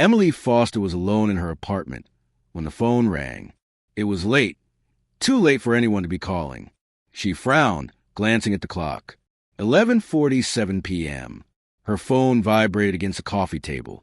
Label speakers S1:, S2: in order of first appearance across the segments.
S1: Emily Foster was alone in her apartment when the phone rang. It was late, too late for anyone to be calling. She frowned, glancing at the clock. 11:47 p.m. Her phone vibrated against the coffee table,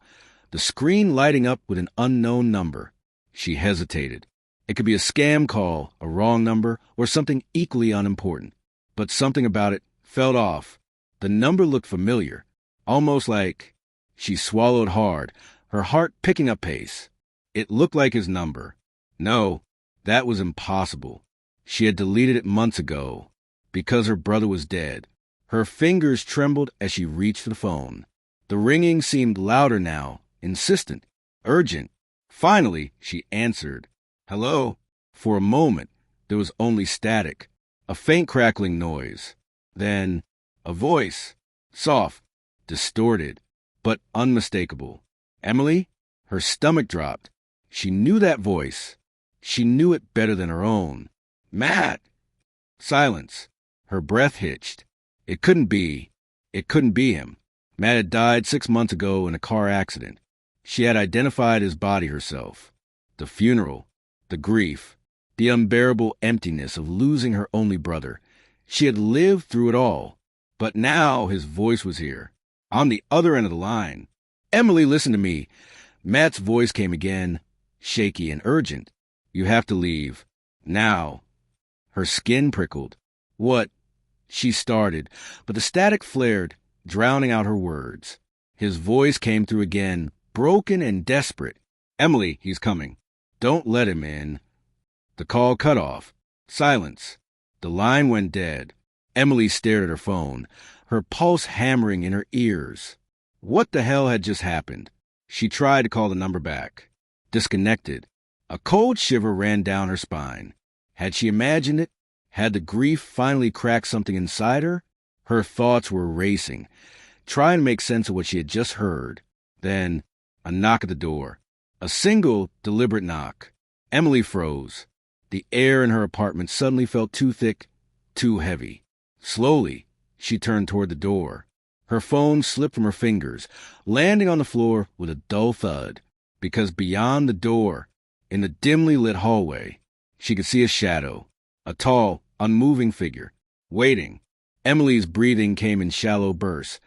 S1: the screen lighting up with an unknown number. She hesitated. It could be a scam call, a wrong number, or something equally unimportant. But something about it felt off. The number looked familiar, almost like... She swallowed hard, her heart picking up pace. It looked like his number. No, that was impossible. She had deleted it months ago, because her brother was dead. Her fingers trembled as she reached for the phone. The ringing seemed louder now, insistent, urgent. Finally, she answered. Hello? For a moment, there was only static, a faint crackling noise. Then, a voice, soft, distorted, but unmistakable. Emily? Her stomach dropped. She knew that voice. She knew it better than her own. Matt! Silence. Her breath hitched. It couldn't be. It couldn't be him. Matt had died 6 months ago in a car accident. She had identified his body herself. The funeral, the grief, the unbearable emptiness of losing her only brother. She had lived through it all. But now his voice was here, on the other end of the line. Emily, listen to me. Matt's voice came again, shaky and urgent. You have to leave. Now. Her skin prickled. What? She started, but the static flared, drowning out her words. His voice came through again, broken and desperate. Emily, he's coming. Don't let him in. The call cut off. Silence. The line went dead. Emily stared at her phone, her pulse hammering in her ears. What the hell had just happened? She tried to call the number back. Disconnected. A cold shiver ran down her spine. Had she imagined it? Had the grief finally cracked something inside her? Her thoughts were racing, trying to make sense of what she had just heard. Then, a knock at the door. A single, deliberate knock. Emily froze. The air in her apartment suddenly felt too thick, too heavy. Slowly, she turned toward the door. Her phone slipped from her fingers, landing on the floor with a dull thud, because beyond the door, in the dimly lit hallway, she could see a shadow, a tall, unmoving figure, waiting. Emily's breathing came in shallow bursts,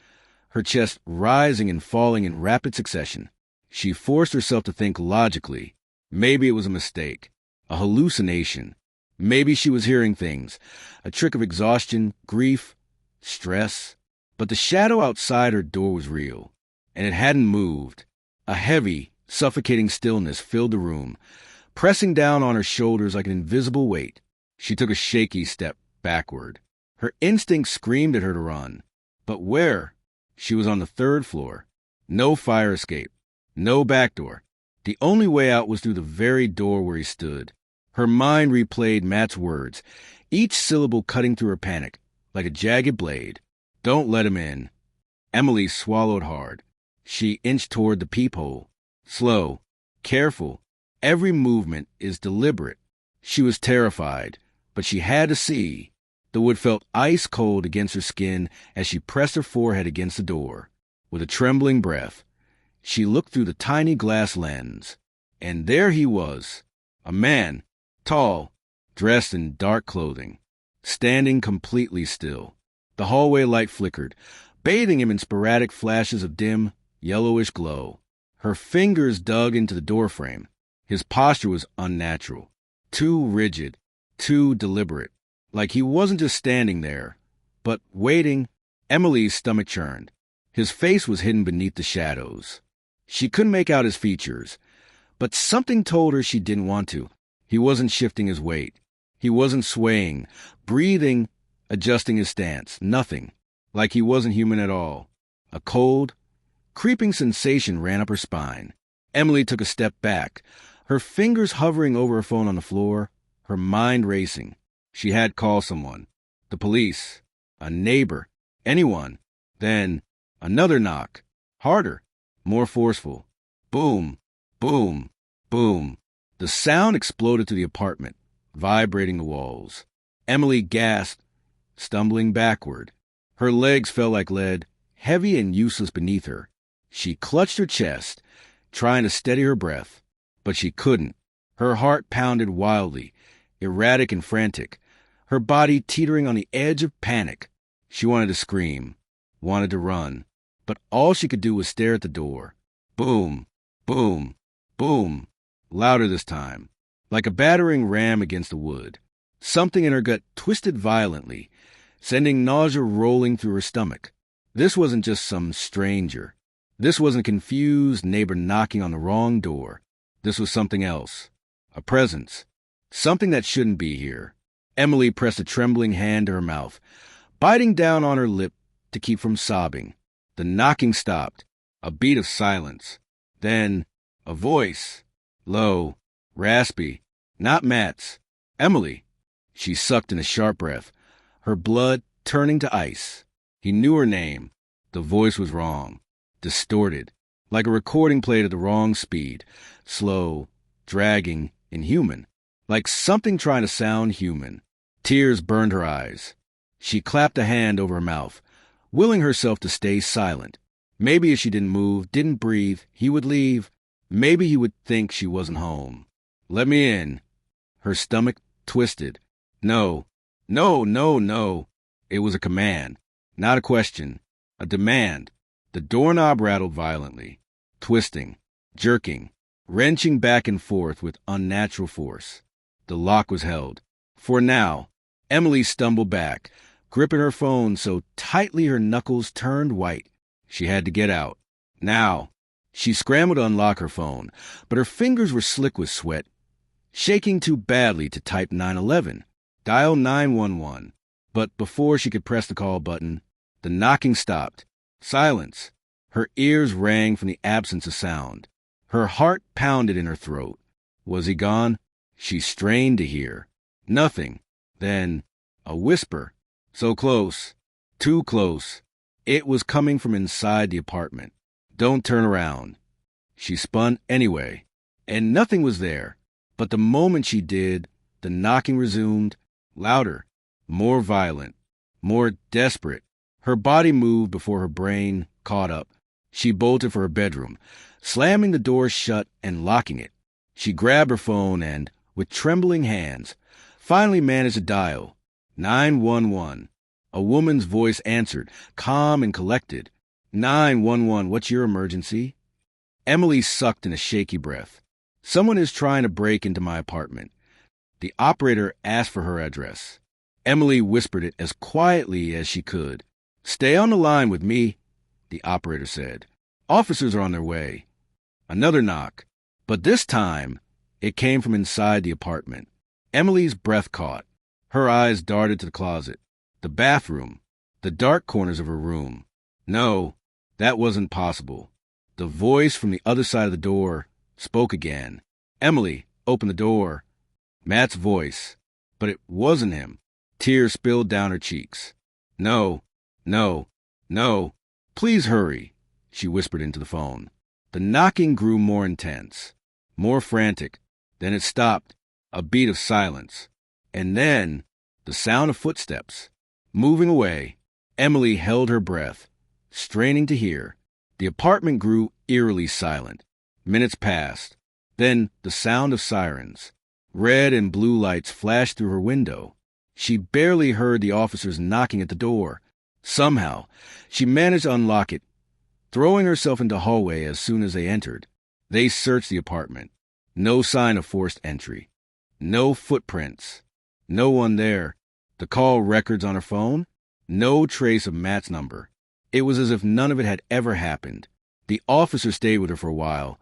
S1: her chest rising and falling in rapid succession. She forced herself to think logically. Maybe it was a mistake, a hallucination. Maybe she was hearing things, a trick of exhaustion, grief, stress. But the shadow outside her door was real, and it hadn't moved. A heavy, suffocating stillness filled the room, pressing down on her shoulders like an invisible weight. She took a shaky step backward. Her instinct screamed at her to run. But where? She was on the 3rd floor. No fire escape. No back door. The only way out was through the very door where he stood. Her mind replayed Matt's words, each syllable cutting through her panic, like a jagged blade. Don't let him in. Emily swallowed hard. She inched toward the peephole. Slow, careful. Every movement is deliberate. She was terrified, but she had to see. The wood felt ice cold against her skin as she pressed her forehead against the door. With a trembling breath, she looked through the tiny glass lens. And there he was, a man, tall, dressed in dark clothing, standing completely still. The hallway light flickered, bathing him in sporadic flashes of dim, yellowish glow. Her fingers dug into the doorframe. His posture was unnatural, too rigid, too deliberate, like he wasn't just standing there, but waiting. Emily's stomach churned. His face was hidden beneath the shadows. She couldn't make out his features, but something told her she didn't want to. He wasn't shifting his weight. He wasn't swaying, breathing, adjusting his stance. Nothing. Like he wasn't human at all. A cold, creeping sensation ran up her spine. Emily took a step back, her fingers hovering over her phone on the floor, her mind racing. She had called someone. The police. A neighbor. Anyone. Then, another knock. Harder. More forceful. Boom. Boom. Boom. The sound exploded through the apartment, vibrating the walls. Emily gasped, stumbling backward. Her legs felt like lead, heavy and useless beneath her. She clutched her chest, trying to steady her breath. But she couldn't. Her heart pounded wildly, erratic and frantic, her body teetering on the edge of panic. She wanted to scream, wanted to run, but all she could do was stare at the door. Boom, boom, boom, louder this time, like a battering ram against the wood. Something in her gut twisted violently, sending nausea rolling through her stomach. This wasn't just some stranger. This wasn't a confused neighbor knocking on the wrong door. This was something else. A presence. Something that shouldn't be here. Emily pressed a trembling hand to her mouth, biting down on her lip to keep from sobbing. The knocking stopped. A beat of silence. Then, a voice. Low, raspy. Not Matt's. Emily. She sucked in a sharp breath, her blood turning to ice. He knew her name. The voice was wrong. Distorted. Like a recording played at the wrong speed. Slow, dragging, inhuman. Like something trying to sound human. Tears burned her eyes. She clapped a hand over her mouth, willing herself to stay silent. Maybe if she didn't move, didn't breathe, he would leave. Maybe he would think she wasn't home. Let me in. Her stomach twisted. No, no, no, no. It was a command, not a question, a demand. The doorknob rattled violently, twisting, jerking, wrenching back and forth with unnatural force. The lock was held. For now, Emily stumbled back, gripping her phone so tightly her knuckles turned white. She had to get out. Now. She scrambled to unlock her phone, but her fingers were slick with sweat, shaking too badly to type 911. Dial 911. But before she could press the call button, the knocking stopped. Silence. Her ears rang from the absence of sound. Her heart pounded in her throat. Was he gone? She strained to hear. Nothing. Then, a whisper. So close. Too close. It was coming from inside the apartment. Don't turn around. She spun anyway, and nothing was there. But the moment she did, the knocking resumed, louder, more violent, more desperate. Her body moved before her brain caught up. She bolted for her bedroom, slamming the door shut and locking it. She grabbed her phone and, with trembling hands, finally managed to dial 911. A woman's voice answered, calm and collected. 911, what's your emergency? Emily sucked in a shaky breath. Someone is trying to break into my apartment. The operator asked for her address. Emily whispered it as quietly as she could. Stay on the line with me, the operator said. Officers are on their way. Another knock. But this time, it came from inside the apartment. Emily's breath caught. Her eyes darted to the closet, the bathroom, the dark corners of her room. No, that wasn't possible. The voice from the other side of the door spoke again. Emily, open the door. Matt's voice. But it wasn't him. Tears spilled down her cheeks. No, no, no. Please hurry, she whispered into the phone. The knocking grew more intense, more frantic. Then it stopped, a beat of silence. And then, the sound of footsteps. Moving away, Emily held her breath, straining to hear. The apartment grew eerily silent. Minutes passed. Then the sound of sirens. Red and blue lights flashed through her window. She barely heard the officers knocking at the door. Somehow, she managed to unlock it, throwing herself into the hallway as soon as they entered. They searched the apartment. No sign of forced entry. No footprints. No one there. The call records on her phone? No trace of Matt's number. It was as if none of it had ever happened. The officers stayed with her for a while,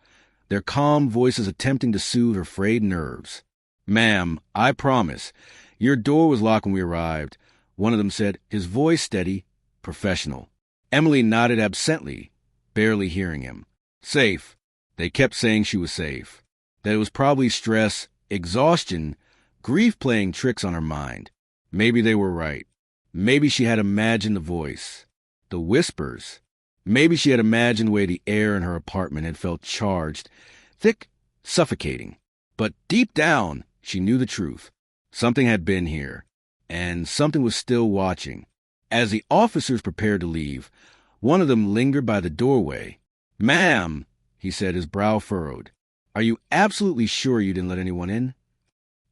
S1: their calm voices attempting to soothe her frayed nerves. Ma'am, I promise. Your door was locked when we arrived, one of them said, his voice steady, professional. Emily nodded absently, barely hearing him. Safe. They kept saying she was safe. That it was probably stress, exhaustion, grief playing tricks on her mind. Maybe they were right. Maybe she had imagined the voice, the whispers. Maybe she had imagined the way the air in her apartment had felt charged, thick, suffocating. But deep down, she knew the truth. Something had been here, and something was still watching. As the officers prepared to leave, one of them lingered by the doorway. Ma'am, he said, his brow furrowed. "Are you absolutely sure you didn't let anyone in?"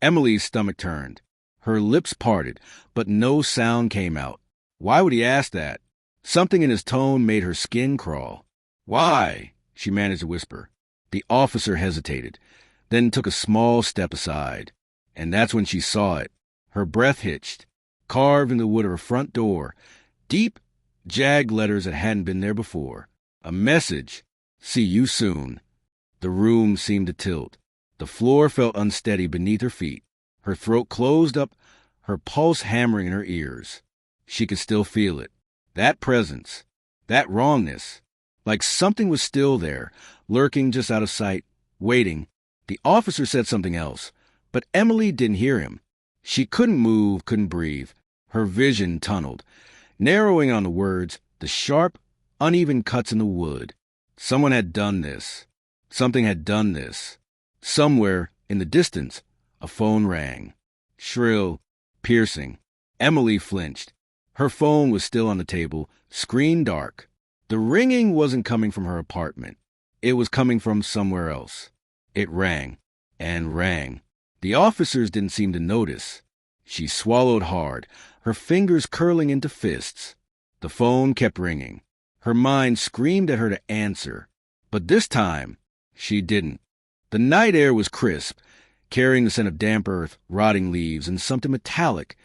S1: Emily's stomach turned. Her lips parted, but no sound came out. Why would he ask that? Something in his tone made her skin crawl. "Why?" she managed to whisper. The officer hesitated, then took a small step aside. And that's when she saw it. Her breath hitched. Carved in the wood of her front door, deep, jagged letters that hadn't been there before. A message. "See you soon." The room seemed to tilt. The floor felt unsteady beneath her feet. Her throat closed up, her pulse hammering in her ears. She could still feel it. That presence. That wrongness. Like something was still there, lurking just out of sight, waiting. The officer said something else, but Emily didn't hear him. She couldn't move, couldn't breathe. Her vision tunneled, narrowing on the words, the sharp, uneven cuts in the wood. Someone had done this. Something had done this. Somewhere, in the distance, a phone rang. Shrill, piercing. Emily flinched. Her phone was still on the table, screen dark. The ringing wasn't coming from her apartment. It was coming from somewhere else. It rang, and rang. The officers didn't seem to notice. She swallowed hard, her fingers curling into fists. The phone kept ringing. Her mind screamed at her to answer. But this time, she didn't. The night air was crisp, carrying the scent of damp earth, rotting leaves, and something metallic,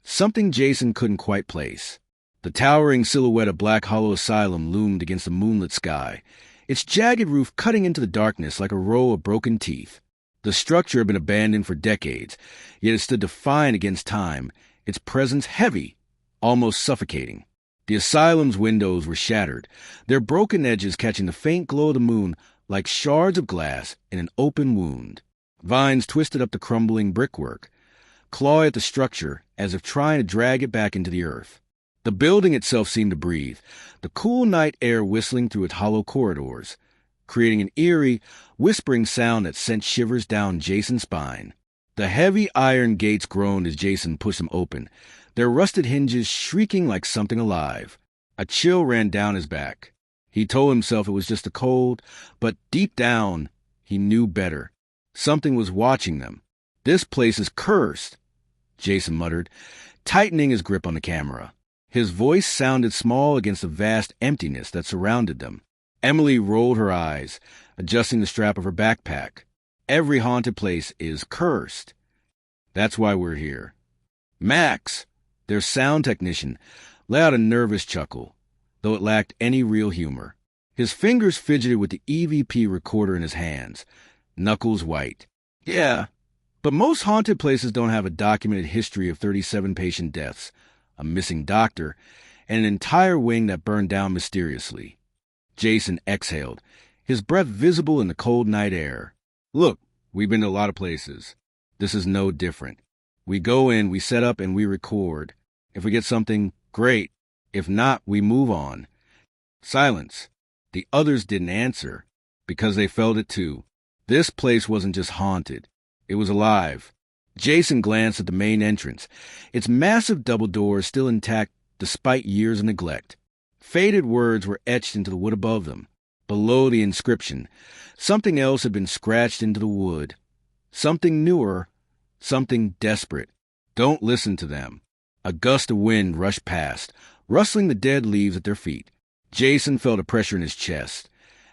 S1: something Jason couldn't quite place. The towering silhouette of Black Hollow Asylum loomed against the moonlit sky, its jagged roof cutting into the darkness like a row of broken teeth. The structure had been abandoned for decades, yet it stood defiant against time, its presence heavy, almost suffocating. The asylum's windows were shattered, their broken edges catching the faint glow of the moon like shards of glass in an open wound. Vines twisted up the crumbling brickwork, clawing at the structure as if trying to drag it back into the earth. The building itself seemed to breathe, the cool night air whistling through its hollow corridors, creating an eerie, whispering sound that sent shivers down Jason's spine. The heavy iron gates groaned as Jason pushed them open, their rusted hinges shrieking like something alive. A chill ran down his back. He told himself it was just the cold, but deep down, he knew better. Something was watching them. "This place is cursed," Jason muttered, tightening his grip on the camera. His voice sounded small against the vast emptiness that surrounded them. Emily rolled her eyes, adjusting the strap of her backpack. "Every haunted place is cursed. That's why we're here." Max, their sound technician, let out a nervous chuckle, though it lacked any real humor. His fingers fidgeted with the EVP recorder in his hands, knuckles white. "Yeah, but most haunted places don't have a documented history of 37 patient deaths, a missing doctor, and an entire wing that burned down mysteriously." Jason exhaled, his breath visible in the cold night air. "Look, we've been to a lot of places. This is no different. We go in, we set up, and we record. If we get something, great. If not, we move on." Silence. The others didn't answer, because they felt it too. This place wasn't just haunted. It was alive. Jason glanced at the main entrance, its massive double doors still intact despite years of neglect. Faded words were etched into the wood above them. Below the inscription, something else had been scratched into the wood. Something newer, something desperate. "Don't listen to them." A gust of wind rushed past, rustling the dead leaves at their feet. Jason felt a pressure in his chest,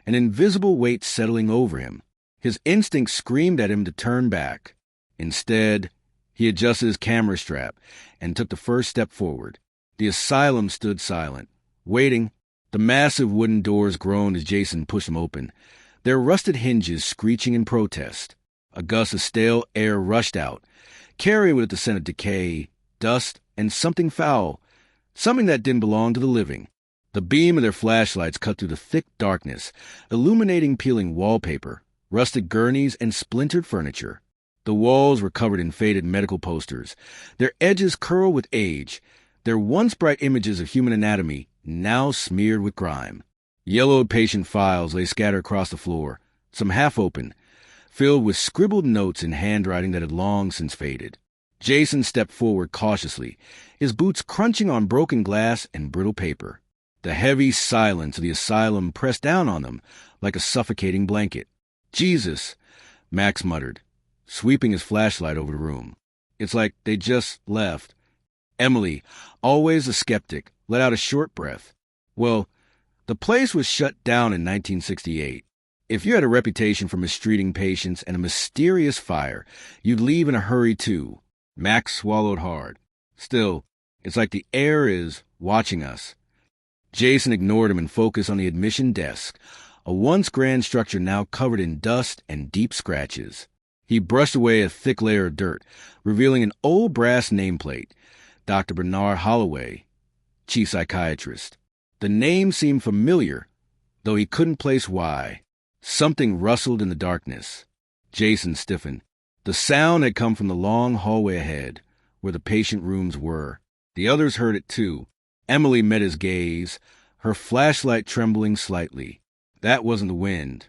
S1: an invisible weight settling over him. His instincts screamed at him to turn back. Instead, he adjusted his camera strap and took the first step forward. The asylum stood silent, waiting. The massive wooden doors groaned as Jason pushed them open, their rusted hinges screeching in protest. A gust of stale air rushed out, carrying with it the scent of decay, dust, and something foul, something that didn't belong to the living. The beam of their flashlights cut through the thick darkness, illuminating peeling wallpaper, rusted gurneys, and splintered furniture. The walls were covered in faded medical posters, their edges curled with age, their once bright images of human anatomy now smeared with grime. Yellowed patient files lay scattered across the floor, some half open, filled with scribbled notes in handwriting that had long since faded. Jason stepped forward cautiously, his boots crunching on broken glass and brittle paper. The heavy silence of the asylum pressed down on them like a suffocating blanket. Jesus, Max muttered, sweeping his flashlight over the room. It's like they just left. Emily, always a skeptic, let out a short breath. Well, the place was shut down in 1968. If you had a reputation for mistreating patients and a mysterious fire, you'd leave in a hurry too. Max swallowed hard. Still, it's like the air is watching us. Jason ignored him and focused on the admission desk, a once grand structure now covered in dust and deep scratches. He brushed away a thick layer of dirt, revealing an old brass nameplate. Dr. Bernard Holloway, chief psychiatrist. The name seemed familiar, though he couldn't place why. Something rustled in the darkness. Jason stiffened. The sound had come from the long hallway ahead, where the patient rooms were. The others heard it too. Emily met his gaze, her flashlight trembling slightly. That wasn't the wind.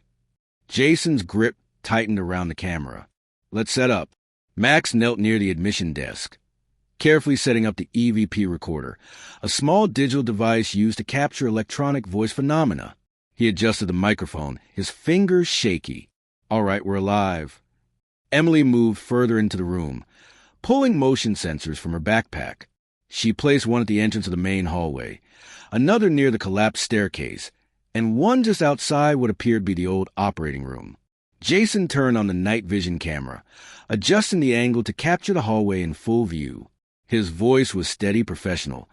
S1: Jason's grip tightened around the camera. Let's set up. Max knelt near the admission desk, carefully setting up the EVP recorder, a small digital device used to capture electronic voice phenomena. He adjusted the microphone, his fingers shaky. All right, we're alive. Emily moved further into the room, pulling motion sensors from her backpack. She placed one at the entrance of the main hallway, another near the collapsed staircase, and one just outside what appeared to be the old operating room. Jason turned on the night vision camera, adjusting the angle to capture the hallway in full view. His voice was steady, professional,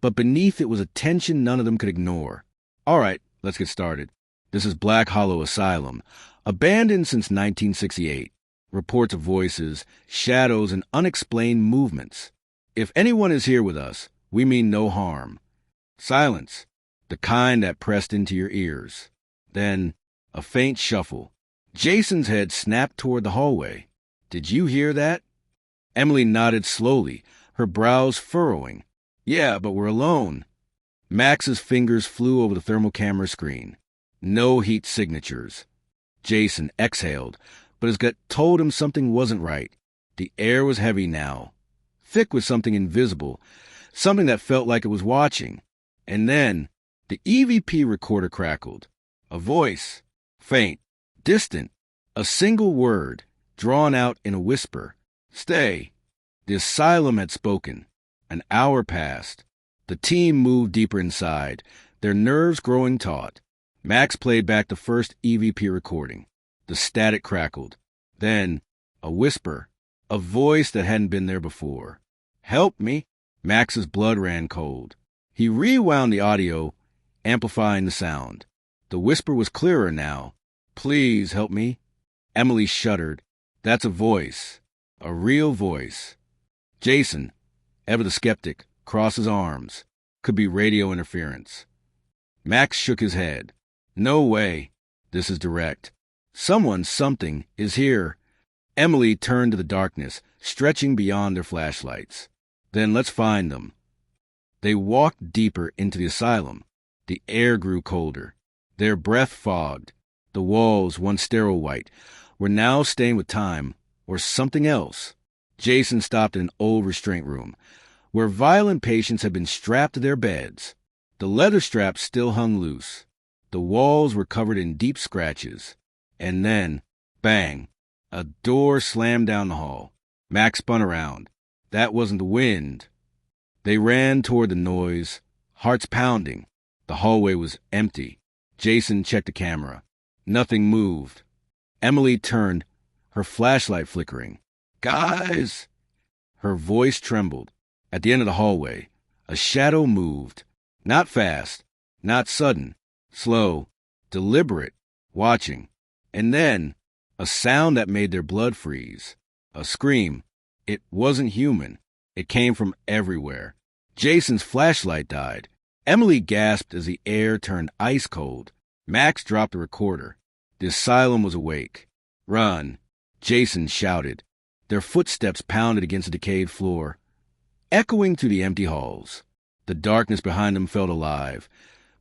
S1: but beneath it was a tension none of them could ignore. All right, let's get started. This is Black Hollow Asylum, abandoned since 1968. Reports of voices, shadows, and unexplained movements. If anyone is here with us, we mean no harm. Silence, the kind that pressed into your ears. Then, a faint shuffle. Jason's head snapped toward the hallway. Did you hear that? Emily nodded slowly, her brows furrowing. Yeah, but we're alone. Max's fingers flew over the thermal camera screen. No heat signatures. Jason exhaled, but his gut told him something wasn't right. The air was heavy now, thick with something invisible, something that felt like it was watching. And then, the EVP recorder crackled. A voice, faint, distant, a single word, drawn out in a whisper. Stay. The asylum had spoken. An hour passed. The team moved deeper inside, their nerves growing taut. Max played back the first EVP recording. The static crackled. Then, a whisper, a voice that hadn't been there before. Help me. Max's blood ran cold. He rewound the audio, amplifying the sound. The whisper was clearer now. Please help me. Emily shuddered. That's a voice. A real voice. Jason, ever the skeptic, crossed his arms. Could be radio interference. Max shook his head. No way. This is direct. Something is here. Emily turned to the darkness, stretching beyond their flashlights. Then let's find them. They walked deeper into the asylum. The air grew colder. Their breath fogged. The walls, once sterile white, were now stained with time or something else. Jason stopped in an old restraint room, where violent patients had been strapped to their beds. The leather straps still hung loose. The walls were covered in deep scratches. And then, bang, a door slammed down the hall. Max spun around. That wasn't the wind. They ran toward the noise, hearts pounding. The hallway was empty. Jason checked the camera. Nothing moved. Emily turned, her flashlight flickering. Guys! Her voice trembled. At the end of the hallway, a shadow moved. Not fast, not sudden, slow, deliberate, watching. And then, a sound that made their blood freeze. A scream. It wasn't human. It came from everywhere. Jason's flashlight died. Emily gasped as the air turned ice cold. Max dropped the recorder. The asylum was awake. Run, Jason shouted. Their footsteps pounded against the decayed floor, echoing through the empty halls. The darkness behind them felt alive,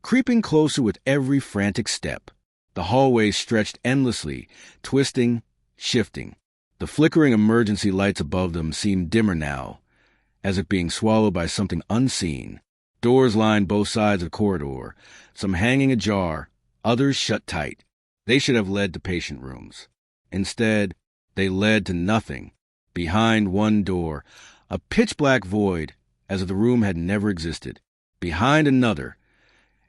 S1: creeping closer with every frantic step. The hallways stretched endlessly, twisting, shifting. The flickering emergency lights above them seemed dimmer now, as if being swallowed by something unseen. Doors lined both sides of the corridor, some hanging ajar, others shut tight. They should have led to patient rooms. Instead, they led to nothing. Behind one door, a pitch-black void, as if the room had never existed. Behind another,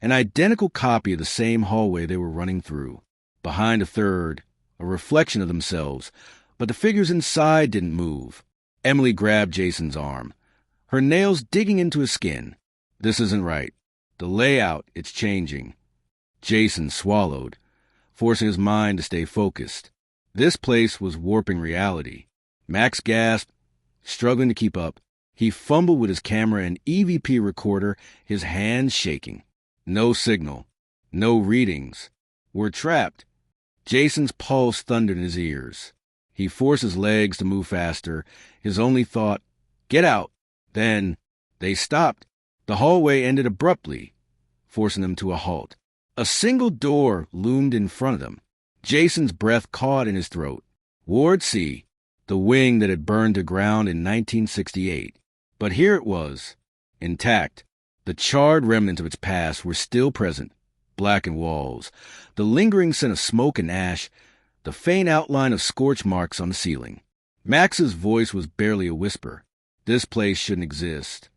S1: an identical copy of the same hallway they were running through. Behind a third, a reflection of themselves, but the figures inside didn't move. Emily grabbed Jason's arm, her nails digging into his skin. This isn't right. The layout, it's changing. Jason swallowed, forcing his mind to stay focused. This place was warping reality. Max gasped, struggling to keep up. He fumbled with his camera and EVP recorder, his hands shaking. No signal. No readings. We're trapped. Jason's pulse thundered in his ears. He forced his legs to move faster, his only thought, get out. Then they stopped. The hallway ended abruptly, forcing them to a halt. A single door loomed in front of them. Jason's breath caught in his throat. Ward C, the wing that had burned to ground in 1968. But here it was, intact. The charred remnants of its past were still present. Blackened walls, the lingering scent of smoke and ash, the faint outline of scorch marks on the ceiling. Max's voice was barely a whisper. This place shouldn't exist.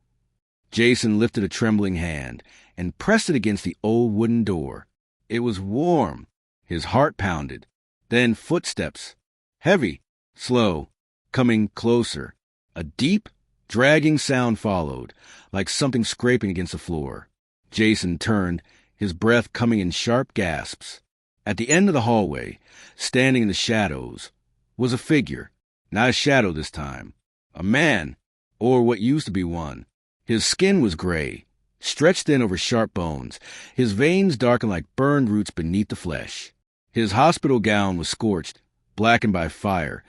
S1: Jason lifted a trembling hand and pressed it against the old wooden door. It was warm. His heart pounded. Then footsteps. Heavy, slow, coming closer. A deep, dragging sound followed, like something scraping against the floor. Jason turned, his breath coming in sharp gasps. At the end of the hallway, standing in the shadows, was a figure. Not a shadow this time. A man, or what used to be one. His skin was gray, stretched thin over sharp bones, his veins darkened like burned roots beneath the flesh. His hospital gown was scorched, blackened by fire.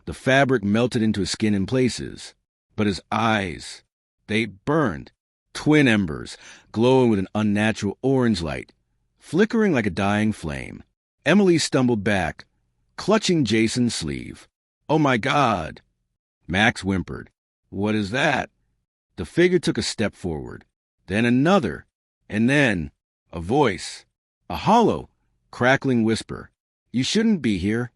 S1: The fabric melted into his skin in places. But his eyes, they burned, twin embers, glowing with an unnatural orange light, flickering like a dying flame. Emily stumbled back, clutching Jason's sleeve. Oh my God! Max whimpered. What is that? The figure took a step forward, then another, and then a voice, a hollow, crackling whisper. You shouldn't be here.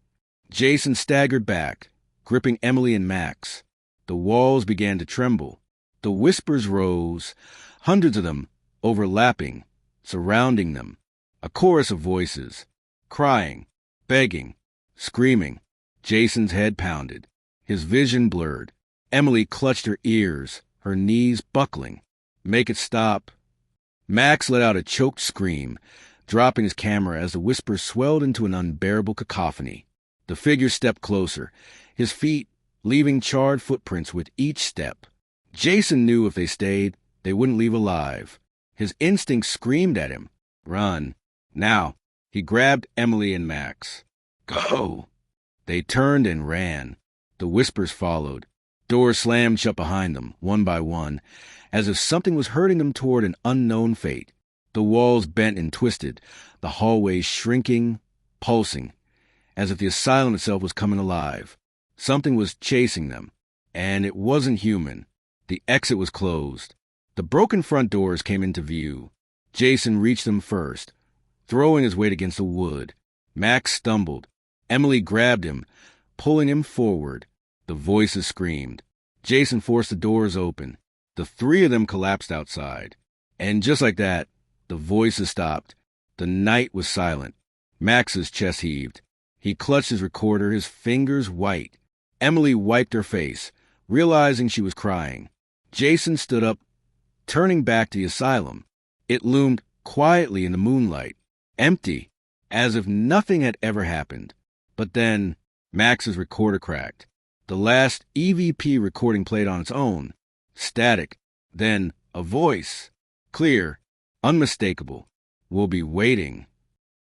S1: Jason staggered back, gripping Emily and Max. The walls began to tremble. The whispers rose, hundreds of them, overlapping, surrounding them. A chorus of voices, crying, begging, screaming. Jason's head pounded, his vision blurred. Emily clutched her ears, her knees buckling. Make it stop. Max let out a choked scream, dropping his camera as the whispers swelled into an unbearable cacophony. The figure stepped closer, his feet leaving charred footprints with each step. Jason knew if they stayed, they wouldn't leave alive. His instincts screamed at him. Run. Now. He grabbed Emily and Max. Go. They turned and ran. The whispers followed. Doors slammed shut behind them, one by one, as if something was herding them toward an unknown fate. The walls bent and twisted, the hallways shrinking, pulsing, as if the asylum itself was coming alive. Something was chasing them, and it wasn't human. The exit was closed. The broken front doors came into view. Jason reached them first, throwing his weight against the wood. Max stumbled. Emily grabbed him, pulling him forward. The voices screamed. Jason forced the doors open. The three of them collapsed outside. And just like that, the voices stopped. The night was silent. Max's chest heaved. He clutched his recorder, his fingers white. Emily wiped her face, realizing she was crying. Jason stood up, turning back to the asylum. It loomed quietly in the moonlight, empty, as if nothing had ever happened. But then, Max's recorder cracked. The last EVP recording played on its own. Static. Then, a voice. Clear. Unmistakable. We'll be waiting.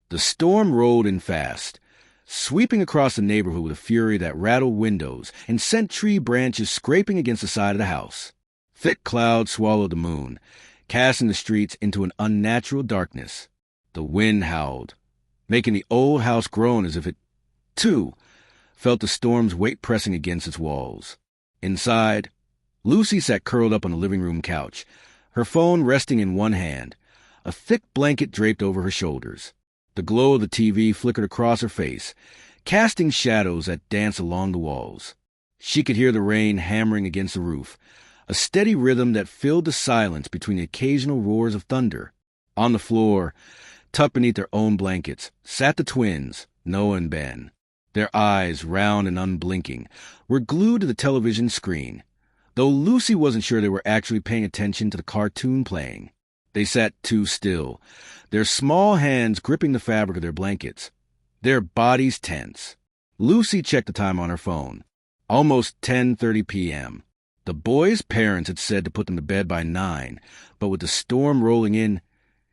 S1: The storm rolled in fast, sweeping across the neighborhood with a fury that rattled windows and sent tree branches scraping against the side of the house. Thick clouds swallowed the moon, casting the streets into an unnatural darkness. The wind howled, making the old house groan as if it, too, felt the storm's weight pressing against its walls. Inside, Lucy sat curled up on the living room couch, her phone resting in one hand, a thick blanket draped over her shoulders. The glow of the TV flickered across her face, casting shadows that danced along the walls. She could hear the rain hammering against the roof, a steady rhythm that filled the silence between the occasional roars of thunder. On the floor, tucked beneath their own blankets, sat the twins, Noah and Ben. Their eyes, round and unblinking, were glued to the television screen, though Lucy wasn't sure they were actually paying attention to the cartoon playing. They sat too still, their small hands gripping the fabric of their blankets, their bodies tense. Lucy checked the time on her phone. Almost 10:30 p.m. The boys' parents had said to put them to bed by 9, but with the storm rolling in,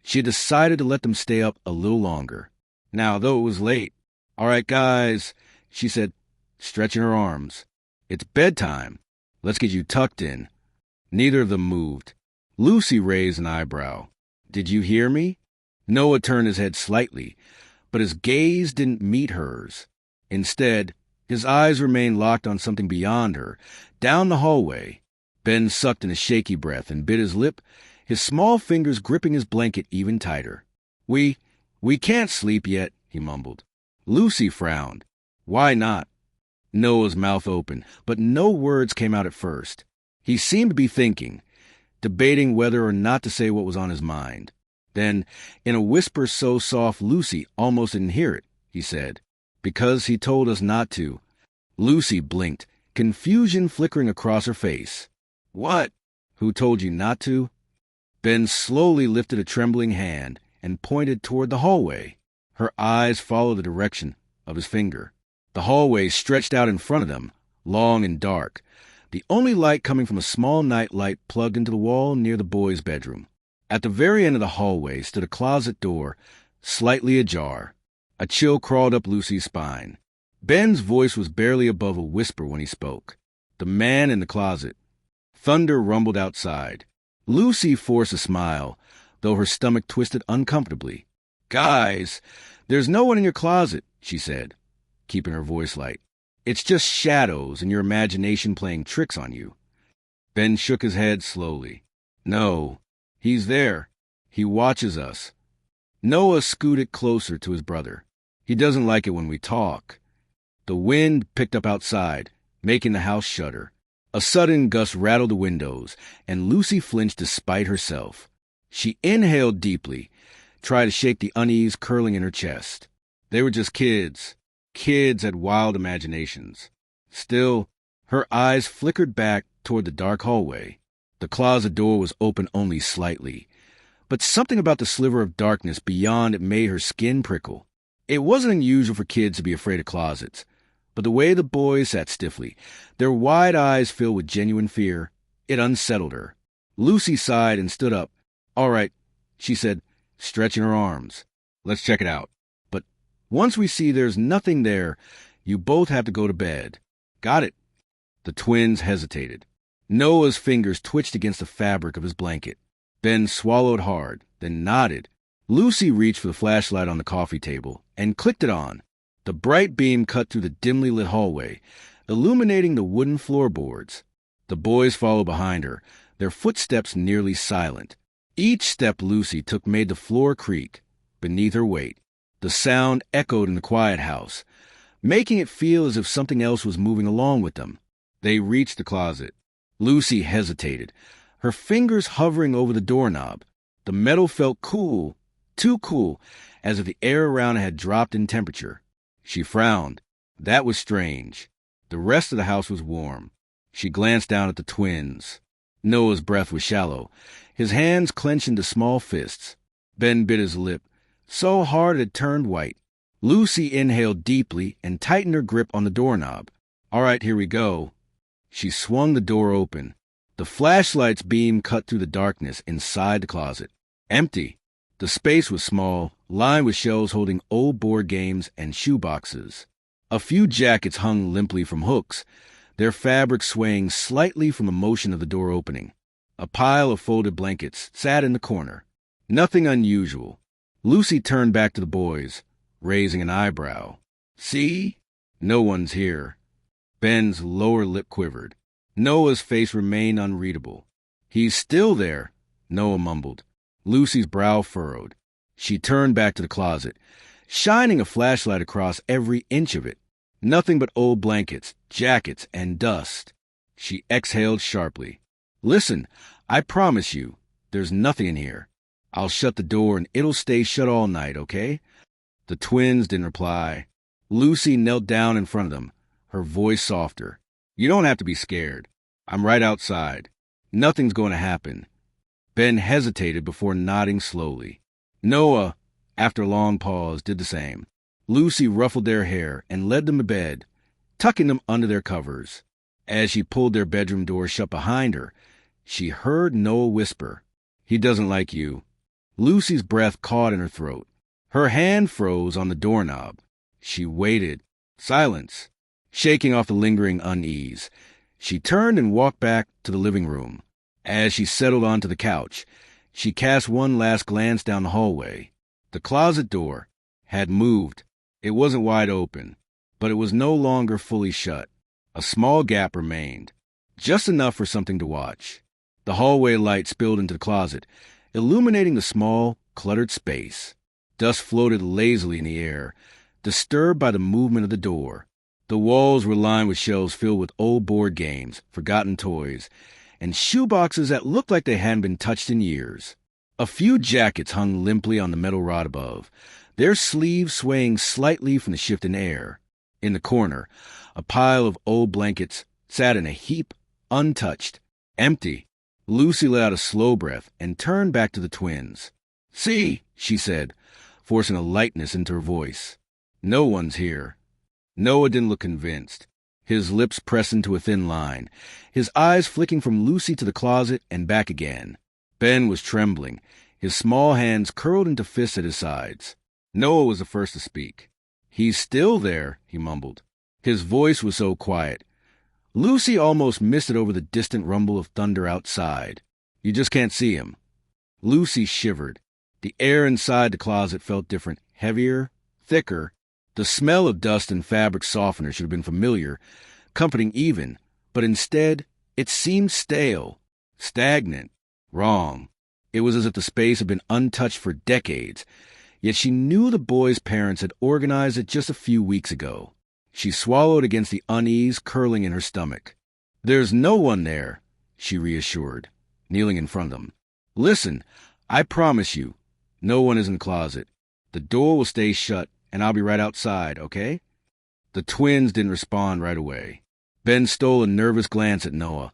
S1: she had decided to let them stay up a little longer. Now, though it was late, "All right, guys," she said, stretching her arms. "It's bedtime. Let's get you tucked in." Neither of them moved. Lucy raised an eyebrow. "Did you hear me?" Noah turned his head slightly, but his gaze didn't meet hers. Instead, his eyes remained locked on something beyond her, down the hallway. Ben sucked in a shaky breath and bit his lip, his small fingers gripping his blanket even tighter. We can't sleep yet," he mumbled. Lucy frowned. "Why not?" Noah's mouth opened, but no words came out at first. He seemed to be thinking, debating whether or not to say what was on his mind. Then, in a whisper so soft Lucy almost didn't hear it, he said, "Because he told us not to." Lucy blinked, confusion flickering across her face. "What? Who told you not to?" Ben slowly lifted a trembling hand and pointed toward the hallway. Her eyes followed the direction of his finger. The hallway stretched out in front of them, long and dark, the only light coming from a small night light plugged into the wall near the boys' bedroom. At the very end of the hallway stood a closet door, slightly ajar. A chill crawled up Lucy's spine. Ben's voice was barely above a whisper when he spoke. "The man in the closet." Thunder rumbled outside. Lucy forced a smile, though her stomach twisted uncomfortably. "Guys, there's no one in your closet," she said, keeping her voice light. "It's just shadows and your imagination playing tricks on you." Ben shook his head slowly. "No, he's there. He watches us." Noah scooted closer to his brother. "He doesn't like it when we talk." The wind picked up outside, making the house shudder. A sudden gust rattled the windows, and Lucy flinched despite herself. She inhaled deeply, tried to shake the unease curling in her chest. They were just kids. Kids had wild imaginations. Still, her eyes flickered back toward the dark hallway. The closet door was open only slightly, but something about the sliver of darkness beyond it made her skin prickle. It wasn't unusual for kids to be afraid of closets, but the way the boys sat stiffly, their wide eyes filled with genuine fear, it unsettled her. Lucy sighed and stood up. "All right," she said, stretching her arms. "Let's check it out. But once we see there's nothing there, you both have to go to bed." "Got it." The twins hesitated. Noah's fingers twitched against the fabric of his blanket. Ben swallowed hard, then nodded. Lucy reached for the flashlight on the coffee table and clicked it on. The bright beam cut through the dimly lit hallway, illuminating the wooden floorboards. The boys followed behind her, their footsteps nearly silent. Each step Lucy took made the floor creak beneath her weight. The sound echoed in the quiet house, making it feel as if something else was moving along with them. They reached the closet. Lucy hesitated, her fingers hovering over the doorknob. The metal felt cool, too cool, as if the air around it had dropped in temperature. She frowned. That was strange. The rest of the house was warm. She glanced down at the twins. Noah's breath was shallow, his hands clenched into small fists. Ben bit his lip, so hard it turned white. Lucy inhaled deeply and tightened her grip on the doorknob. "All right, here we go." She swung the door open. The flashlight's beam cut through the darkness inside the closet. Empty. The space was small, lined with shelves holding old board games and shoeboxes. A few jackets hung limply from hooks, their fabric swaying slightly from the motion of the door opening. A pile of folded blankets sat in the corner. Nothing unusual. Lucy turned back to the boys, raising an eyebrow. "See? No one's here." Ben's lower lip quivered. Noah's face remained unreadable. "He's still there," Noah mumbled. Lucy's brow furrowed. She turned back to the closet, shining a flashlight across every inch of it. Nothing but old blankets, jackets, and dust. She exhaled sharply. Listen, I promise you, there's nothing in here. I'll shut the door and it'll stay shut all night, okay? The twins didn't reply. Lucy knelt down in front of them, her voice softer. You don't have to be scared. I'm right outside. Nothing's going to happen. Ben hesitated before nodding slowly. Noah, after a long pause, did the same. Lucy ruffled their hair and led them to bed, tucking them under their covers. As she pulled their bedroom door shut behind her, she heard Noah whisper, "He doesn't like you." Lucy's breath caught in her throat. Her hand froze on the doorknob. She waited. Silence. Shaking off the lingering unease, she turned and walked back to the living room. As she settled onto the couch, she cast one last glance down the hallway. The closet door had moved. It wasn't wide open, but it was no longer fully shut. A small gap remained, just enough for something to watch. The hallway light spilled into the closet, illuminating the small, cluttered space. Dust floated lazily in the air, disturbed by the movement of the door. The walls were lined with shelves filled with old board games, forgotten toys, and shoeboxes that looked like they hadn't been touched in years. A few jackets hung limply on the metal rod above, their sleeves swaying slightly from the shifting air. In the corner, a pile of old blankets sat in a heap, untouched, empty. Lucy let out a slow breath and turned back to the twins. "See," she said, forcing a lightness into her voice. "No one's here." Noah didn't look convinced, his lips pressed into a thin line, his eyes flicking from Lucy to the closet and back again. Ben was trembling, his small hands curled into fists at his sides. Noah was the first to speak. "He's still there," he mumbled. His voice was so quiet, Lucy almost missed it over the distant rumble of thunder outside. "You just can't see him." Lucy shivered. The air inside the closet felt different, heavier, thicker. The smell of dust and fabric softener should have been familiar, comforting even, but instead it seemed stale, stagnant, wrong. It was as if the space had been untouched for decades, yet she knew the boys' parents had organized it just a few weeks ago. She swallowed against the unease curling in her stomach. "There's no one there," she reassured, kneeling in front of them. "Listen, I promise you, no one is in the closet. The door will stay shut, and I'll be right outside, okay?" The twins didn't respond right away. Ben stole a nervous glance at Noah,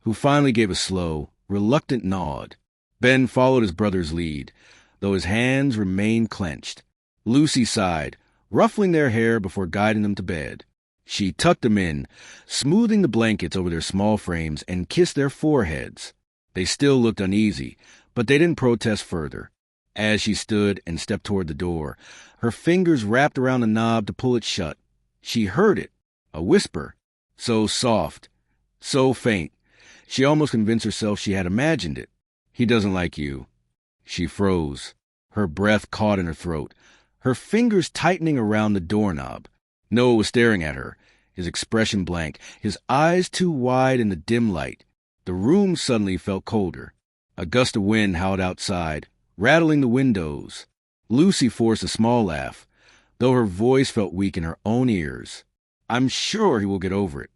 S1: who finally gave a slow, reluctant nod. Ben followed his brother's lead, though his hands remained clenched. Lucy sighed, ruffling their hair before guiding them to bed. She tucked them in, smoothing the blankets over their small frames, and kissed their foreheads. They still looked uneasy, but they didn't protest further. As she stood and stepped toward the door, her fingers wrapped around the knob to pull it shut. She heard it, a whisper, so soft, so faint, she almost convinced herself she had imagined it. "He doesn't like you." She froze, her breath caught in her throat, her fingers tightening around the doorknob. Noah was staring at her, his expression blank, his eyes too wide in the dim light. The room suddenly felt colder. A gust of wind howled outside, rattling the windows. Lucy forced a small laugh, though her voice felt weak in her own ears. "I'm sure he will get over it."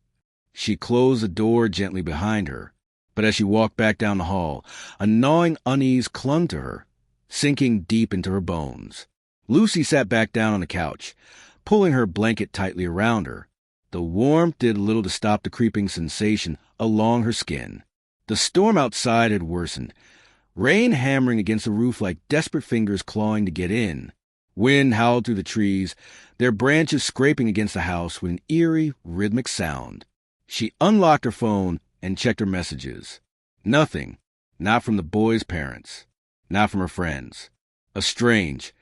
S1: She closed the door gently behind her, but as she walked back down the hall, a gnawing unease clung to her, sinking deep into her bones. Lucy sat back down on the couch, pulling her blanket tightly around her. The warmth did little to stop the creeping sensation along her skin. The storm outside had worsened, rain hammering against the roof like desperate fingers clawing to get in. Wind howled through the trees, their branches scraping against the house with an eerie, rhythmic sound. She unlocked her phone and checked her messages. Nothing. Not from the boys' parents. Not from her friends. A strange,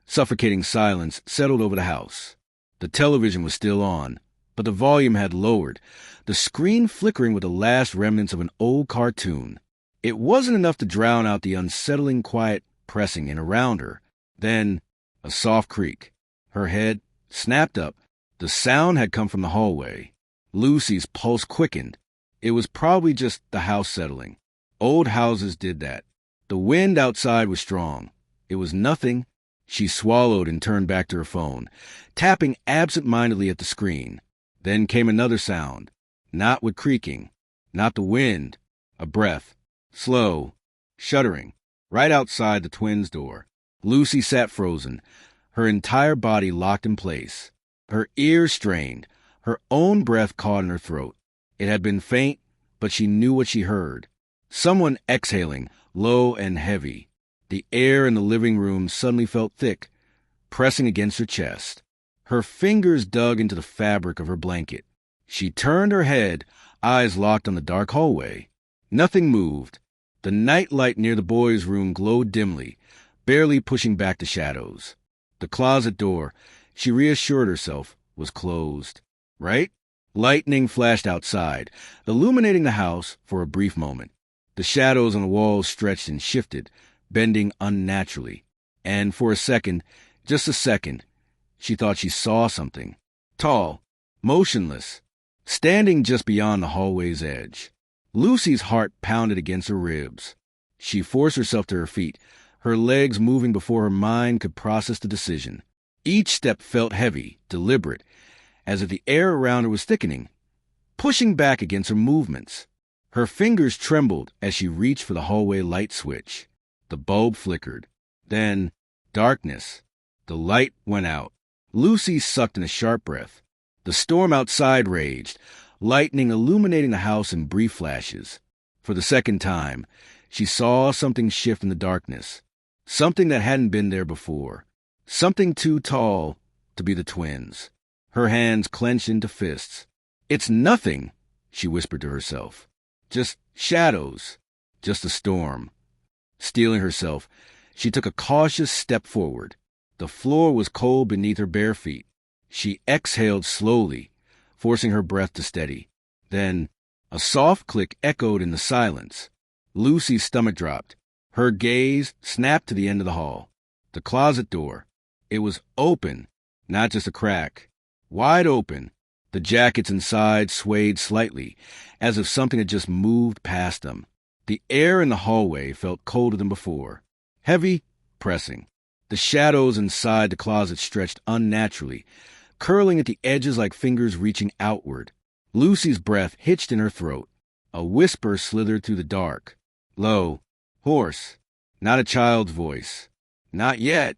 S1: suffocating silence settled over the house. The television was still on, but the volume had lowered, the screen flickering with the last remnants of an old cartoon. It wasn't enough to drown out the unsettling quiet pressing in around her. Then, a soft creak. Her head snapped up. The sound had come from the hallway. Lucy's pulse quickened. It was probably just the house settling. Old houses did that. The wind outside was strong. It was nothing. She swallowed and turned back to her phone, tapping absent-mindedly at the screen. Then came another sound, not with creaking, not the wind, a breath, slow, shuddering, right outside the twins' door. Lucy sat frozen, her entire body locked in place, her ears strained, her own breath caught in her throat. It had been faint, but she knew what she heard. Someone exhaling, low and heavy. The air in the living room suddenly felt thick, pressing against her chest. Her fingers dug into the fabric of her blanket. She turned her head, eyes locked on the dark hallway. Nothing moved. The night light near the boys' room glowed dimly, barely pushing back the shadows. The closet door, she reassured herself, was closed. Right? Lightning flashed outside, illuminating the house for a brief moment. The shadows on the walls stretched and shifted, bending unnaturally. And for a second, just a second, she thought she saw something. Tall, motionless, standing just beyond the hallway's edge. Lucy's heart pounded against her ribs. She forced herself to her feet, her legs moving before her mind could process the decision. Each step felt heavy, deliberate, as if the air around her was thickening, pushing back against her movements. Her fingers trembled as she reached for the hallway light switch. The bulb flickered. Then, darkness. The light went out. Lucy sucked in a sharp breath. The storm outside raged, lightning illuminating the house in brief flashes. For the second time, she saw something shift in the darkness. Something that hadn't been there before. Something too tall to be the twins. Her hands clenched into fists. "It's nothing," she whispered to herself. "Just shadows. Just a storm." Steeling herself, she took a cautious step forward. The floor was cold beneath her bare feet. She exhaled slowly, forcing her breath to steady. Then, a soft click echoed in the silence. Lucy's stomach dropped. Her gaze snapped to the end of the hall. The closet door. It was open, not just a crack. Wide open. The jackets inside swayed slightly, as if something had just moved past them. The air in the hallway felt colder than before. Heavy, pressing. The shadows inside the closet stretched unnaturally, curling at the edges like fingers reaching outward. Lucy's breath hitched in her throat. A whisper slithered through the dark. Low, hoarse, not a child's voice. "Not yet."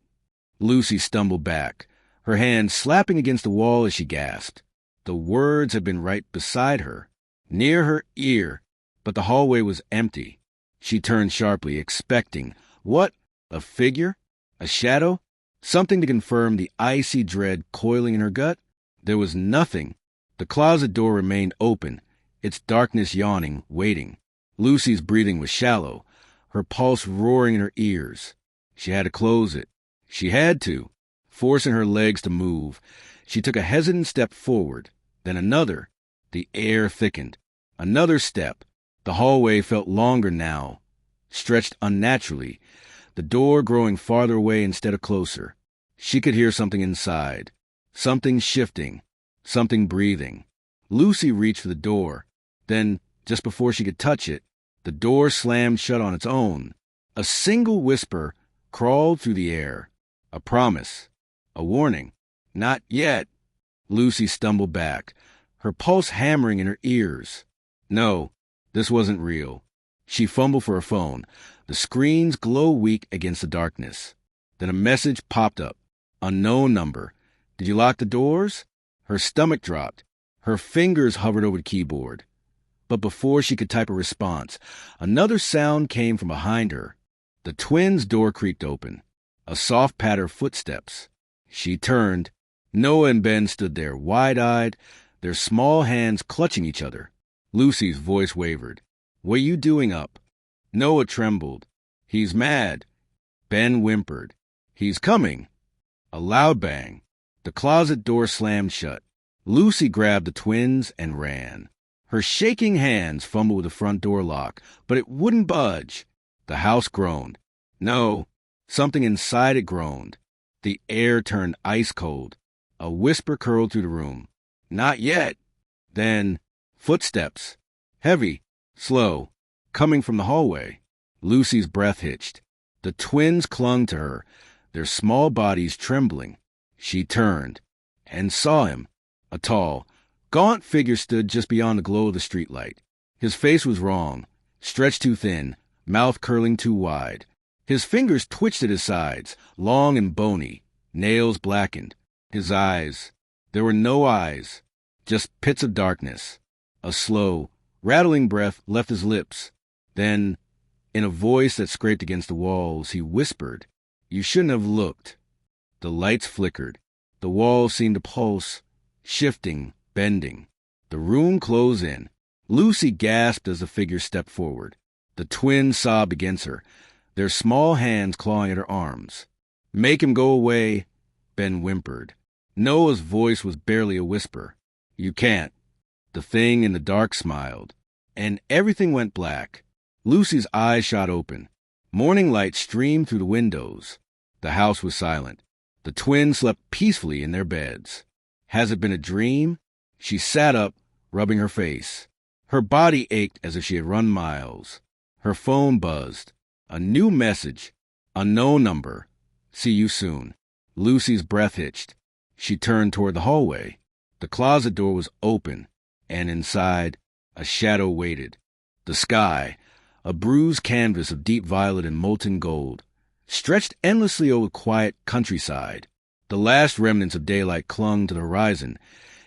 S1: Lucy stumbled back, her hand slapping against the wall as she gasped. The words had been right beside her, near her ear, but the hallway was empty. She turned sharply, expecting, what? A figure? A shadow? Something to confirm the icy dread coiling in her gut? There was nothing. The closet door remained open, its darkness yawning, waiting. Lucy's breathing was shallow, her pulse roaring in her ears. She had to close it. She had to. Forcing her legs to move, she took a hesitant step forward, then another. The air thickened. Another step. The hallway felt longer now, stretched unnaturally, the door growing farther away instead of closer. She could hear something inside, something shifting, something breathing. Lucy reached for the door. Then, just before she could touch it, the door slammed shut on its own. A single whisper crawled through the air. A promise. A warning. Not yet. Lucy stumbled back, her pulse hammering in her ears. No, this wasn't real. She fumbled for her phone. The screen's glow weak against the darkness. Then a message popped up. Unknown number. Did you lock the doors? Her stomach dropped. Her fingers hovered over the keyboard. But before she could type a response, another sound came from behind her. The twins' door creaked open. A soft patter of footsteps. She turned. Noah and Ben stood there, wide-eyed, their small hands clutching each other. Lucy's voice wavered. "What are you doing up?" Noah trembled. "He's mad." Ben whimpered. "He's coming." A loud bang. The closet door slammed shut. Lucy grabbed the twins and ran. Her shaking hands fumbled with the front door lock, but it wouldn't budge. The house groaned. No, something inside it groaned. The air turned ice cold. A whisper curled through the room. "Not yet." Then, footsteps. Heavy, slow, coming from the hallway. Lucy's breath hitched. The twins clung to her, their small bodies trembling. She turned and saw him. A tall, gaunt figure stood just beyond the glow of the streetlight. His face was wrong, stretched too thin, mouth curling too wide. His fingers twitched at his sides, long and bony, nails blackened. His eyes, there were no eyes, just pits of darkness. A slow, rattling breath left his lips. Then, in a voice that scraped against the walls, he whispered, "You shouldn't have looked." The lights flickered. The walls seemed to pulse, shifting, bending. The room closed in. Lucy gasped as the figure stepped forward. The twins sobbed against her, their small hands clawing at her arms. "Make him go away," Ben whimpered. Noah's voice was barely a whisper. "You can't." The thing in the dark smiled, and everything went black. Lucy's eyes shot open. Morning light streamed through the windows. The house was silent. The twins slept peacefully in their beds. Has it been a dream? She sat up, rubbing her face. Her body ached as if she had run miles. Her phone buzzed. A new message. Unknown number. "See you soon." Lucy's breath hitched. She turned toward the hallway. The closet door was open, and inside, a shadow waited. The sky, a bruised canvas of deep violet and molten gold, stretched endlessly over the quiet countryside. The last remnants of daylight clung to the horizon,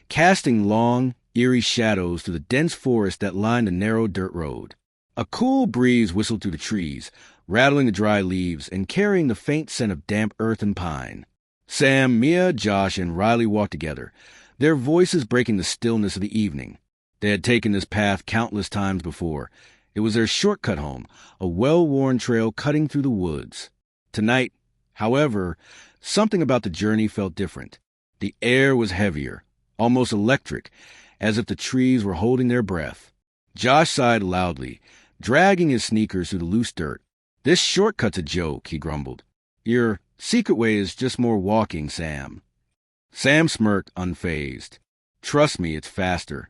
S1: casting long, eerie shadows through the dense forest that lined the narrow dirt road. A cool breeze whistled through the trees, rattling the dry leaves and carrying the faint scent of damp earth and pine. Sam, Mia, Josh, and Riley walked together, their voices breaking the stillness of the evening. They had taken this path countless times before. It was their shortcut home, a well-worn trail cutting through the woods. Tonight, however, something about the journey felt different. The air was heavier, almost electric, as if the trees were holding their breath. Josh sighed loudly, dragging his sneakers through the loose dirt. "This shortcut's a joke," he grumbled. "Your secret way is just more walking, Sam." Sam smirked, unfazed. "Trust me, it's faster."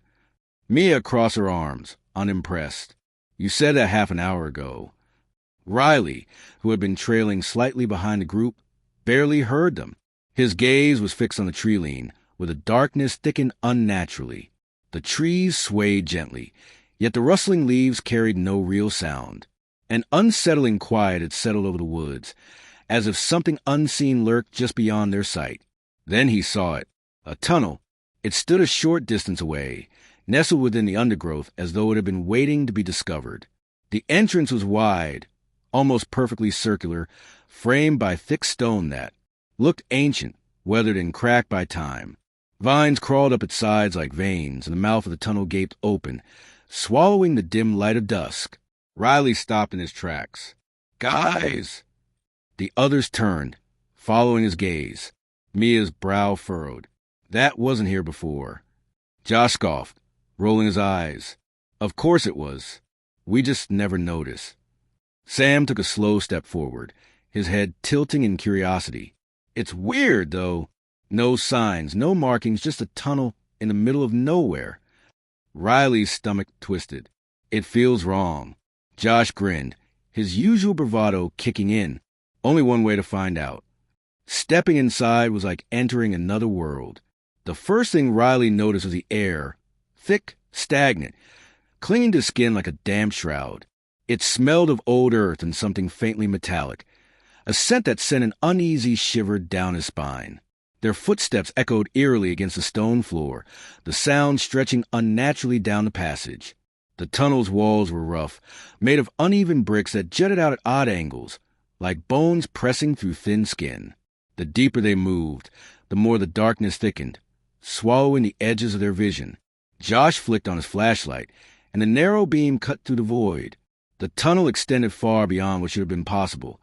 S1: Mia crossed her arms, unimpressed. "You said that half an hour ago." Riley, who had been trailing slightly behind the group, barely heard them. His gaze was fixed on the tree lean, where the darkness thickened unnaturally. The trees swayed gently, yet the rustling leaves carried no real sound. An unsettling quiet had settled over the woods, as if something unseen lurked just beyond their sight. Then he saw it. A tunnel. It stood a short distance away, nestled within the undergrowth as though it had been waiting to be discovered. The entrance was wide, almost perfectly circular, framed by thick stone that looked ancient, weathered and cracked by time. Vines crawled up its sides like veins, and the mouth of the tunnel gaped open, swallowing the dim light of dusk. Riley stopped in his tracks. "Guys!" The others turned, following his gaze. Mia's brow furrowed. "That wasn't here before." Josh scoffed, rolling his eyes. "Of course it was. We just never noticed." Sam took a slow step forward, his head tilting in curiosity. "It's weird, though. No signs, no markings, just a tunnel in the middle of nowhere." Riley's stomach twisted. "It feels wrong." Josh grinned, his usual bravado kicking in. Only one way to find out. Stepping inside was like entering another world. The first thing Riley noticed was the air, thick, stagnant, clinging to skin like a damp shroud. It smelled of old earth and something faintly metallic, a scent that sent an uneasy shiver down his spine. Their footsteps echoed eerily against the stone floor, the sound stretching unnaturally down the passage. The tunnel's walls were rough, made of uneven bricks that jutted out at odd angles, like bones pressing through thin skin. The deeper they moved, the more the darkness thickened, swallowing the edges of their vision. Josh flicked on his flashlight, and the narrow beam cut through the void. The tunnel extended far beyond what should have been possible,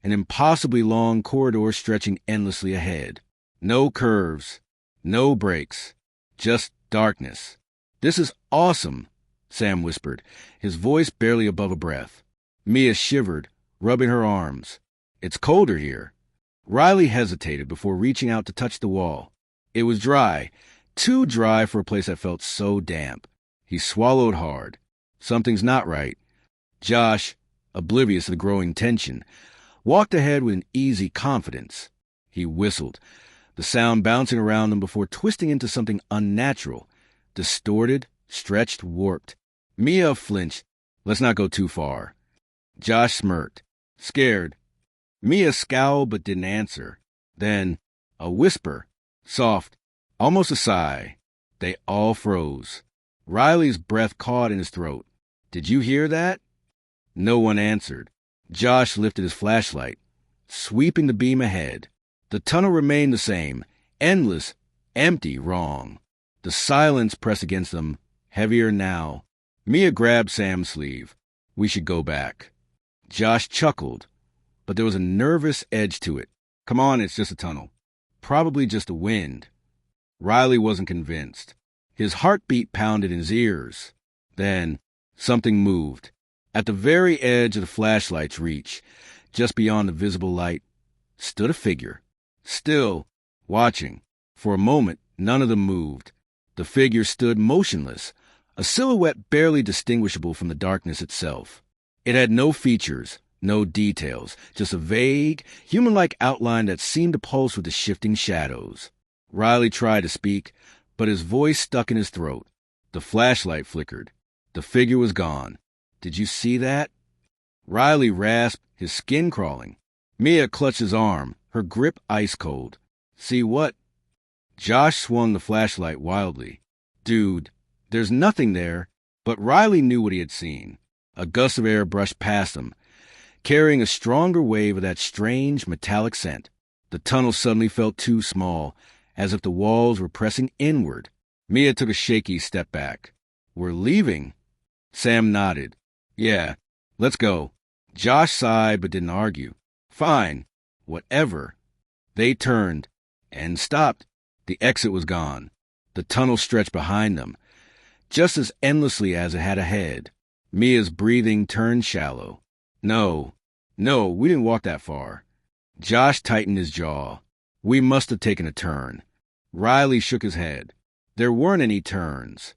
S1: an impossibly long corridor stretching endlessly ahead. No curves, no breaks, just darkness. "This is awesome," Sam whispered, his voice barely above a breath. Mia shivered, rubbing her arms. "It's colder here." Riley hesitated before reaching out to touch the wall. It was dry, too dry for a place that felt so damp. He swallowed hard. "Something's not right." Josh, oblivious of the growing tension, walked ahead with an easy confidence. He whistled, the sound bouncing around him before twisting into something unnatural, distorted, stretched, warped. Mia flinched. Let's not go too far. Josh smirked, scared. Mia scowled but didn't answer. Then, a whisper, soft, almost a sigh. They all froze. Riley's breath caught in his throat. Did you hear that? No one answered. Josh lifted his flashlight, sweeping the beam ahead. The tunnel remained the same, endless, empty, wrong. The silence pressed against them, heavier now. Mia grabbed Sam's sleeve. We should go back. Josh chuckled, but there was a nervous edge to it. Come on, it's just a tunnel. Probably just the wind. Riley wasn't convinced. His heartbeat pounded in his ears. Then, something moved. At the very edge of the flashlight's reach, just beyond the visible light, stood a figure. Still, watching. For a moment, none of them moved. The figure stood motionless, a silhouette barely distinguishable from the darkness itself. It had no features, no details, just a vague, human-like outline that seemed to pulse with the shifting shadows. Riley tried to speak, but his voice stuck in his throat. The flashlight flickered. The figure was gone. Did you see that? Riley rasped, his skin crawling. Mia clutched his arm, her grip ice-cold. See what? Josh swung the flashlight wildly. Dude, there's nothing there. But Riley knew what he had seen. A gust of air brushed past him, carrying a stronger wave of that strange metallic scent. The tunnel suddenly felt too small, as if the walls were pressing inward. Mia took a shaky step back. We're leaving? Sam nodded. Yeah, let's go. Josh sighed but didn't argue. Fine, whatever. They turned and stopped. The exit was gone. The tunnel stretched behind them, just as endlessly as it had ahead. Mia's breathing turned shallow. No, we didn't walk that far. Josh tightened his jaw. We must have taken a turn. Riley shook his head. There weren't any turns.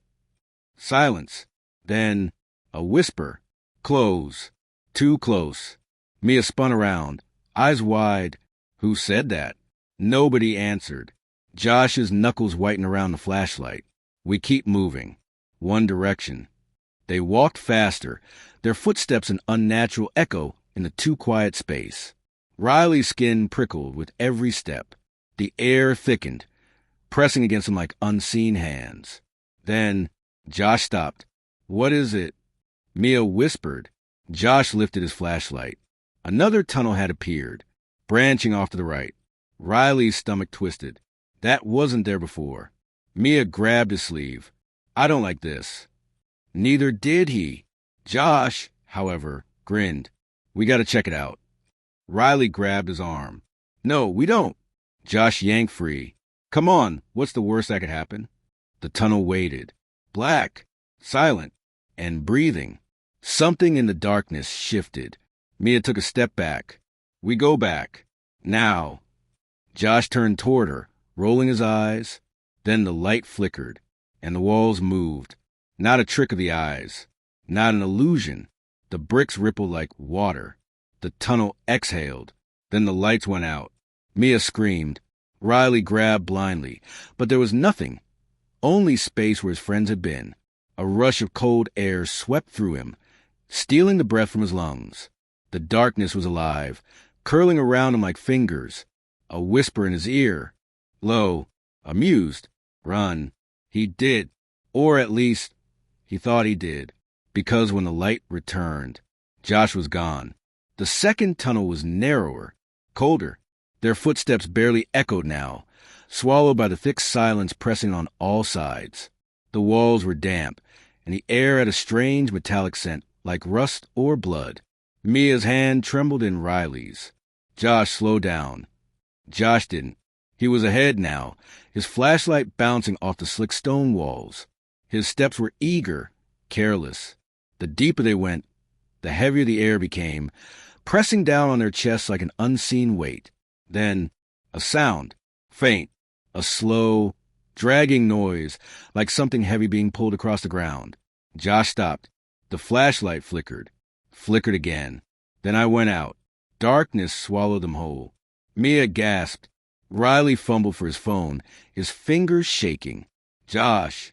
S1: Silence. Then a whisper. Close. Too close. Mia spun around, eyes wide. Who said that? Nobody answered. Josh's knuckles whitened around the flashlight. We keep moving. One direction. They walked faster, their footsteps an unnatural echo in the too quiet space. Riley's skin prickled with every step. The air thickened, pressing against him like unseen hands. Then Josh stopped. What is it? Mia whispered. Josh lifted his flashlight. Another tunnel had appeared, branching off to the right. Riley's stomach twisted. That wasn't there before. Mia grabbed his sleeve. I don't like this. Neither did he. Josh, however, grinned. We gotta check it out. Riley grabbed his arm. No, we don't. Josh yanked free. Come on, what's the worst that could happen? The tunnel waited. Black, silent, and breathing. Something in the darkness shifted. Mia took a step back. We go back. Now. Josh turned toward her, rolling his eyes. Then the light flickered, and the walls moved. Not a trick of the eyes. Not an illusion. The bricks rippled like water. The tunnel exhaled. Then the lights went out. Mia screamed. Riley grabbed blindly, but there was nothing. Only space where his friends had been. A rush of cold air swept through him, stealing the breath from his lungs. The darkness was alive, curling around him like fingers. A whisper in his ear. Low, amused. Run. He did. Or at least, he thought he did. Because when the light returned, Josh was gone. The second tunnel was narrower, colder. Their footsteps barely echoed now, swallowed by the thick silence pressing on all sides. The walls were damp, and the air had a strange metallic scent, like rust or blood. Mia's hand trembled in Riley's. Josh slowed down. Josh didn't. He was ahead now, his flashlight bouncing off the slick stone walls. His steps were eager, careless. The deeper they went, the heavier the air became, pressing down on their chests like an unseen weight. Then, a sound, faint, a slow, dragging noise, like something heavy being pulled across the ground. Josh stopped. The flashlight flickered again. Then I went out. Darkness swallowed them whole. Mia gasped. Riley fumbled for his phone, his fingers shaking. Josh.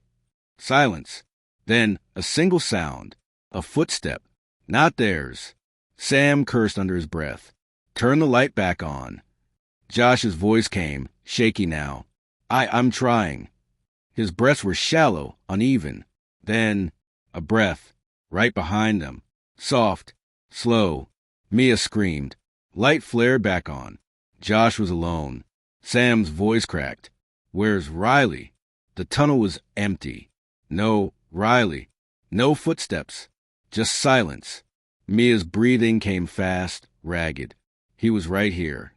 S1: Silence. Then a single sound. A footstep. Not theirs. Sam cursed under his breath. Turn the light back on. Josh's voice came, shaky now. I'm trying. His breaths were shallow, uneven. Then, a breath, right behind them. Soft, slow. Mia screamed. Light flared back on. Josh was alone. Sam's voice cracked. Where's Riley? The tunnel was empty. No Riley. No footsteps. Just silence. Mia's breathing came fast, ragged. He was right here.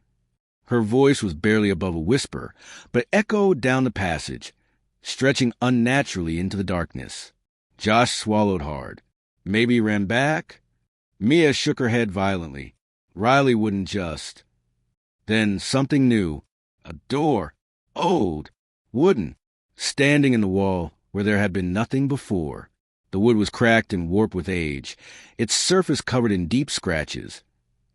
S1: Her voice was barely above a whisper, but echoed down the passage, stretching unnaturally into the darkness. Josh swallowed hard. Maybe he ran back? Mia shook her head violently. Riley wouldn't just. Then something new. A door. Old. Wooden. Standing in the wall where there had been nothing before. The wood was cracked and warped with age, its surface covered in deep scratches,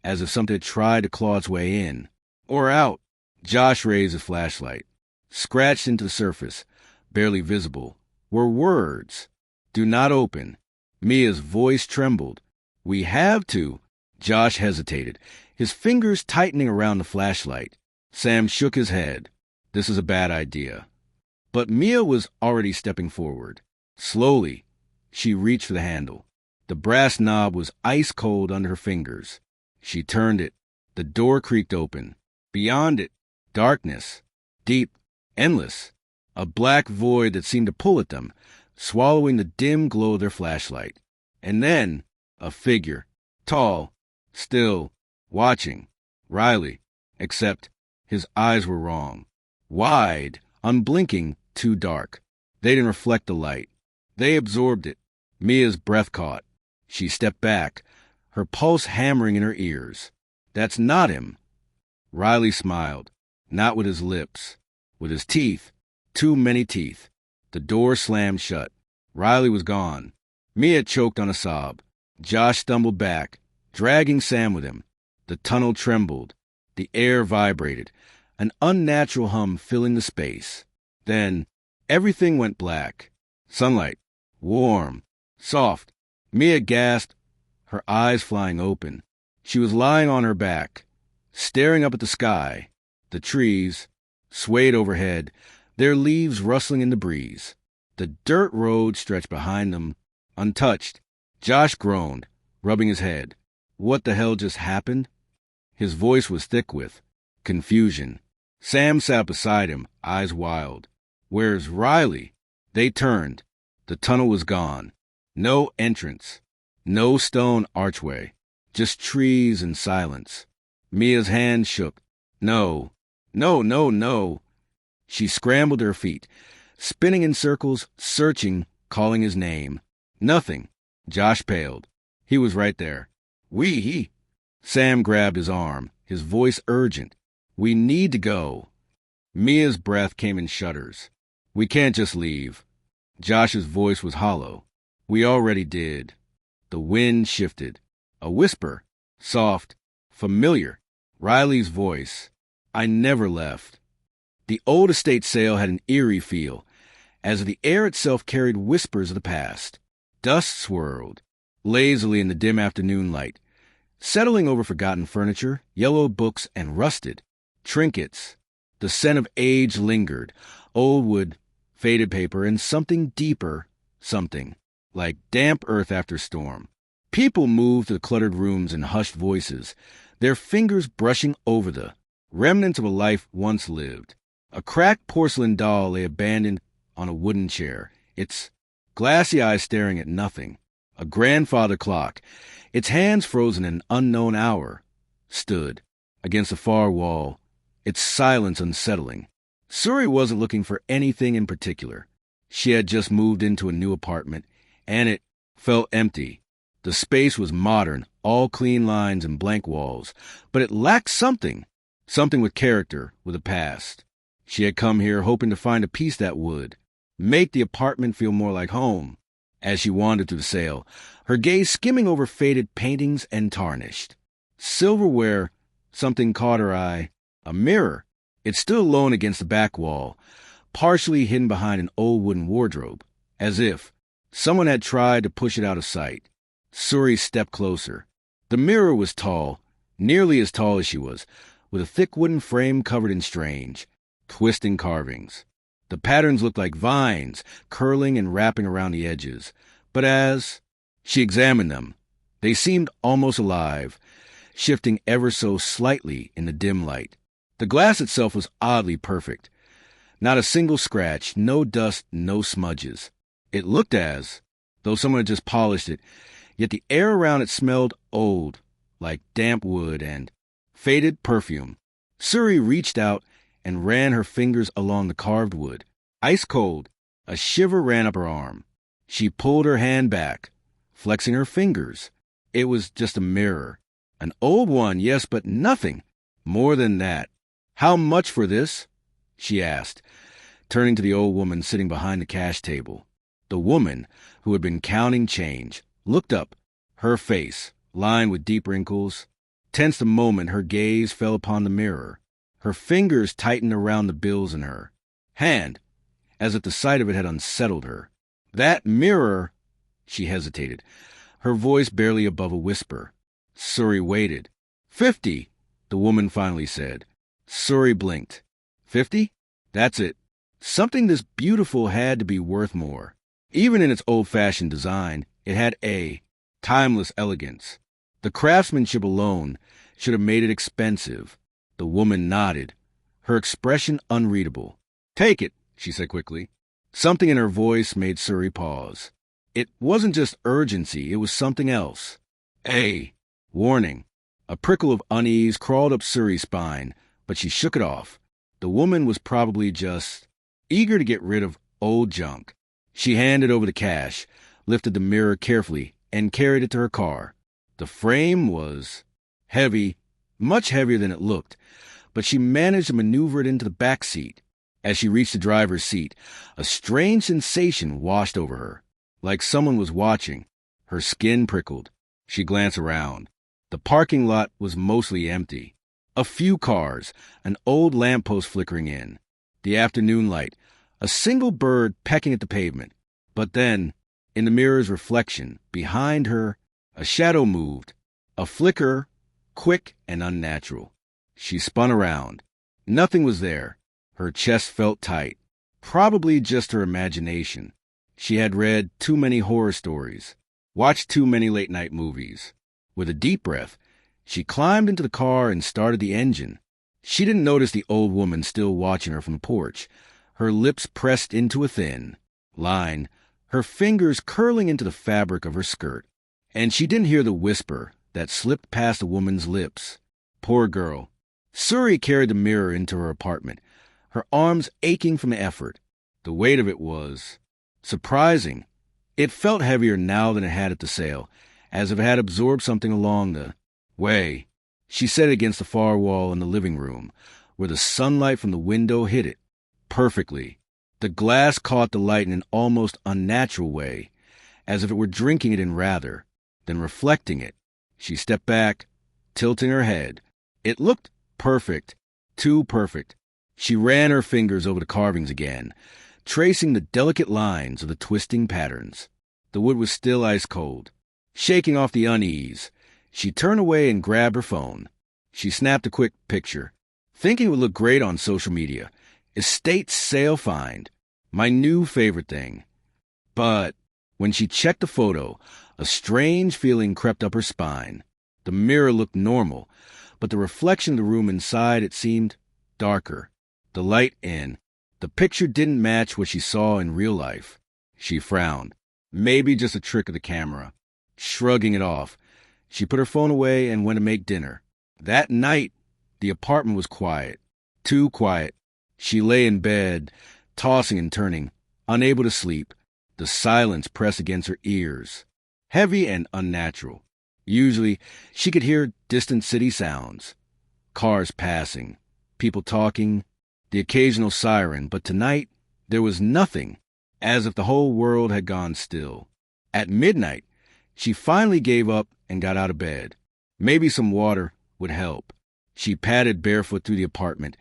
S1: as if something had tried to claw its way in. Or out. Josh raised his flashlight. Scratched into the surface, barely visible, were words. Do not open. Mia's voice trembled. We have to. Josh hesitated, his fingers tightening around the flashlight. Sam shook his head. This is a bad idea. But Mia was already stepping forward. Slowly, she reached for the handle. The brass knob was ice cold under her fingers. She turned it. The door creaked open. Beyond it, darkness. Deep, endless. A black void that seemed to pull at them, swallowing the dim glow of their flashlight. And then, a figure. Tall, still, watching. Riley. Except, his eyes were wrong. Wide, unblinking, too dark. They didn't reflect the light. They absorbed it. Mia's breath caught. She stepped back, her pulse hammering in her ears. That's not him. Riley smiled, not with his lips, with his teeth. Too many teeth. The door slammed shut. Riley was gone. Mia choked on a sob. Josh stumbled back, dragging Sam with him. The tunnel trembled. The air vibrated, an unnatural hum filling the space. Then, everything went black. Sunlight. Warm. Soft. Mia gasped, her eyes flying open. She was lying on her back, staring up at the sky. The trees swayed overhead, their leaves rustling in the breeze. The dirt road stretched behind them, untouched. Josh groaned, rubbing his head. What the hell just happened? His voice was thick with confusion. Sam sat beside him, eyes wild. Where's Riley? They turned. The tunnel was gone. No entrance. No stone archway. Just trees and silence. Mia's hand shook. No. No, no, no. She scrambled to her feet, spinning in circles, searching, calling his name. Nothing. Josh paled. He was right there. He. Sam grabbed his arm, his voice urgent. We need to go. Mia's breath came in shudders. We can't just leave. Josh's voice was hollow. We already did. The wind shifted. A whisper. Soft. Familiar. Riley's voice. I never left. The old estate sale had an eerie feel, as the air itself carried whispers of the past. Dust swirled, lazily in the dim afternoon light, settling over forgotten furniture, yellow books, and rusted trinkets. The scent of age lingered, old wood, faded paper, and something deeper, something like damp earth after storm. People moved to the cluttered rooms in hushed voices, their fingers brushing over the remnants of a life once lived. A cracked porcelain doll lay abandoned on a wooden chair, its glassy eyes staring at nothing. A grandfather clock, its hands frozen in an unknown hour, stood against the far wall, its silence unsettling. Suri wasn't looking for anything in particular. She had just moved into a new apartment, and it felt empty. The space was modern, all clean lines and blank walls, but it lacked something with character, with a past. She had come here hoping to find a piece that would make the apartment feel more like home. As she wandered through the sale, her gaze skimming over faded paintings and tarnished, Silverware, something caught her eye. A mirror. It stood alone against the back wall, partially hidden behind an old wooden wardrobe, as if someone had tried to push it out of sight. Suri stepped closer. The mirror was tall, nearly as tall as she was, with a thick wooden frame covered in strange, twisting carvings. The patterns looked like vines, curling and wrapping around the edges. But as she examined them, they seemed almost alive, shifting ever so slightly in the dim light. The glass itself was oddly perfect. Not a single scratch, no dust, no smudges. It looked as though someone had just polished it, yet the air around it smelled old, like damp wood and faded perfume. Suri reached out and ran her fingers along the carved wood. Ice cold, a shiver ran up her arm. She pulled her hand back, flexing her fingers. It was just a mirror. An old one, yes, but nothing more than that. "How much for this?" she asked, turning to the old woman sitting behind the cash table. The woman, who had been counting change, looked up, her face, lined with deep wrinkles, tense the moment her gaze fell upon the mirror. Her fingers tightened around the bills in her hand, as if the sight of it had unsettled her. "That mirror," she hesitated, her voice barely above a whisper. Suri waited. "50," the woman finally said. Suri blinked. 50? That's it. Something this beautiful had to be worth more. Even in its old-fashioned design, it had a timeless elegance. The craftsmanship alone should have made it expensive. The woman nodded, her expression unreadable. "Take it," she said quickly. Something in her voice made Suri pause. It wasn't just urgency, it was something else. Warning. A prickle of unease crawled up Suri's spine, but she shook it off. The woman was probably just eager to get rid of old junk. She handed over the cash, lifted the mirror carefully, and carried it to her car. The frame was heavy, much heavier than it looked, but she managed to maneuver it into the back seat. As she reached the driver's seat, a strange sensation washed over her, like someone was watching. Her skin prickled. She glanced around. The parking lot was mostly empty. A few cars, an old lamppost flickering in, the afternoon light, a single bird pecking at the pavement. But then, in the mirror's reflection, behind her, a shadow moved, a flicker, quick and unnatural. She spun around. Nothing was there. Her chest felt tight. Probably just her imagination. She had read too many horror stories, watched too many late-night movies. With a deep breath, she climbed into the car and started the engine. She didn't notice the old woman still watching her from the porch, her lips pressed into a thin line, her fingers curling into the fabric of her skirt. And she didn't hear the whisper that slipped past the woman's lips. Poor girl. Suri carried the mirror into her apartment, her arms aching from the effort. The weight of it was surprising. It felt heavier now than it had at the sale, as if it had absorbed something along the way. She set it against the far wall in the living room, where the sunlight from the window hit it perfectly. The glass caught the light in an almost unnatural way, as if it were drinking it in rather than reflecting it. She stepped back, tilting her head. It looked perfect, too perfect. She ran her fingers over the carvings again, tracing the delicate lines of the twisting patterns. The wood was still ice cold. Shaking off the unease, she turned away and grabbed her phone. She snapped a quick picture, thinking it would look great on social media. Estate sale find. My new favorite thing. But when she checked the photo, a strange feeling crept up her spine. The mirror looked normal, but the reflection of the room inside it seemed darker. The light in. The picture didn't match what she saw in real life. She frowned. Maybe just a trick of the camera. Shrugging it off, she put her phone away and went to make dinner. That night, the apartment was quiet. Too quiet. She lay in bed, tossing and turning, unable to sleep. The silence pressed against her ears, heavy and unnatural. Usually, she could hear distant city sounds, cars passing, people talking, the occasional siren, but tonight there was nothing, as if the whole world had gone still. At midnight, she finally gave up and got out of bed. Maybe some water would help. She padded barefoot through the apartment,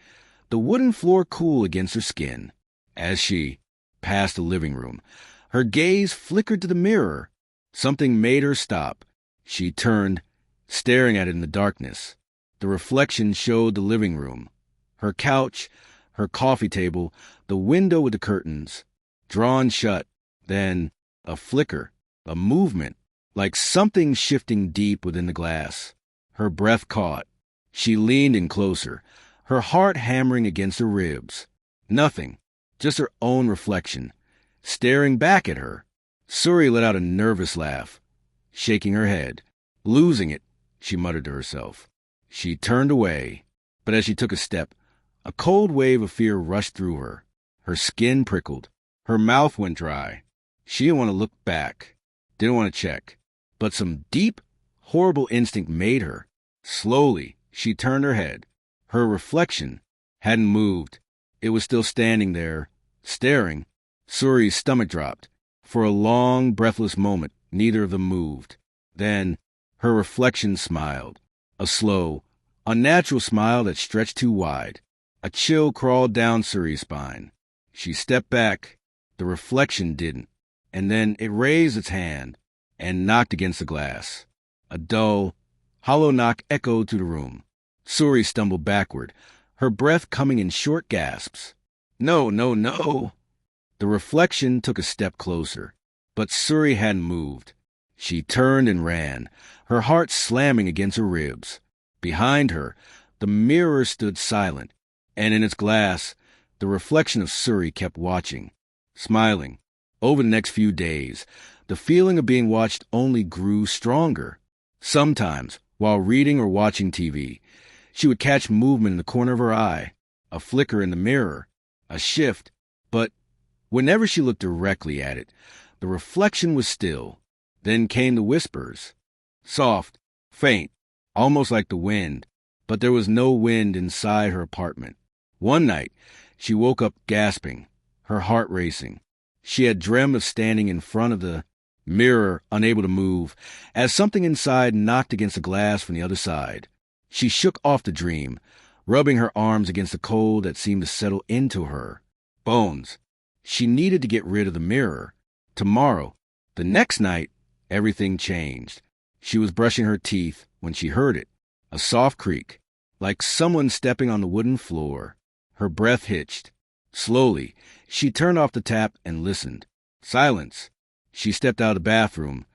S1: the wooden floor cool against her skin. As she passed the living room, her gaze flickered to the mirror. Something made her stop. She turned, staring at it in the darkness. The reflection showed the living room. Her couch, her coffee table, the window with the curtains, drawn shut. Then a flicker, a movement, like something shifting deep within the glass. Her breath caught. She leaned in closer, her heart hammering against her ribs. Nothing, just her own reflection, staring back at her. Suri let out a nervous laugh, shaking her head. Losing it, she muttered to herself. She turned away, but as she took a step, a cold wave of fear rushed through her. Her skin prickled. Her mouth went dry. She didn't want to look back, didn't want to check, but some deep, horrible instinct made her. Slowly, she turned her head. Her reflection hadn't moved. It was still standing there, staring. Suri's stomach dropped. For a long, breathless moment, neither of them moved. Then, her reflection smiled. A slow, unnatural smile that stretched too wide. A chill crawled down Suri's spine. She stepped back. The reflection didn't. And then it raised its hand and knocked against the glass. A dull, hollow knock echoed through the room. Suri stumbled backward, her breath coming in short gasps. No, no, no! The reflection took a step closer, but Suri hadn't moved. She turned and ran, her heart slamming against her ribs. Behind her, the mirror stood silent, and in its glass, the reflection of Suri kept watching, smiling. Over the next few days, the feeling of being watched only grew stronger. Sometimes, while reading or watching TV, she would catch movement in the corner of her eye, a flicker in the mirror, a shift, but whenever she looked directly at it, the reflection was still. Then came the whispers, soft, faint, almost like the wind, but there was no wind inside her apartment. One night, she woke up gasping, her heart racing. She had dreamed of standing in front of the mirror, unable to move, as something inside knocked against the glass from the other side. She shook off the dream, rubbing her arms against the cold that seemed to settle into her bones. She needed to get rid of the mirror. Tomorrow, the next night, everything changed. She was brushing her teeth when she heard it, a soft creak, like someone stepping on the wooden floor. Her breath hitched. Slowly, she turned off the tap and listened. Silence. She stepped out of the bathroom,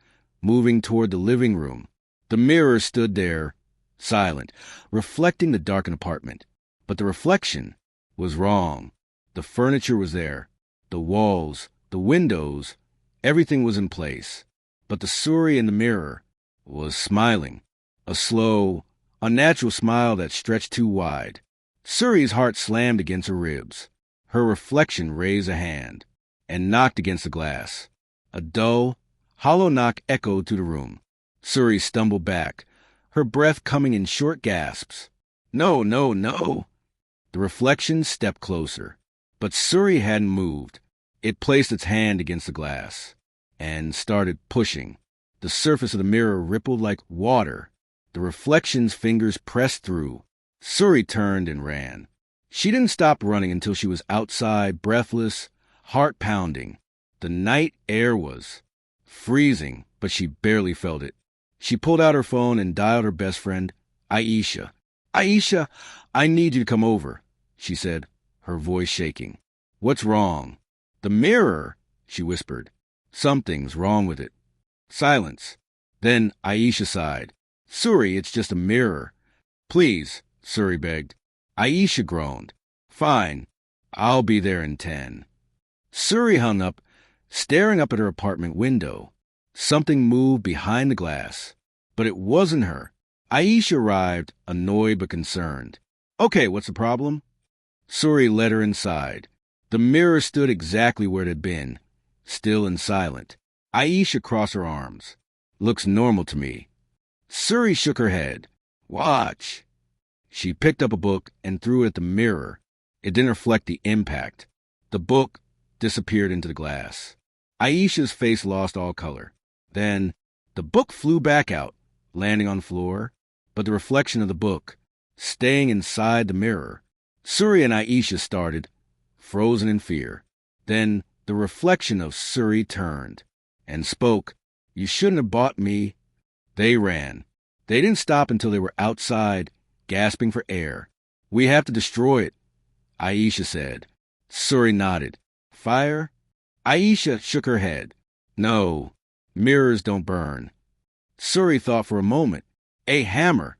S1: moving toward the living room. The mirror stood there, silent, reflecting the darkened apartment. But the reflection was wrong. The furniture was there, the walls, the windows, everything was in place. But the Suri in the mirror was smiling, a slow, unnatural smile that stretched too wide. Suri's heart slammed against her ribs. Her reflection raised a hand and knocked against the glass. A dull, hollow knock echoed through the room. Suri stumbled back, her breath coming in short gasps. No, no, no! The reflection stepped closer, but Suri hadn't moved. It placed its hand against the glass and started pushing. The surface of the mirror rippled like water. The reflection's fingers pressed through. Suri turned and ran. She didn't stop running until she was outside, breathless, heart pounding. The night air was freezing, but she barely felt it. She pulled out her phone and dialed her best friend, Aisha. Aisha, I need you to come over, she said, her voice shaking. What's wrong? The mirror, she whispered. Something's wrong with it. Silence. Then Aisha sighed. Suri, it's just a mirror. Please, Suri begged. Aisha groaned. Fine, I'll be there in 10. Suri hung up, staring up at her apartment window. Something moved behind the glass, but it wasn't her. Aisha arrived, annoyed but concerned. Okay, what's the problem? Suri led her inside. The mirror stood exactly where it had been, still and silent. Aisha crossed her arms. Looks normal to me. Suri shook her head. Watch. She picked up a book and threw it at the mirror. It didn't reflect the impact. The book disappeared into the glass. Aisha's face lost all color. Then the book flew back out, landing on the floor. but the reflection of the book, staying inside the mirror. Suri and Aisha started, frozen in fear. Then the reflection of Suri turned and spoke. "You shouldn't have bought me." They ran. They didn't stop until they were outside, gasping for air. "We have to destroy it," Aisha said. Suri nodded. "Fire?" Aisha shook her head. "No, mirrors don't burn." Suri thought for a moment. "A hammer."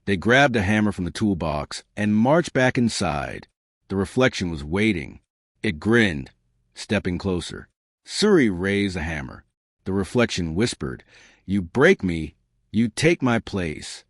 S1: They grabbed a hammer from the toolbox and marched back inside. The reflection was waiting. It grinned, stepping closer. Suri raised the hammer. The reflection whispered, "You break me, you take my place."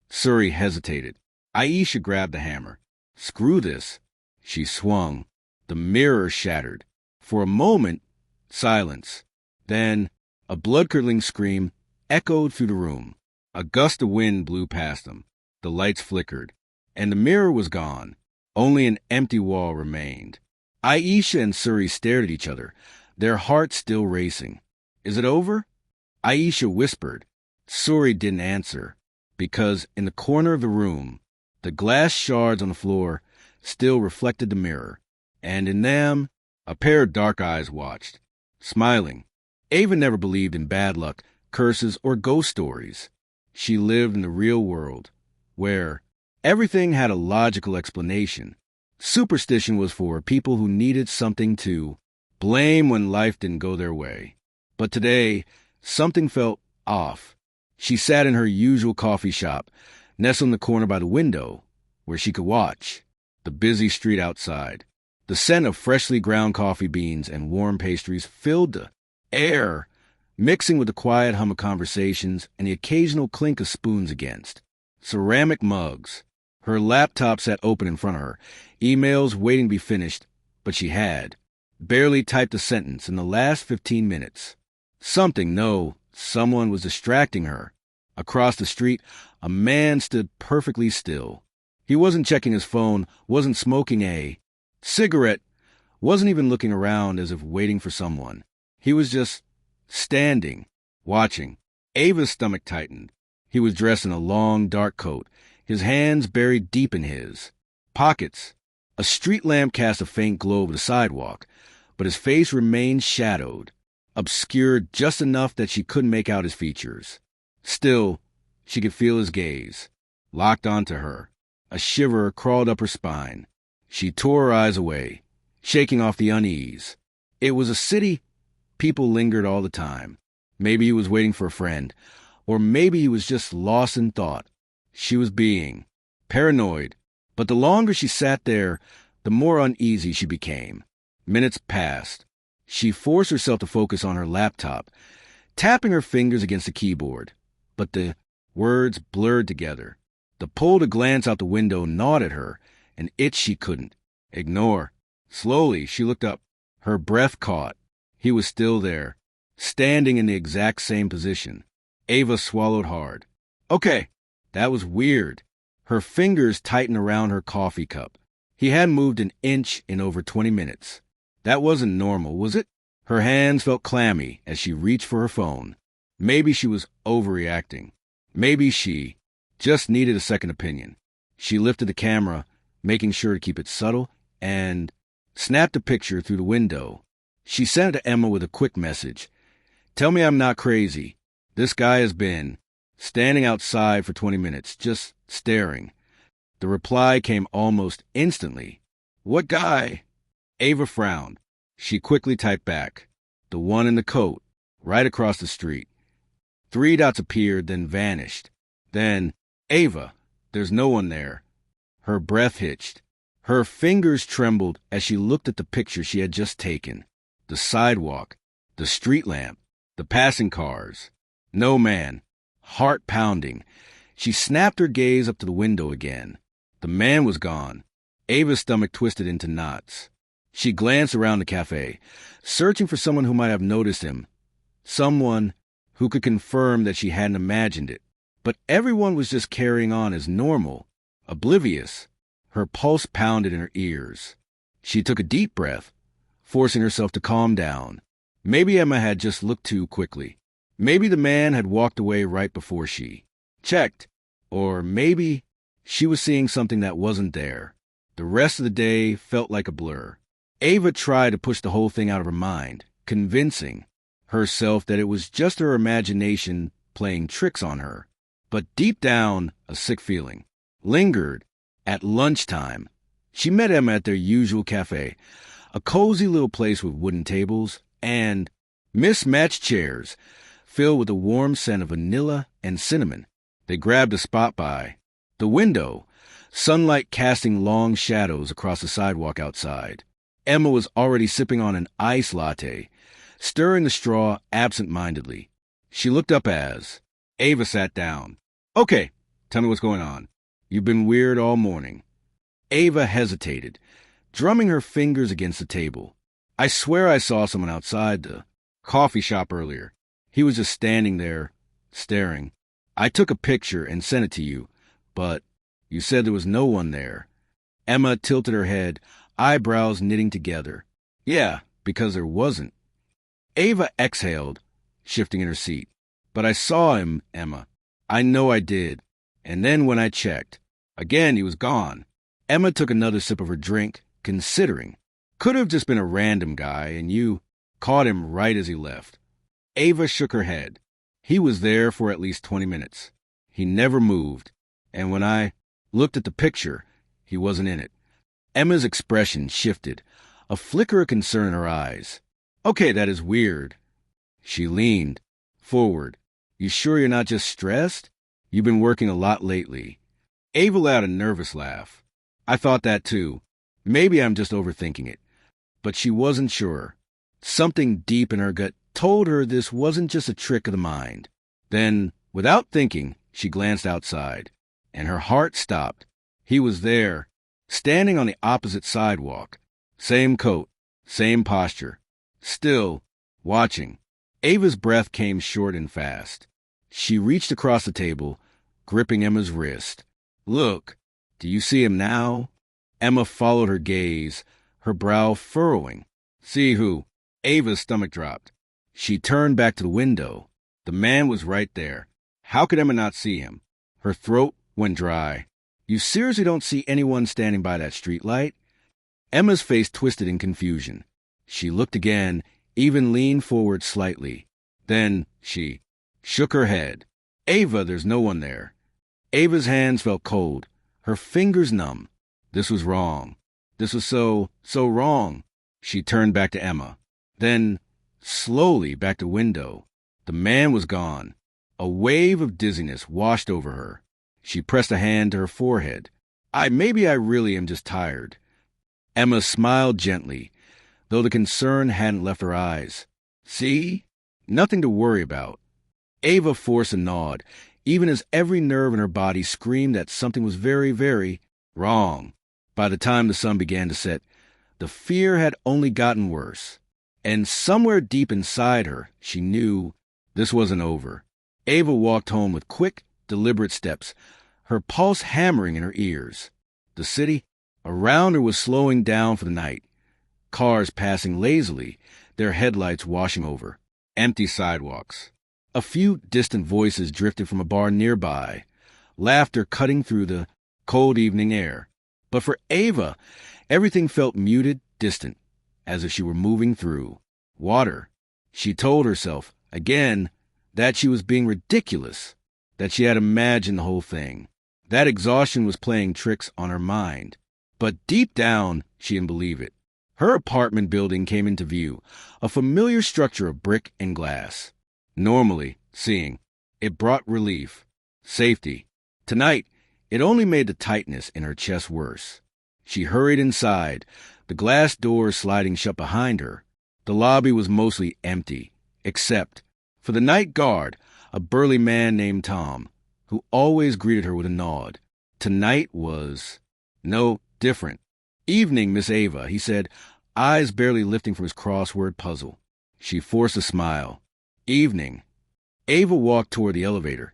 S1: Suri hesitated. Aisha grabbed the hammer. "Screw this." She swung. The mirror shattered. For a moment, silence. Then, a blood-curdling scream echoed through the room. A gust of wind blew past them. The lights flickered, and the mirror was gone. Only an empty wall remained. Aisha and Suri stared at each other, their hearts still racing. "Is it over?" Aisha whispered. Suri didn't answer, because in the corner of the room, the glass shards on the floor still reflected the mirror, and in them, a pair of dark eyes watched, smiling. Ava never believed in bad luck, curses, or ghost stories. She lived in the real world, where everything had a logical explanation. Superstition was for people who needed something to blame when life didn't go their way. But today, something felt off. She sat in her usual coffee shop, nestled in the corner by the window, where she could watch the busy street outside. The scent of freshly ground coffee beans and warm pastries filled the air, mixing with the quiet hum of conversations and the occasional clink of spoons against ceramic mugs. Her laptop sat open in front of her, emails waiting to be finished, but she had barely typed a sentence in the last 15 minutes. Someone was distracting her. Across the street, a man stood perfectly still. He wasn't checking his phone, wasn't smoking a cigarette, wasn't even looking around as if waiting for someone. He was just standing, watching. Ava's stomach tightened. He was dressed in a long, dark coat, his hands buried deep in his pockets. A street lamp cast a faint glow over the sidewalk, but his face remained shadowed, obscured just enough that she couldn't make out his features. Still, she could feel his gaze, locked onto her. A shiver crawled up her spine. She tore her eyes away, shaking off the unease. It was a city people lingered all the time. Maybe he was waiting for a friend, or maybe he was just lost in thought. She was being paranoid, but the longer she sat there, the more uneasy she became. Minutes passed. She forced herself to focus on her laptop, tapping her fingers against the keyboard, but the words blurred together. The pull to glance out the window gnawed at her, an itch she couldn't ignore. Slowly, she looked up. Her breath caught. He was still there, standing in the exact same position. Ava swallowed hard. Okay, that was weird. Her fingers tightened around her coffee cup. He hadn't moved an inch in over 20 minutes. That wasn't normal, was it? Her hands felt clammy as she reached for her phone. Maybe she was overreacting. Maybe she just needed a second opinion. She lifted the camera, making sure to keep it subtle, and snapped a picture through the window. She sent it to Emma with a quick message. "Tell me I'm not crazy. This guy has been standing outside for 20 minutes, just staring." The reply came almost instantly. "What guy?" Ava frowned. She quickly typed back. "The one in the coat, right across the street." 3 dots appeared, then vanished. Then, "Ava, there's no one there." Her breath hitched. Her fingers trembled as she looked at the picture she had just taken. The sidewalk, the street lamp, the passing cars. No man. Heart pounding. She snapped her gaze up to the window again. The man was gone. Ava's stomach twisted into knots. She glanced around the cafe, searching for someone who might have noticed him. Someone who could confirm that she hadn't imagined it. But everyone was just carrying on as normal, oblivious. Her pulse pounded in her ears. She took a deep breath, forcing herself to calm down. Maybe Emma had just looked too quickly. Maybe the man had walked away right before she checked. Or maybe she was seeing something that wasn't there. The rest of the day felt like a blur. Ava tried to push the whole thing out of her mind, convincing herself that it was just her imagination playing tricks on her. But deep down, a sick feeling lingered. At lunchtime, she met Emma at their usual cafe, a cozy little place with wooden tables and mismatched chairs filled with a warm scent of vanilla and cinnamon. They grabbed a spot by the window, sunlight casting long shadows across the sidewalk outside. Emma was already sipping on an iced latte, stirring the straw absent-mindedly. She looked up as Ava sat down. "Okay, tell me what's going on. You've been weird all morning." Ava hesitated, drumming her fingers against the table. "I swear I saw someone outside the coffee shop earlier. He was just standing there, staring. I took a picture and sent it to you, but you said there was no one there." Emma tilted her head, eyebrows knitting together. "Yeah, because there wasn't." Ava exhaled, shifting in her seat. "But I saw him, Emma. I know I did. And then when I checked, again he was gone." Emma took another sip of her drink, considering. "Could have just been a random guy, and you caught him right as he left." Ava shook her head. "He was there for at least 20 minutes. He never moved. And when I looked at the picture, he wasn't in it." Emma's expression shifted, a flicker of concern in her eyes. "Okay, that is weird." She leaned forward. "You sure you're not just stressed? You've been working a lot lately." Ava let out a nervous laugh. "I thought that too. Maybe I'm just overthinking it." But she wasn't sure. Something deep in her gut told her this wasn't just a trick of the mind. Then, without thinking, she glanced outside, and her heart stopped. He was there, standing on the opposite sidewalk. Same coat, same posture. Still, watching. Ava's breath came short and fast. She reached across the table, gripping Emma's wrist. "Look, do you see him now?" Emma followed her gaze, her brow furrowing. "See who?" Ava's stomach dropped. She turned back to the window. The man was right there. How could Emma not see him? Her throat went dry. "You seriously don't see anyone standing by that streetlight?" Emma's face twisted in confusion. She looked again, even leaned forward slightly. Then she shook her head. "Ava, there's no one there." Ava's hands felt cold, her fingers numb. This was wrong. This was so wrong. She turned back to Emma. Then, slowly back to the window. The man was gone. A wave of dizziness washed over her. She pressed a hand to her forehead. Maybe I really am just tired." Emma smiled gently, though the concern hadn't left her eyes. "See? Nothing to worry about." Ava forced a nod, even as every nerve in her body screamed that something was very, very wrong. By the time the sun began to set, the fear had only gotten worse. And somewhere deep inside her, she knew this wasn't over. Ava walked home with quick, deliberate steps, her pulse hammering in her ears. The city around her was slowing down for the night. Cars passing lazily, their headlights washing over. Empty sidewalks. A few distant voices drifted from a bar nearby, laughter cutting through the cold evening air. But for Ava, everything felt muted, distant, as if she were moving through water. She told herself, again, that she was being ridiculous, that she had imagined the whole thing. That exhaustion was playing tricks on her mind. But deep down, she didn't believe it. Her apartment building came into view, a familiar structure of brick and glass. Normally, seeing, it brought relief, safety. Tonight, it only made the tightness in her chest worse. She hurried inside, the glass doors sliding shut behind her. The lobby was mostly empty, except for the night guard, a burly man named Tom, who always greeted her with a nod. Tonight was different. "Evening, Miss Ava," he said, eyes barely lifting from his crossword puzzle. She forced a smile. "Evening." Ava walked toward the elevator,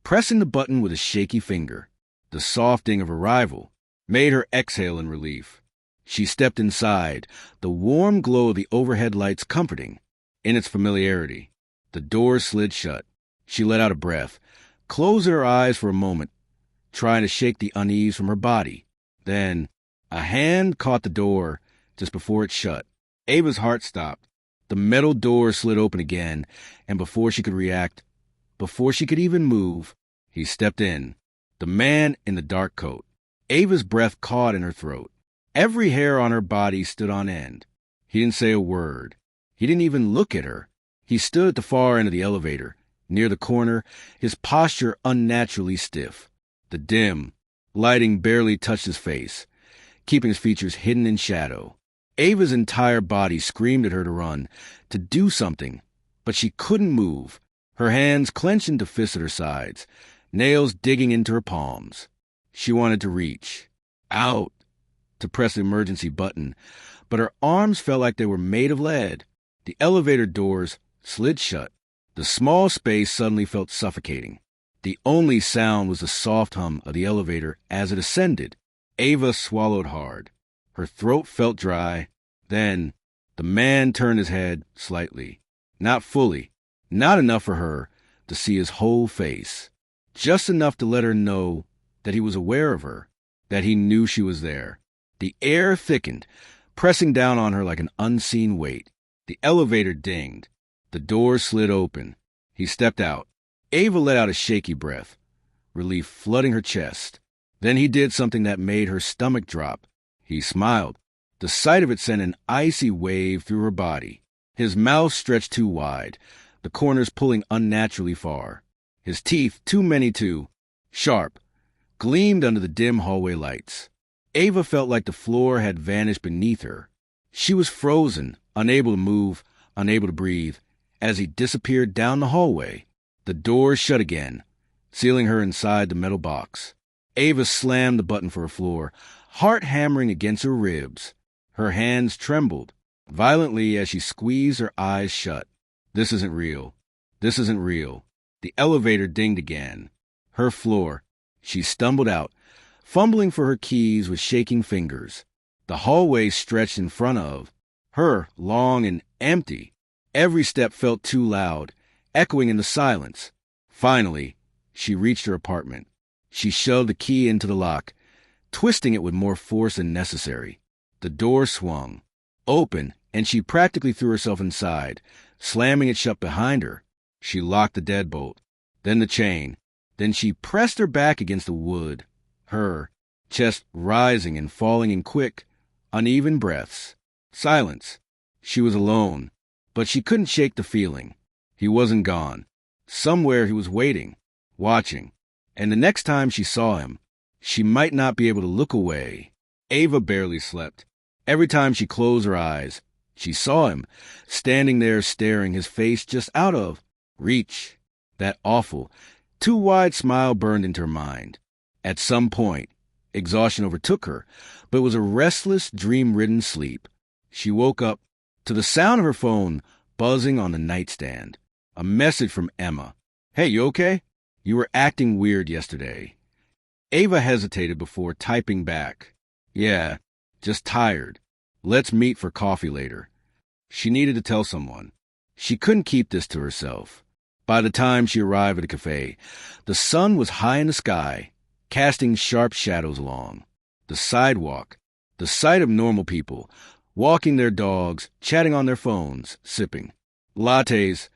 S1: pressing the button with a shaky finger. The soft ding of arrival made her exhale in relief. She stepped inside, the warm glow of the overhead lights comforting in its familiarity. The door slid shut. She let out a breath, closed her eyes for a moment, trying to shake the unease from her body. Then, a hand caught the door just before it shut. Ava's heart stopped. The metal door slid open again, and before she could react, before she could even move, he stepped in. The man in the dark coat. Ava's breath caught in her throat. Every hair on her body stood on end. He didn't say a word. He didn't even look at her. He stood at the far end of the elevator, near the corner, his posture unnaturally stiff. The dim lighting barely touched his face, keeping his features hidden in shadow. Ava's entire body screamed at her to run, to do something, but she couldn't move. Her hands clenched into fists at her sides, nails digging into her palms. She wanted to reach out to press the emergency button, but her arms felt like they were made of lead. The elevator doors slid shut. The small space suddenly felt suffocating. The only sound was the soft hum of the elevator as it ascended. Ava swallowed hard. Her throat felt dry. Then, the man turned his head slightly. Not fully. Not enough for her to see his whole face. Just enough to let her know that he was aware of her, that he knew she was there. The air thickened, pressing down on her like an unseen weight. The elevator dinged. The doors slid open. He stepped out. Ava let out a shaky breath, relief flooding her chest. Then he did something that made her stomach drop. He smiled. The sight of it sent an icy wave through her body. His mouth stretched too wide, the corners pulling unnaturally far. His teeth, too many too, sharp, gleamed under the dim hallway lights. Ava felt like the floor had vanished beneath her. She was frozen, unable to move, unable to breathe, as he disappeared down the hallway. The door shut again, sealing her inside the metal box. Ava slammed the button for her floor, heart hammering against her ribs. Her hands trembled violently as she squeezed her eyes shut. This isn't real. This isn't real. The elevator dinged again. Her floor. She stumbled out, fumbling for her keys with shaking fingers. The hallway stretched in front of her, long and empty. Every step felt too loud, echoing in the silence. Finally, she reached her apartment. She shoved the key into the lock, twisting it with more force than necessary. The door swung open, and she practically threw herself inside, slamming it shut behind her. She locked the deadbolt, then the chain. Then she pressed her back against the wood, her chest rising and falling in quick, uneven breaths. Silence. She was alone, but she couldn't shake the feeling. He wasn't gone. Somewhere he was waiting, watching. And the next time she saw him, she might not be able to look away. Ava barely slept. Every time she closed her eyes, she saw him, standing there staring, his face just out of reach. That awful, too wide smile burned into her mind. At some point, exhaustion overtook her, but it was a restless, dream-ridden sleep. She woke up to the sound of her phone buzzing on the nightstand. A message from Emma. "Hey, you okay? You were acting weird yesterday." Ava hesitated before typing back. "Yeah, just tired. Let's meet for coffee later." She needed to tell someone. She couldn't keep this to herself. By the time she arrived at the cafe, the sun was high in the sky, casting sharp shadows along the sidewalk. The sight of normal people, walking their dogs, chatting on their phones, sipping lattes,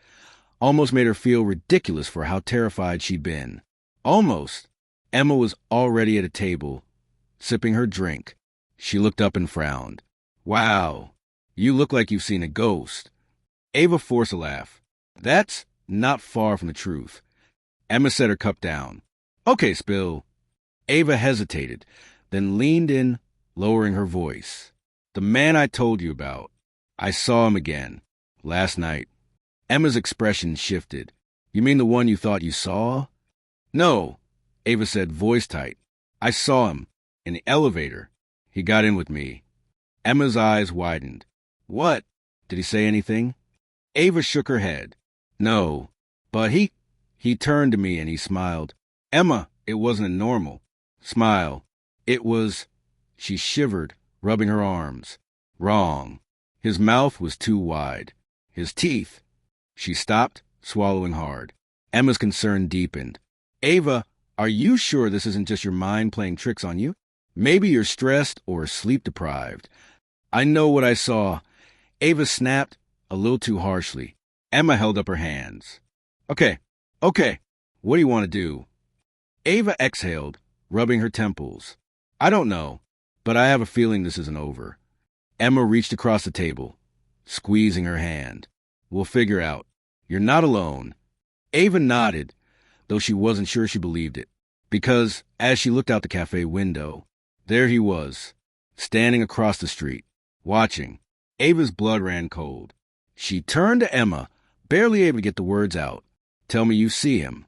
S1: almost made her feel ridiculous for how terrified she'd been. Almost. Emma was already at a table, sipping her drink. She looked up and frowned. "Wow, you look like you've seen a ghost." Ava forced a laugh. "That's not far from the truth." Emma set her cup down. "Okay, Spill." Ava hesitated, then leaned in, lowering her voice. "The man I told you about. I saw him again. Last night." Emma's expression shifted. "You mean the one you thought you saw?" "No," Ava said, voice tight. "I saw him. In the elevator. He got in with me." Emma's eyes widened. "What? Did he say anything?" Ava shook her head. "No. But he turned to me and he smiled. Emma, it wasn't a normal smile. It was..." She shivered, rubbing her arms. "Wrong. His mouth was too wide. His teeth..." She stopped, swallowing hard. Emma's concern deepened. "Ava, Are you sure this isn't just your mind playing tricks on you? Maybe you're stressed or sleep deprived. I know what I saw. Ava snapped a little too harshly. Emma held up her hands. Okay, what do you want to do? Ava exhaled, rubbing her temples. I don't know, but I have a feeling this isn't over. Emma reached across the table, squeezing her hand. We'll figure out. You're not alone. Ava nodded, though she wasn't sure she believed it, because as she looked out the cafe window, there he was, standing across the street, watching. Ava's blood ran cold. She turned to Emma, barely able to get the words out. Tell me you see him.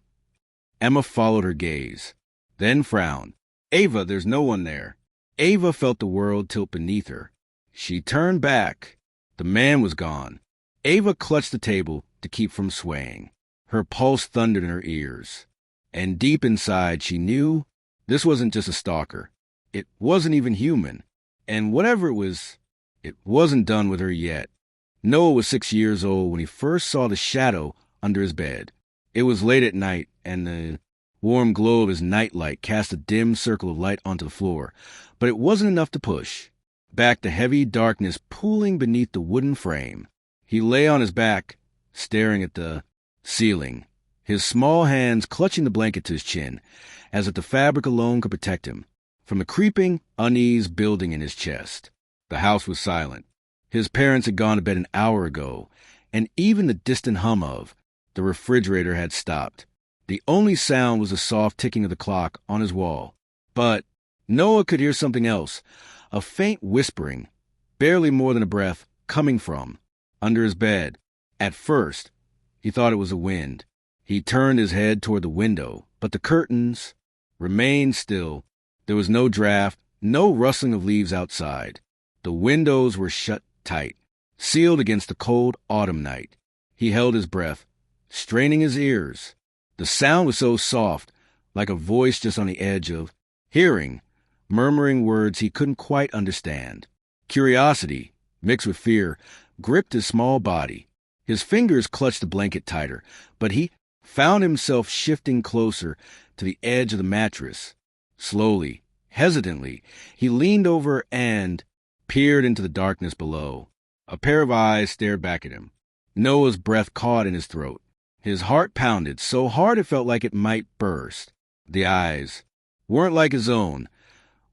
S1: Emma followed her gaze, then frowned. Ava, there's no one there. Ava felt the world tilt beneath her. She turned back. The man was gone. Ava clutched the table to keep from swaying. Her pulse thundered in her ears. And deep inside, she knew this wasn't just a stalker. It wasn't even human. And whatever it wasn't done with her yet. Noah was 6 years old when he first saw the shadow under his bed. It was late at night, and the warm glow of his nightlight cast a dim circle of light onto the floor, but it wasn't enough to push back the heavy darkness pooling beneath the wooden frame. He lay on his back, staring at the ceiling, his small hands clutching the blanket to his chin, as if the fabric alone could protect him from the creeping unease building in his chest. The house was silent. His parents had gone to bed an hour ago, and even the distant hum of the refrigerator had stopped. The only sound was the soft ticking of the clock on his wall. But Noah could hear something else, a faint whispering, barely more than a breath, coming from under his bed. At first, he thought it was the wind. He turned his head toward the window, but the curtains remained still. There was no draft, no rustling of leaves outside. The windows were shut tight, sealed against the cold autumn night. He held his breath, straining his ears. The sound was so soft, like a voice just on the edge of hearing, murmuring words he couldn't quite understand. Curiosity, mixed with fear, gripped his small body. His fingers clutched the blanket tighter, but he found himself shifting closer to the edge of the mattress. Slowly, hesitantly, he leaned over and peered into the darkness below. A pair of eyes stared back at him. Noah's breath caught in his throat. His heart pounded so hard it felt like it might burst. The eyes weren't like his own,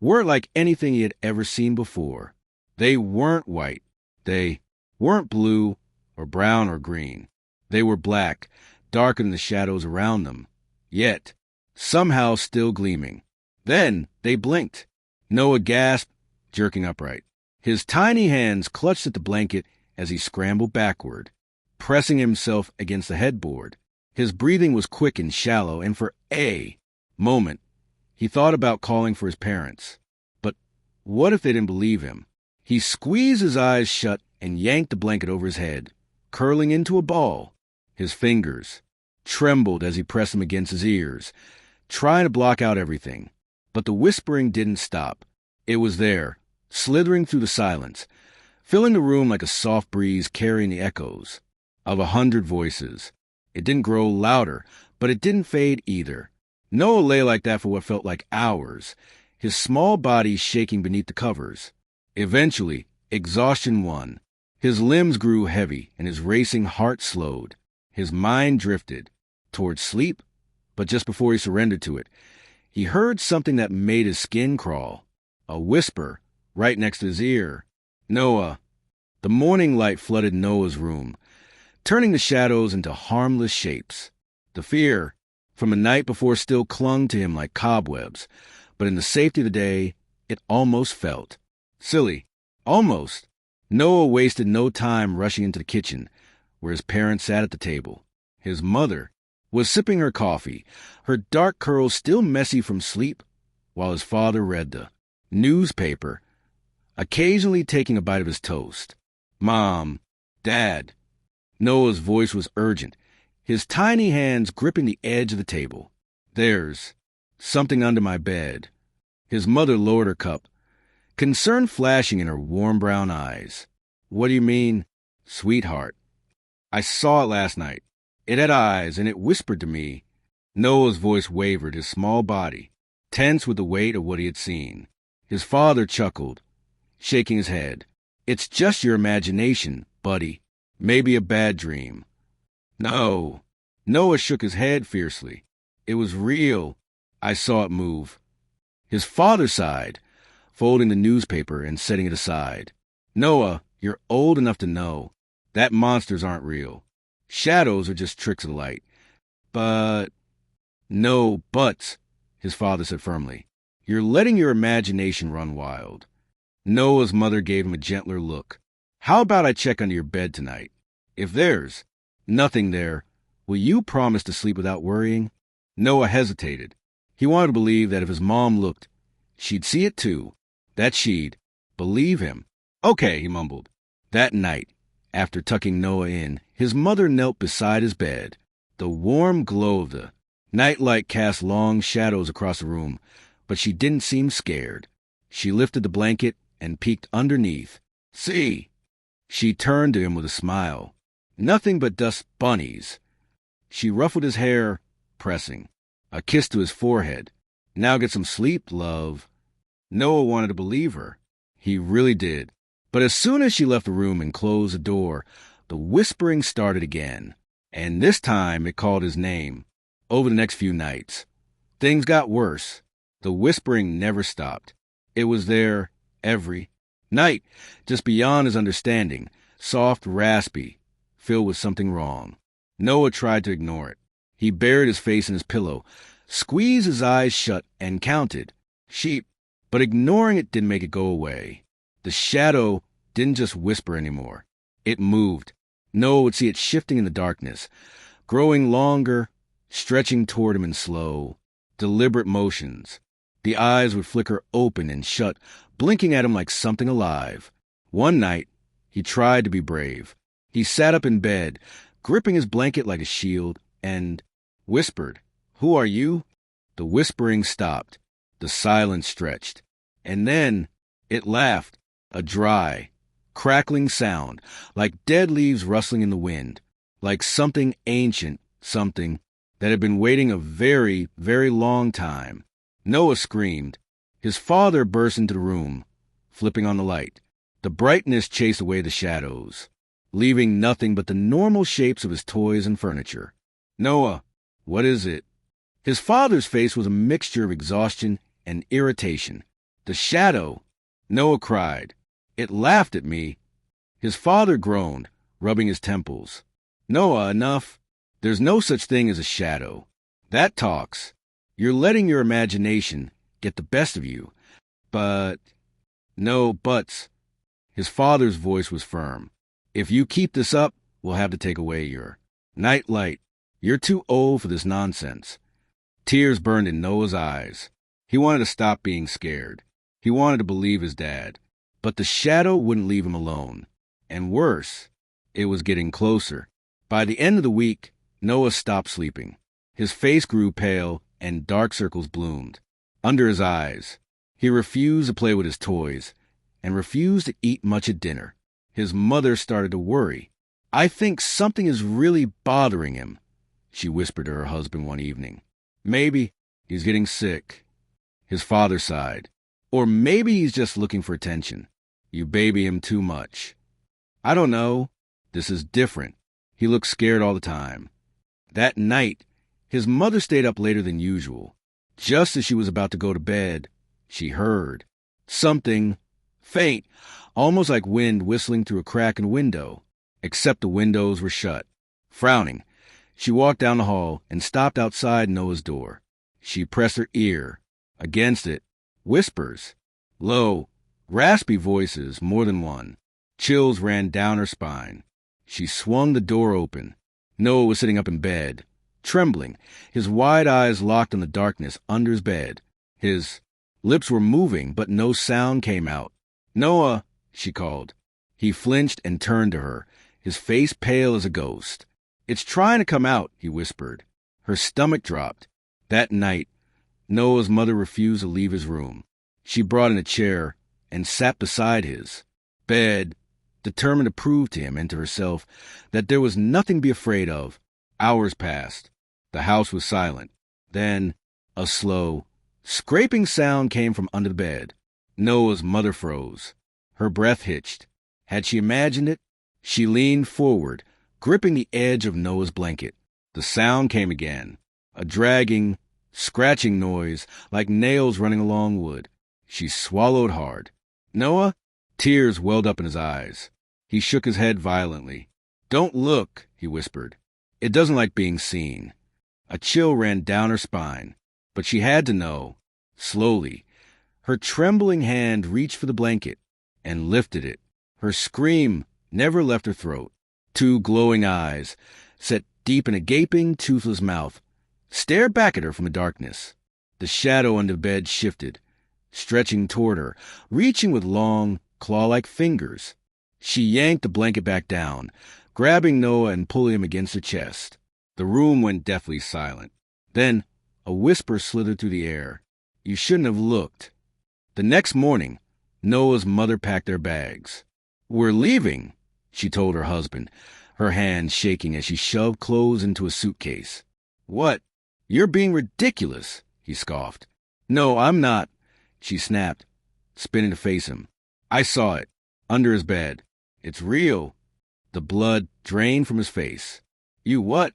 S1: weren't like anything he had ever seen before. They weren't white. They weren't blue or brown or green. They were black, darker than the shadows around them, yet somehow still gleaming. Then they blinked. Noah gasped, jerking upright. His tiny hands clutched at the blanket as he scrambled backward, pressing himself against the headboard. His breathing was quick and shallow, and for a moment, he thought about calling for his parents. But what if they didn't believe him? He squeezed his eyes shut and yanked the blanket over his head, curling into a ball. His fingers trembled as he pressed them against his ears, trying to block out everything. But the whispering didn't stop. It was there, slithering through the silence, filling the room like a soft breeze carrying the echoes of 100 voices. It didn't grow louder, but it didn't fade either. Noah lay like that for what felt like hours, his small body shaking beneath the covers. Eventually, exhaustion won. His limbs grew heavy and his racing heart slowed. His mind drifted towards sleep, but just before he surrendered to it, he heard something that made his skin crawl. A whisper right next to his ear. Noah. The morning light flooded Noah's room, turning the shadows into harmless shapes. The fear from the night before still clung to him like cobwebs, but in the safety of the day, it almost felt silly. Almost. Noah wasted no time rushing into the kitchen, where his parents sat at the table. His mother was sipping her coffee, her dark curls still messy from sleep, while his father read the newspaper, occasionally taking a bite of his toast. Mom, Dad. Noah's voice was urgent, his tiny hands gripping the edge of the table. There's something under my bed. His mother lowered her cup, concern flashing in her warm brown eyes. What do you mean, sweetheart? I saw it last night. It had eyes, and it whispered to me. Noah's voice wavered, his small body tense with the weight of what he had seen. His father chuckled, shaking his head. It's just your imagination, buddy. Maybe a bad dream. No. Noah shook his head fiercely. It was real. I saw it move. His father sighed, folding the newspaper and setting it aside. Noah, you're old enough to know that monsters aren't real. Shadows are just tricks of the light. But... No buts, his father said firmly. You're letting your imagination run wild. Noah's mother gave him a gentler look. How about I check under your bed tonight? If there's nothing there, will you promise to sleep without worrying? Noah hesitated. He wanted to believe that if his mom looked, she'd see it too. That she'd believe him. Okay, he mumbled. That night, after tucking Noah in, his mother knelt beside his bed. The warm glow of the nightlight cast long shadows across the room, but she didn't seem scared. She lifted the blanket and peeked underneath. See? She turned to him with a smile. Nothing but dust bunnies. She ruffled his hair, pressing. A kiss to his forehead. Now get some sleep, love. Noah wanted to believe her. He really did. But as soon as she left the room and closed the door, the whispering started again. And this time it called his name. Over the next few nights, things got worse. The whispering never stopped. It was there every night, just beyond his understanding, soft, raspy, filled with something wrong. Noah tried to ignore it. He buried his face in his pillow, squeezed his eyes shut, and counted sheep. But ignoring it didn't make it go away. The shadow didn't just whisper anymore. It moved. Noah would see it shifting in the darkness, growing longer, stretching toward him in slow, deliberate motions. The eyes would flicker open and shut, blinking at him like something alive. One night, he tried to be brave. He sat up in bed, gripping his blanket like a shield, and whispered, "Who are you?" The whispering stopped. The silence stretched. And then it laughed, a dry, crackling sound, like dead leaves rustling in the wind, like something ancient, something that had been waiting a very, very long time. Noah screamed. His father burst into the room, flipping on the light. The brightness chased away the shadows, leaving nothing but the normal shapes of his toys and furniture. Noah, what is it? His father's face was a mixture of exhaustion and irritation. The shadow, Noah cried. It laughed at me. His father groaned, rubbing his temples. Noah, enough. There's no such thing as a shadow. That talks. You're letting your imagination get the best of you. But... No buts. His father's voice was firm. If you keep this up, we'll have to take away your night light. You're too old for this nonsense. Tears burned in Noah's eyes. He wanted to stop being scared. He wanted to believe his dad. But the shadow wouldn't leave him alone. And worse, it was getting closer. By the end of the week, Noah stopped sleeping. His face grew pale and dark circles bloomed under his eyes. He refused to play with his toys and refused to eat much at dinner. His mother started to worry. I think something is really bothering him, she whispered to her husband one evening. Maybe he's getting sick. His father sighed. Or maybe he's just looking for attention. You baby him too much. I don't know. This is different. He looks scared all the time. That night, his mother stayed up later than usual. Just as she was about to go to bed, she heard something faint, almost like wind whistling through a crack in a window, except the windows were shut. Frowning, she walked down the hall and stopped outside Noah's door. She pressed her ear against it. Whispers, low, raspy voices, more than one. Chills ran down her spine. She swung the door open. Noah was sitting up in bed, trembling, his wide eyes locked on the darkness under his bed. His lips were moving, but no sound came out. Noah, she called. He flinched and turned to her, his face pale as a ghost. It's trying to come out, he whispered. Her stomach dropped. That night, Noah's mother refused to leave his room. She brought in a chair and sat beside his bed, determined to prove to him and to herself that there was nothing to be afraid of. Hours passed. The house was silent. Then a slow, scraping sound came from under the bed. Noah's mother froze. Her breath hitched. Had she imagined it? She leaned forward, gripping the edge of Noah's blanket. The sound came again, a dragging, scratching noise like nails running along wood. She swallowed hard. Noah? Tears welled up in his eyes. He shook his head violently. "Don't look," he whispered. "It doesn't like being seen." A chill ran down her spine, but she had to know. Slowly, her trembling hand reached for the blanket and lifted it. Her scream never left her throat. Two glowing eyes, set deep in a gaping, toothless mouth, stared back at her from the darkness. The shadow under the bed shifted, stretching toward her, reaching with long, claw-like fingers. She yanked the blanket back down, grabbing Noah and pulling him against her chest. The room went deathly silent. Then a whisper slithered through the air. "You shouldn't have looked." The next morning, Noah's mother packed their bags. "We're leaving," she told her husband, her hands shaking as she shoved clothes into a suitcase. "What? You're being ridiculous," he scoffed. "No, I'm not," she snapped, spinning to face him. "I saw it, under his bed. It's real." The blood drained from his face. "You what?"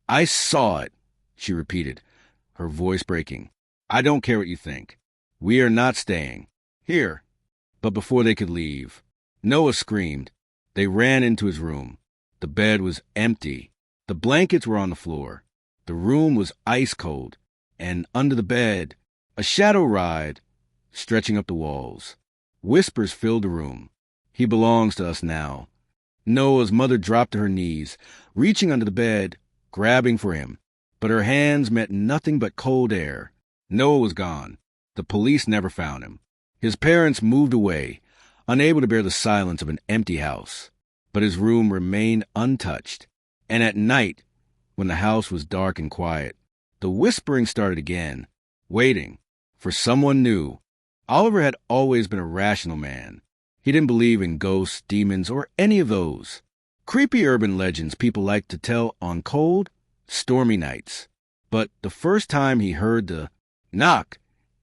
S1: "I saw it," she repeated, her voice breaking. "I don't care what you think. We are not staying. Here." But before they could leave, Noah screamed. They ran into his room. The bed was empty. The blankets were on the floor. The room was ice cold, and under the bed, a shadow writhed, stretching up the walls. Whispers filled the room. "He belongs to us now." Noah's mother dropped to her knees, reaching under the bed, grabbing for him. But her hands met nothing but cold air. Noah was gone. The police never found him. His parents moved away, unable to bear the silence of an empty house. But his room remained untouched. And at night, when the house was dark and quiet, the whispering started again, waiting for someone new. Oliver had always been a rational man. He didn't believe in ghosts, demons, or any of those creepy urban legends people like to tell on cold, stormy nights. But the first time he heard the knock,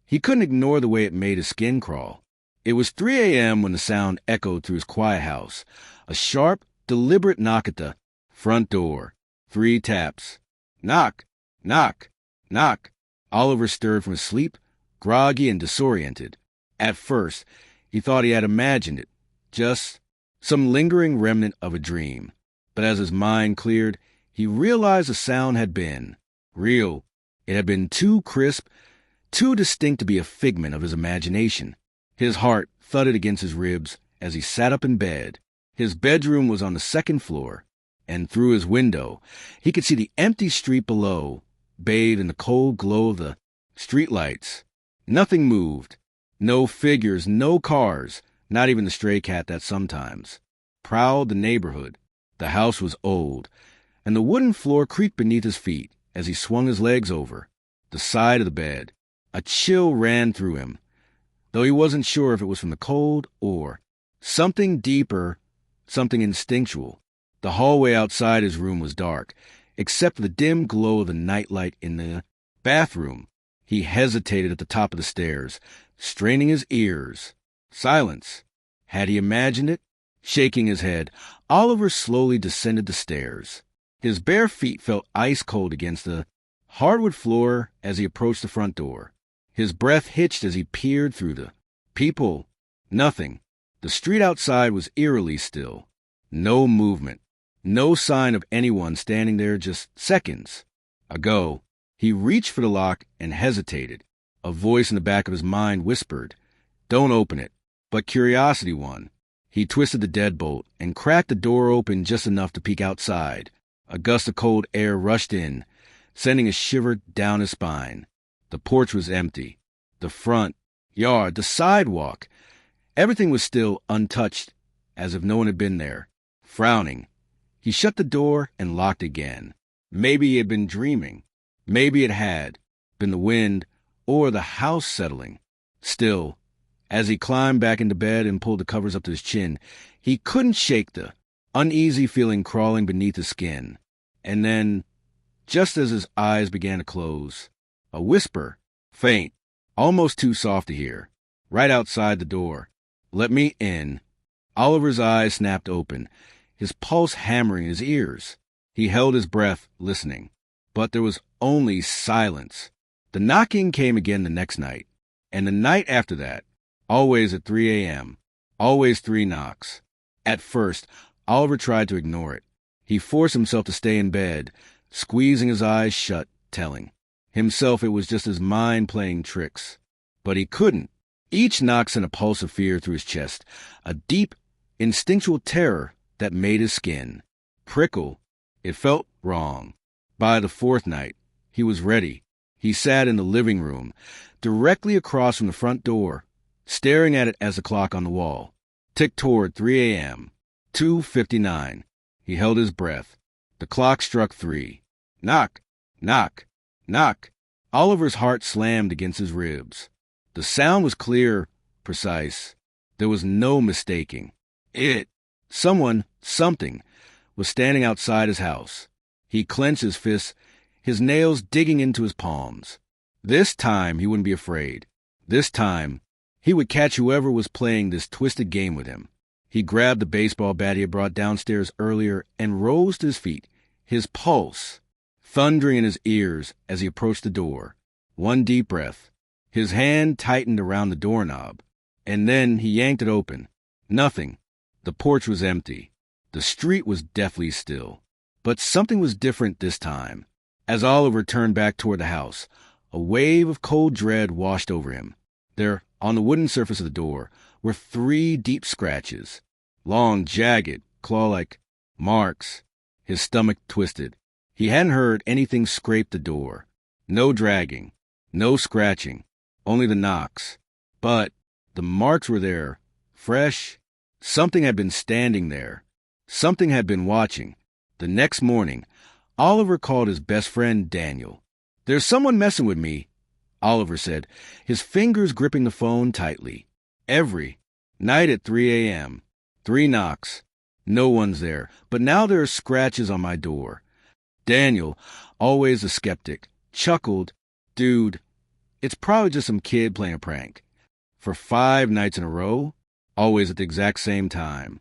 S1: he couldn't ignore the way it made his skin crawl. It was 3 a.m. when the sound echoed through his quiet house. A sharp, deliberate knock at the front door. 3 taps. Knock, knock, knock. Oliver stirred from his sleep, groggy and disoriented. At first, he thought he had imagined it, just some lingering remnant of a dream. But as his mind cleared, he realized the sound had been real. It had been too crisp, too distinct to be a figment of his imagination. His heart thudded against his ribs as he sat up in bed. His bedroom was on the 2nd floor, and through his window, he could see the empty street below, bathed in the cold glow of the streetlights. Nothing moved. No figures, no cars, not even the stray cat that sometimes prowled the neighborhood. The house was old, and the wooden floor creaked beneath his feet as he swung his legs over the side of the bed. A chill ran through him, though he wasn't sure if it was from the cold or something deeper, something instinctual. The hallway outside his room was dark, except for the dim glow of the nightlight in the bathroom. He hesitated at the top of the stairs, straining his ears. Silence. Had he imagined it? Shaking his head, Oliver slowly descended the stairs. His bare feet felt ice cold against the hardwood floor as he approached the front door. His breath hitched as he peered through the people. Nothing. The street outside was eerily still. No movement. No sign of anyone standing there just seconds ago. He reached for the lock and hesitated. A voice in the back of his mind whispered, "Don't open it." But curiosity won. He twisted the deadbolt and cracked the door open just enough to peek outside. A gust of cold air rushed in, sending a shiver down his spine. The porch was empty. The front yard, the sidewalk. Everything was still untouched, as if no one had been there. Frowning, he shut the door and locked again. Maybe he had been dreaming. Maybe it had been the wind or the house settling. Still, as he climbed back into bed and pulled the covers up to his chin, he couldn't shake the uneasy feeling crawling beneath his skin. And then, just as his eyes began to close, A whisper, faint, almost too soft to hear, right outside the door. "Let me in." Oliver's eyes snapped open, his pulse hammering in his ears. He held his breath, listening. But there was only silence. The knocking came again the next night, and the night after that, always at 3 a.m., always 3 knocks. At first, Oliver tried to ignore it. He forced himself to stay in bed, squeezing his eyes shut, telling himself it was just his mind playing tricks. But he couldn't. Each knock sent a pulse of fear through his chest, a deep, instinctual terror that made his skin prickle. It felt wrong. By the 4th night, he was ready. He sat in the living room, directly across from the front door, staring at it as the clock on the wall ticked toward 3 a.m., 2:59. He held his breath. The clock struck 3. Knock, knock, knock. Oliver's heart slammed against his ribs. The sound was clear, precise. There was no mistaking. Someone, something, was standing outside his house. He clenched his fists, his nails digging into his palms. This time he wouldn't be afraid. This time he would catch whoever was playing this twisted game with him. He grabbed the baseball bat he had brought downstairs earlier and rose to his feet, his pulse thundering in his ears as he approached the door. One deep breath. His hand tightened around the doorknob, and then he yanked it open. Nothing. The porch was empty. The street was deathly still. But something was different this time. As Oliver turned back toward the house, a wave of cold dread washed over him. There, on the wooden surface of the door, were 3 deep scratches. Long, jagged, claw-like marks. His stomach twisted. He hadn't heard anything scrape the door. No dragging. No scratching. Only the knocks. But the marks were there. Fresh. Something had been standing there. Something had been watching. The next morning, Oliver called his best friend Daniel. "There's someone messing with me," Oliver said, his fingers gripping the phone tightly. Every night at 3 a.m., 3 knocks. No one's there, but now there are scratches on my door. Daniel, always a skeptic, chuckled. "Dude, it's probably just some kid playing a prank." For 5 nights in a row, always at the exact same time.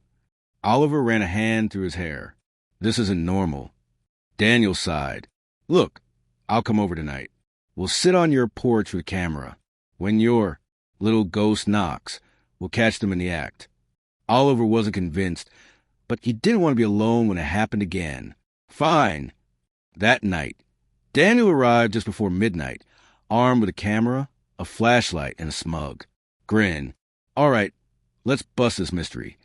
S1: Oliver ran a hand through his hair. "This isn't normal." Daniel sighed. "Look, I'll come over tonight. We'll sit on your porch with a camera. When your little ghost knocks, we'll catch them in the act." Oliver wasn't convinced, but he didn't want to be alone when it happened again. Fine. That night, Daniel arrived just before midnight, armed with a camera, a flashlight, and a smug grin. "All right, let's bust this mystery."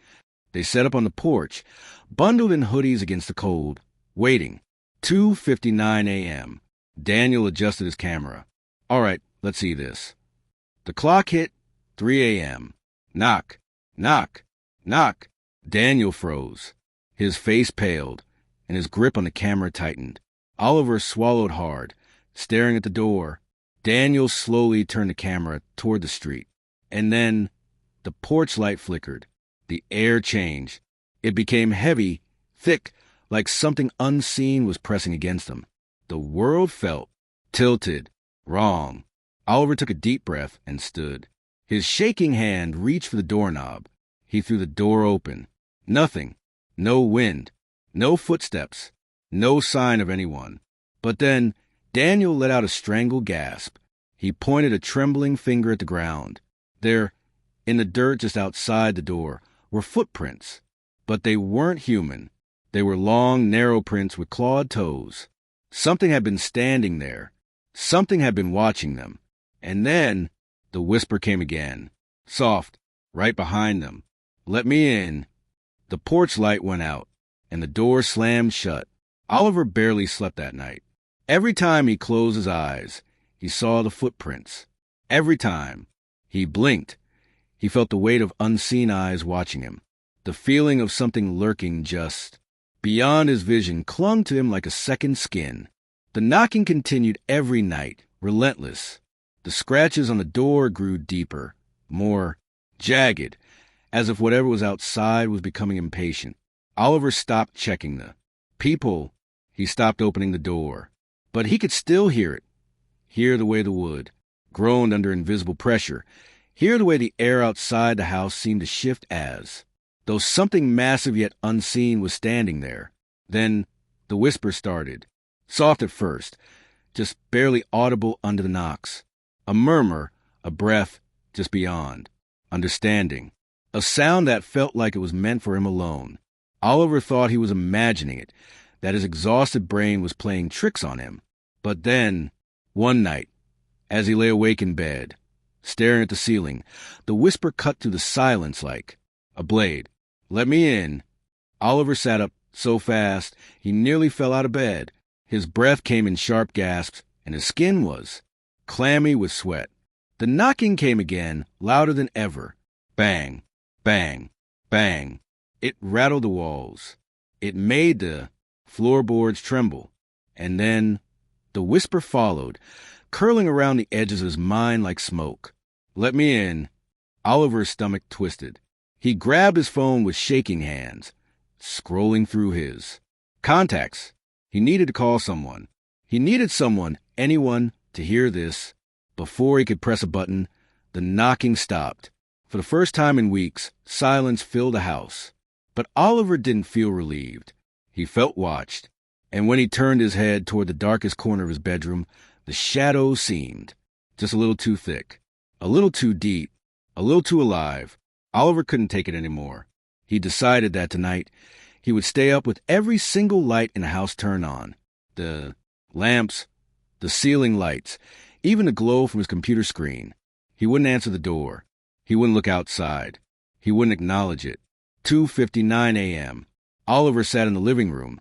S1: They sat up on the porch, bundled in hoodies against the cold, waiting. 2:59 a.m. Daniel adjusted his camera. "All right, let's see this." The clock hit 3 a.m. Knock, knock, knock. Daniel froze. His face paled, and his grip on the camera tightened. Oliver swallowed hard, staring at the door. Daniel slowly turned the camera toward the street. And then the porch light flickered. The air changed. It became heavy, thick, like something unseen was pressing against him. The world felt tilted, wrong. Oliver took a deep breath and stood. His shaking hand reached for the doorknob. He threw the door open. Nothing. No wind. No footsteps. No sign of anyone. But then Daniel let out a strangled gasp. He pointed a trembling finger at the ground. There, in the dirt just outside the door, were footprints. But they weren't human. They were long, narrow prints with clawed toes. Something had been standing there. Something had been watching them. And then the whisper came again, soft, right behind them. "Let me in." The porch light went out, and the door slammed shut. Oliver barely slept that night. Every time he closed his eyes, he saw the footprints. Every time he blinked, he felt the weight of unseen eyes watching him. The feeling of something lurking just beyond his vision clung to him like a second skin. The knocking continued every night, relentless. The scratches on the door grew deeper, more jagged, as if whatever was outside was becoming impatient. Oliver stopped checking the people. He stopped opening the door. But he could still hear it. hear the way the wood groaned under invisible pressure, hear the way the air outside the house seemed to shift as though something massive yet unseen was standing there. Then the whisper started, soft at first, just barely audible under the knocks. A murmur, a breath just beyond. Understanding. A sound that felt like it was meant for him alone. Oliver thought he was imagining it, that his exhausted brain was playing tricks on him. But then, one night, as he lay awake in bed, staring at the ceiling, the whisper cut through the silence like a blade. "Let me in." Oliver sat up so fast he nearly fell out of bed. His breath came in sharp gasps, and his skin was clammy with sweat. The knocking came again, louder than ever. Bang, bang, bang. It rattled the walls. It made the floorboards tremble. And then the whisper followed, curling around the edges of his mind like smoke. "Let me in." Oliver's stomach twisted. He grabbed his phone with shaking hands, scrolling through his contacts. He needed to call someone. He needed someone, anyone, to hear this. Before he could press a button, the knocking stopped. For the first time in weeks, silence filled the house. But Oliver didn't feel relieved. He felt watched. And when he turned his head toward the darkest corner of his bedroom, the shadows seemed just a little too thick, a little too deep, a little too alive. Oliver couldn't take it anymore. He decided that tonight he would stay up with every single light in the house turned on. The lamps, the ceiling lights, even the glow from his computer screen. He wouldn't answer the door. He wouldn't look outside. He wouldn't acknowledge it. 2:59 a.m. Oliver sat in the living room,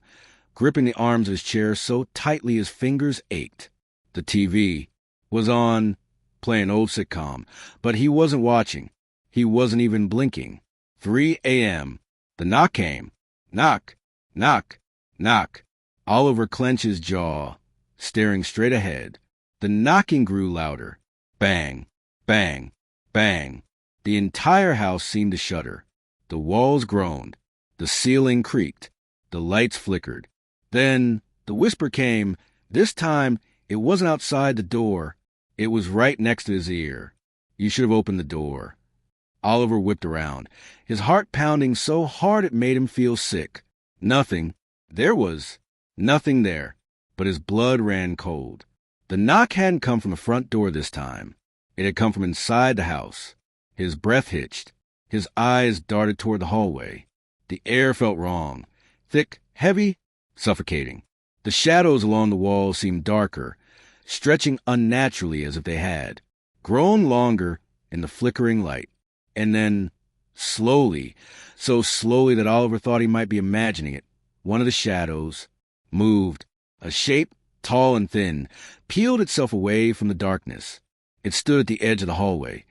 S1: gripping the arms of his chair so tightly his fingers ached. The TV was on, playing old sitcom, but he wasn't watching. He wasn't even blinking. 3 a.m. The knock came. Knock, knock, knock. Oliver clenched his jaw, staring straight ahead. The knocking grew louder. Bang, bang, bang. The entire house seemed to shudder. The walls groaned. The ceiling creaked. The lights flickered. Then the whisper came. This time, it wasn't outside the door. It was right next to his ear. "You should have opened the door." Oliver whipped around, his heart pounding so hard it made him feel sick. Nothing. There was nothing there, but his blood ran cold. The knock hadn't come from the front door this time. It had come from inside the house. His breath hitched. His eyes darted toward the hallway. The air felt wrong. Thick, heavy, suffocating. The shadows along the walls seemed darker, stretching unnaturally as if they had grown longer in the flickering light. And then, slowly, so slowly that Oliver thought he might be imagining it, one of the shadows moved. A shape, tall and thin, peeled itself away from the darkness. It stood at the edge of the hallway,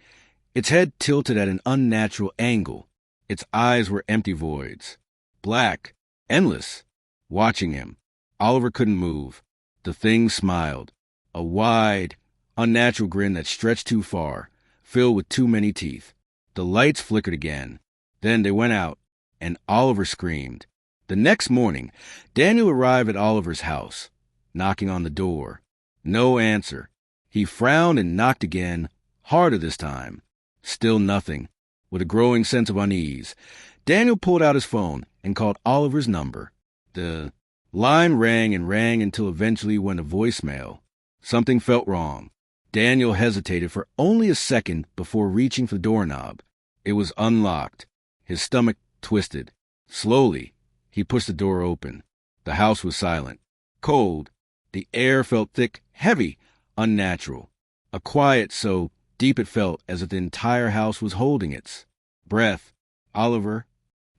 S1: its head tilted at an unnatural angle. Its eyes were empty voids, black, endless, watching him. Oliver couldn't move. The thing smiled, a wide, unnatural grin that stretched too far, filled with too many teeth. The lights flickered again. Then they went out, and Oliver screamed. The next morning, Daniel arrived at Oliver's house, knocking on the door. No answer. He frowned and knocked again, harder this time. Still nothing. With a growing sense of unease, Daniel pulled out his phone and called Oliver's number. The line rang and rang until eventually went to voicemail. Something felt wrong. Daniel hesitated for only a second before reaching for the doorknob. It was unlocked. His stomach twisted. Slowly, he pushed the door open. The house was silent. Cold. The air felt thick, heavy, unnatural. A quiet so deep it felt as if the entire house was holding its breath. "Oliver?"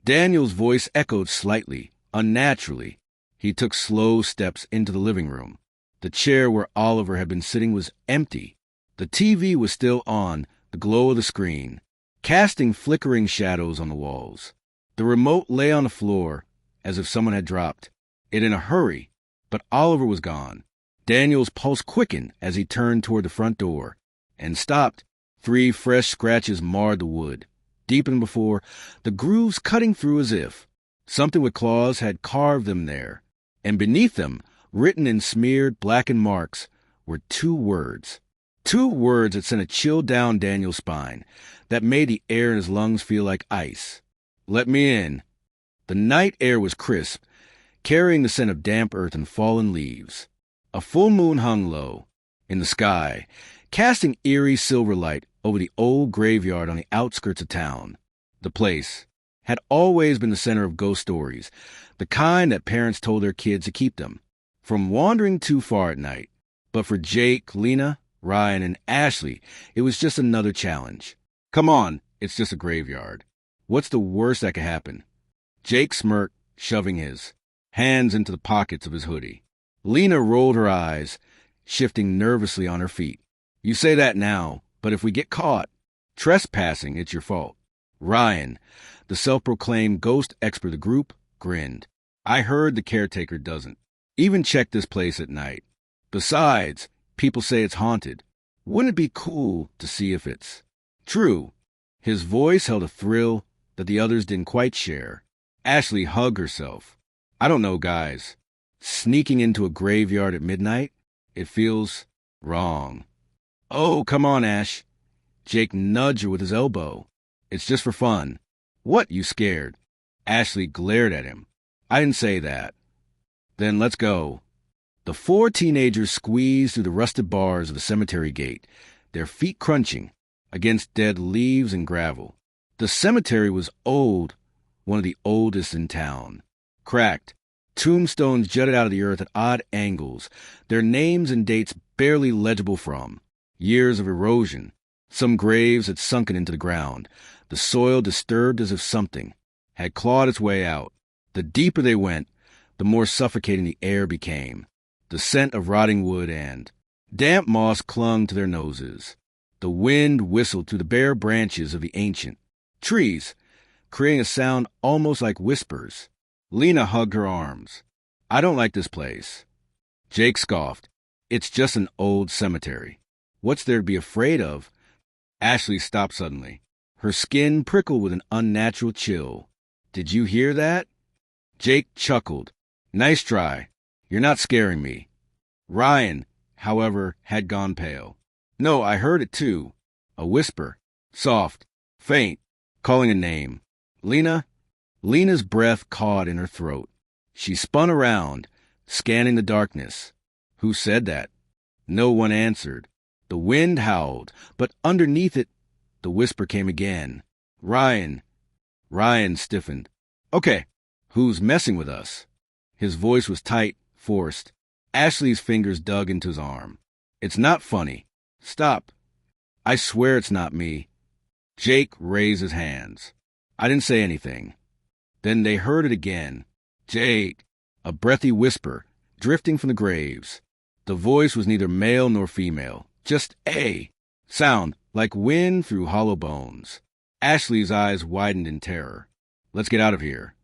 S1: Daniel's voice echoed slightly, unnaturally. He took slow steps into the living room. The chair where Oliver had been sitting was empty. The TV was still on, the glow of the screen, casting flickering shadows on the walls. The remote lay on the floor, as if someone had dropped it in a hurry, but Oliver was gone. Daniel's pulse quickened as he turned toward the front door, and stopped. 3 fresh scratches marred the wood. Deeper than before, the grooves cutting through as if something with claws had carved them there, and beneath them, written in smeared, blackened marks, were two words. Two words that sent a chill down Daniel's spine, that made the air in his lungs feel like ice. Let me in. The night air was crisp, carrying the scent of damp earth and fallen leaves. A full moon hung low in the sky, casting eerie silver light over the old graveyard on the outskirts of town. The place had always been the center of ghost stories, the kind that parents told their kids to keep them from wandering too far at night. But for Jake, Lena, Ryan, and Ashley, it was just another challenge. Come on, it's just a graveyard. What's the worst that could happen? Jake smirked, shoving his hands into the pockets of his hoodie. Lena rolled her eyes, shifting nervously on her feet. You say that now, but if we get caught trespassing, it's your fault. Ryan, the self-proclaimed ghost expert of the group, grinned. I heard the caretaker doesn't even check this place at night. Besides, people say it's haunted. Wouldn't it be cool to see if it's true? His voice held a thrill that the others didn't quite share. Ashley hugged herself. I don't know, guys. Sneaking into a graveyard at midnight? It feels wrong. Oh, come on, Ash. Jake nudged her with his elbow. It's just for fun. What, you scared? Ashley glared at him. I didn't say that. Then let's go. The four teenagers squeezed through the rusted bars of the cemetery gate, their feet crunching against dead leaves and gravel. The cemetery was old, one of the oldest in town. Cracked, tombstones jutted out of the earth at odd angles, their names and dates barely legible from years of erosion. Some graves had sunken into the ground, the soil disturbed as if something had clawed its way out. The deeper they went, the more suffocating the air became. The scent of rotting wood and damp moss clung to their noses. The wind whistled through the bare branches of the ancient trees, creating a sound almost like whispers. Lena hugged her arms. I don't like this place. Jake scoffed. It's just an old cemetery. What's there to be afraid of? Ashley stopped suddenly. Her skin prickled with an unnatural chill. Did you hear that? Jake chuckled. Nice try. You're not scaring me. Ryan, however, had gone pale. No, I heard it too. A whisper. Soft. Faint. Calling a name. Lena? Lena's breath caught in her throat. She spun around, scanning the darkness. Who said that? No one answered. The wind howled, but underneath it, the whisper came again. Ryan. Ryan stiffened. Okay, who's messing with us? His voice was tight, forced. Ashley's fingers dug into his arm. It's not funny. Stop. I swear it's not me. Jake raised his hands. I didn't say anything. Then they heard it again. Jake. A breathy whisper, drifting from the graves. The voice was neither male nor female. Just a sound, like wind through hollow bones. Ashley's eyes widened in terror. Let's get out of here.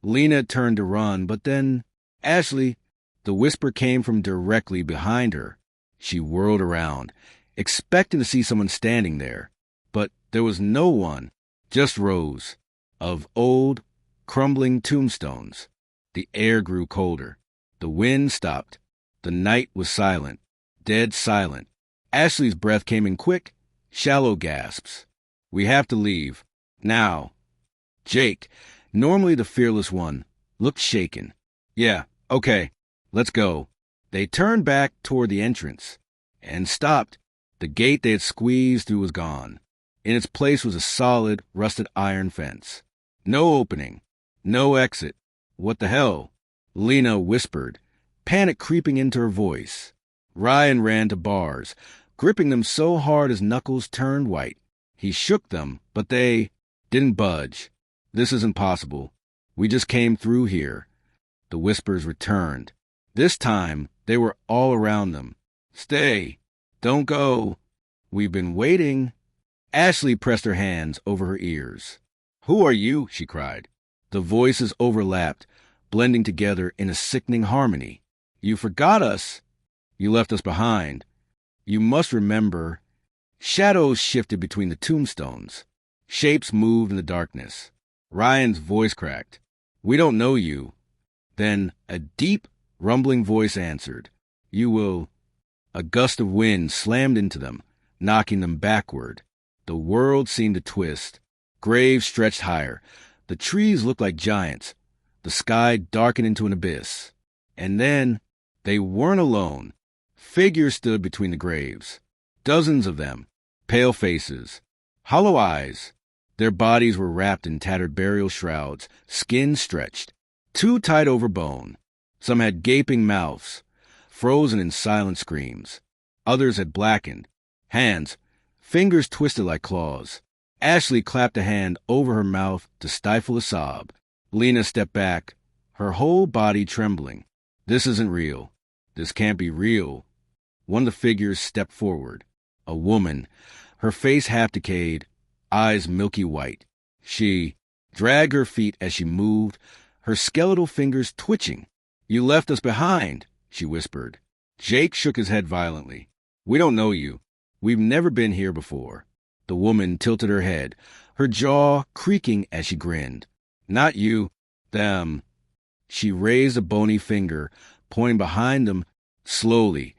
S1: Lena turned to run, but then, Ashley, the whisper came from directly behind her. She whirled around, expecting to see someone standing there. But there was no one, just rows of old, crumbling tombstones. The air grew colder. The wind stopped. The night was silent, dead silent. Ashley's breath came in quick, shallow gasps. We have to leave. Now. Jake, normally the fearless one, looked shaken. Yeah, okay, let's go. They turned back toward the entrance and stopped. The gate they had squeezed through was gone. In its place was a solid, rusted iron fence. No opening. No exit. What the hell? Lena whispered, panic creeping into her voice. Ryan ran to bars, gripping them so hard his knuckles turned white. He shook them, but they didn't budge. This isn't possible. We just came through here. The whispers returned. This time, they were all around them. Stay. Don't go. We've been waiting. Ashley pressed her hands over her ears. Who are you? She cried. The voices overlapped, blending together in a sickening harmony. You forgot us. You left us behind. You must remember. Shadows shifted between the tombstones. Shapes moved in the darkness. Ryan's voice cracked. We don't know you. Then a deep, rumbling voice answered. You will A gust of wind slammed into them, knocking them backward. The world seemed to twist. Graves stretched higher. The trees looked like giants. The sky darkened into an abyss. And then, they weren't alone. Figures stood between the graves. Dozens of them. Pale faces. Hollow eyes. Their bodies were wrapped in tattered burial shrouds, skin stretched, too tight over bone. Some had gaping mouths, frozen in silent screams. Others had blackened. Hands, fingers twisted like claws. Ashley clapped a hand over her mouth to stifle a sob. Lena stepped back, her whole body trembling. This isn't real. This can't be real. One of the figures stepped forward. A woman, her face half decayed, eyes milky white. She dragged her feet as she moved, her skeletal fingers twitching. "You left us behind," she whispered. Jake shook his head violently. "We don't know you. We've never been here before." The woman tilted her head, her jaw creaking as she grinned. "Not you. Them." She raised a bony finger, pointing behind them slowly,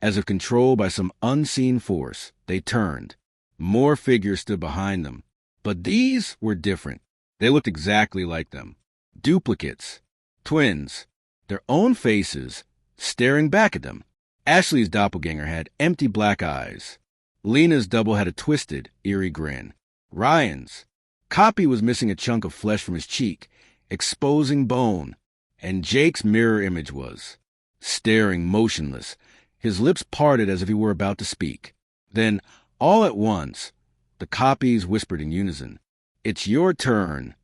S1: as if controlled by some unseen force. They turned. More figures stood behind them. But these were different. They looked exactly like them. Duplicates. Twins. Their own faces, staring back at them. Ashley's doppelganger had empty black eyes. Lena's double had a twisted, eerie grin. Ryan's copy was missing a chunk of flesh from his cheek, exposing bone. And Jake's mirror image was staring motionless, his lips parted as if he were about to speak. Then, all at once, the copies whispered in unison, "It's your turn."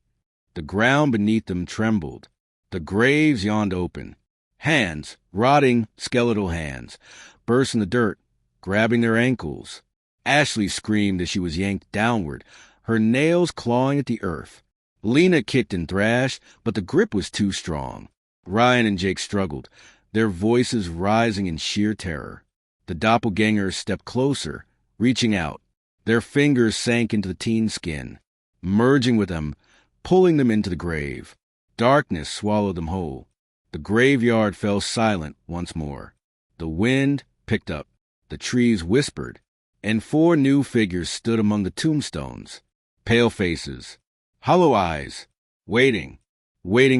S1: The ground beneath them trembled. The graves yawned open. Hands, rotting, skeletal hands, burst in the dirt, grabbing their ankles. Ashley screamed as she was yanked downward, her nails clawing at the earth. Lena kicked and thrashed, but the grip was too strong. Ryan and Jake struggled, their voices rising in sheer terror. The doppelgangers stepped closer, reaching out. Their fingers sank into the teen's skin, merging with them, pulling them into the grave. Darkness swallowed them whole. The graveyard fell silent once more. The wind picked up. The trees whispered. And 4 new figures stood among the tombstones. Pale faces. Hollow eyes. Waiting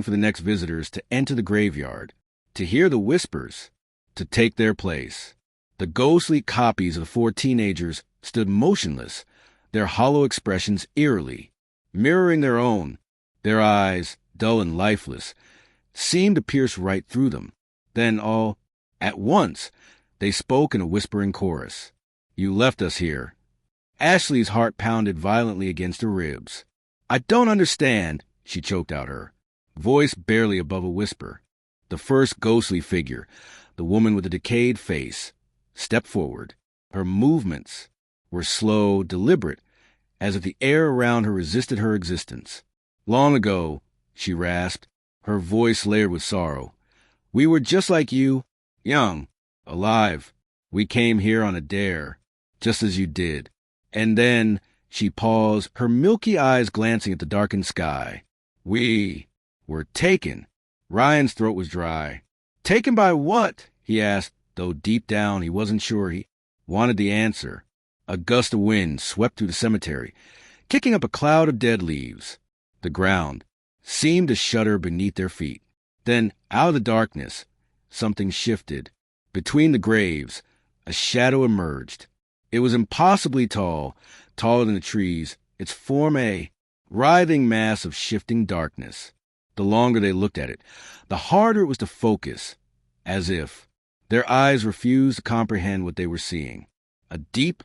S1: for the next visitors to enter the graveyard, to hear the whispers, to take their place. The ghostly copies of the 4 teenagers stood motionless, their hollow expressions eerily, mirroring their own. Their eyes, dull and lifeless, seemed to pierce right through them. Then all at once, they spoke in a whispering chorus. "You left us here." Ashley's heart pounded violently against her ribs. "I don't understand," she choked out her voice barely above a whisper. The first ghostly figure, the woman with the decayed face, stepped forward. Her movements were slow, deliberate, as if the air around her resisted her existence. "Long ago," she rasped, her voice layered with sorrow, "we were just like you, young, alive. We came here on a dare, just as you did." And then she paused, her milky eyes glancing at the darkened sky. "We were taken." Ryan's throat was dry. "Taken by what?" he asked, though deep down he wasn't sure. He wanted the answer. A gust of wind swept through the cemetery, kicking up a cloud of dead leaves. The ground seemed to shudder beneath their feet. Then, out of the darkness, something shifted. Between the graves, a shadow emerged. It was impossibly tall, taller than the trees, its form a writhing mass of shifting darkness. The longer they looked at it, the harder it was to focus, as if their eyes refused to comprehend what they were seeing. A deep,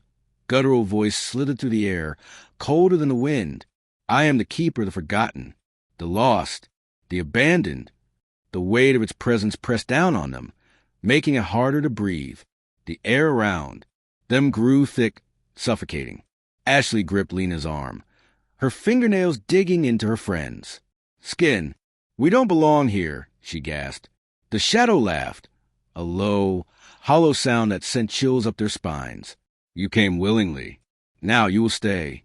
S1: guttural voice slithered through the air, colder than the wind. "I am the keeper of the forgotten, the lost, the abandoned." The weight of its presence pressed down on them, making it harder to breathe. The air around them grew thick, suffocating. Ashley gripped Lena's arm, her fingernails digging into her friend's skin. "We don't belong here," she gasped. The shadow laughed, a low, hollow sound that sent chills up their spines. "You came willingly. Now you will stay."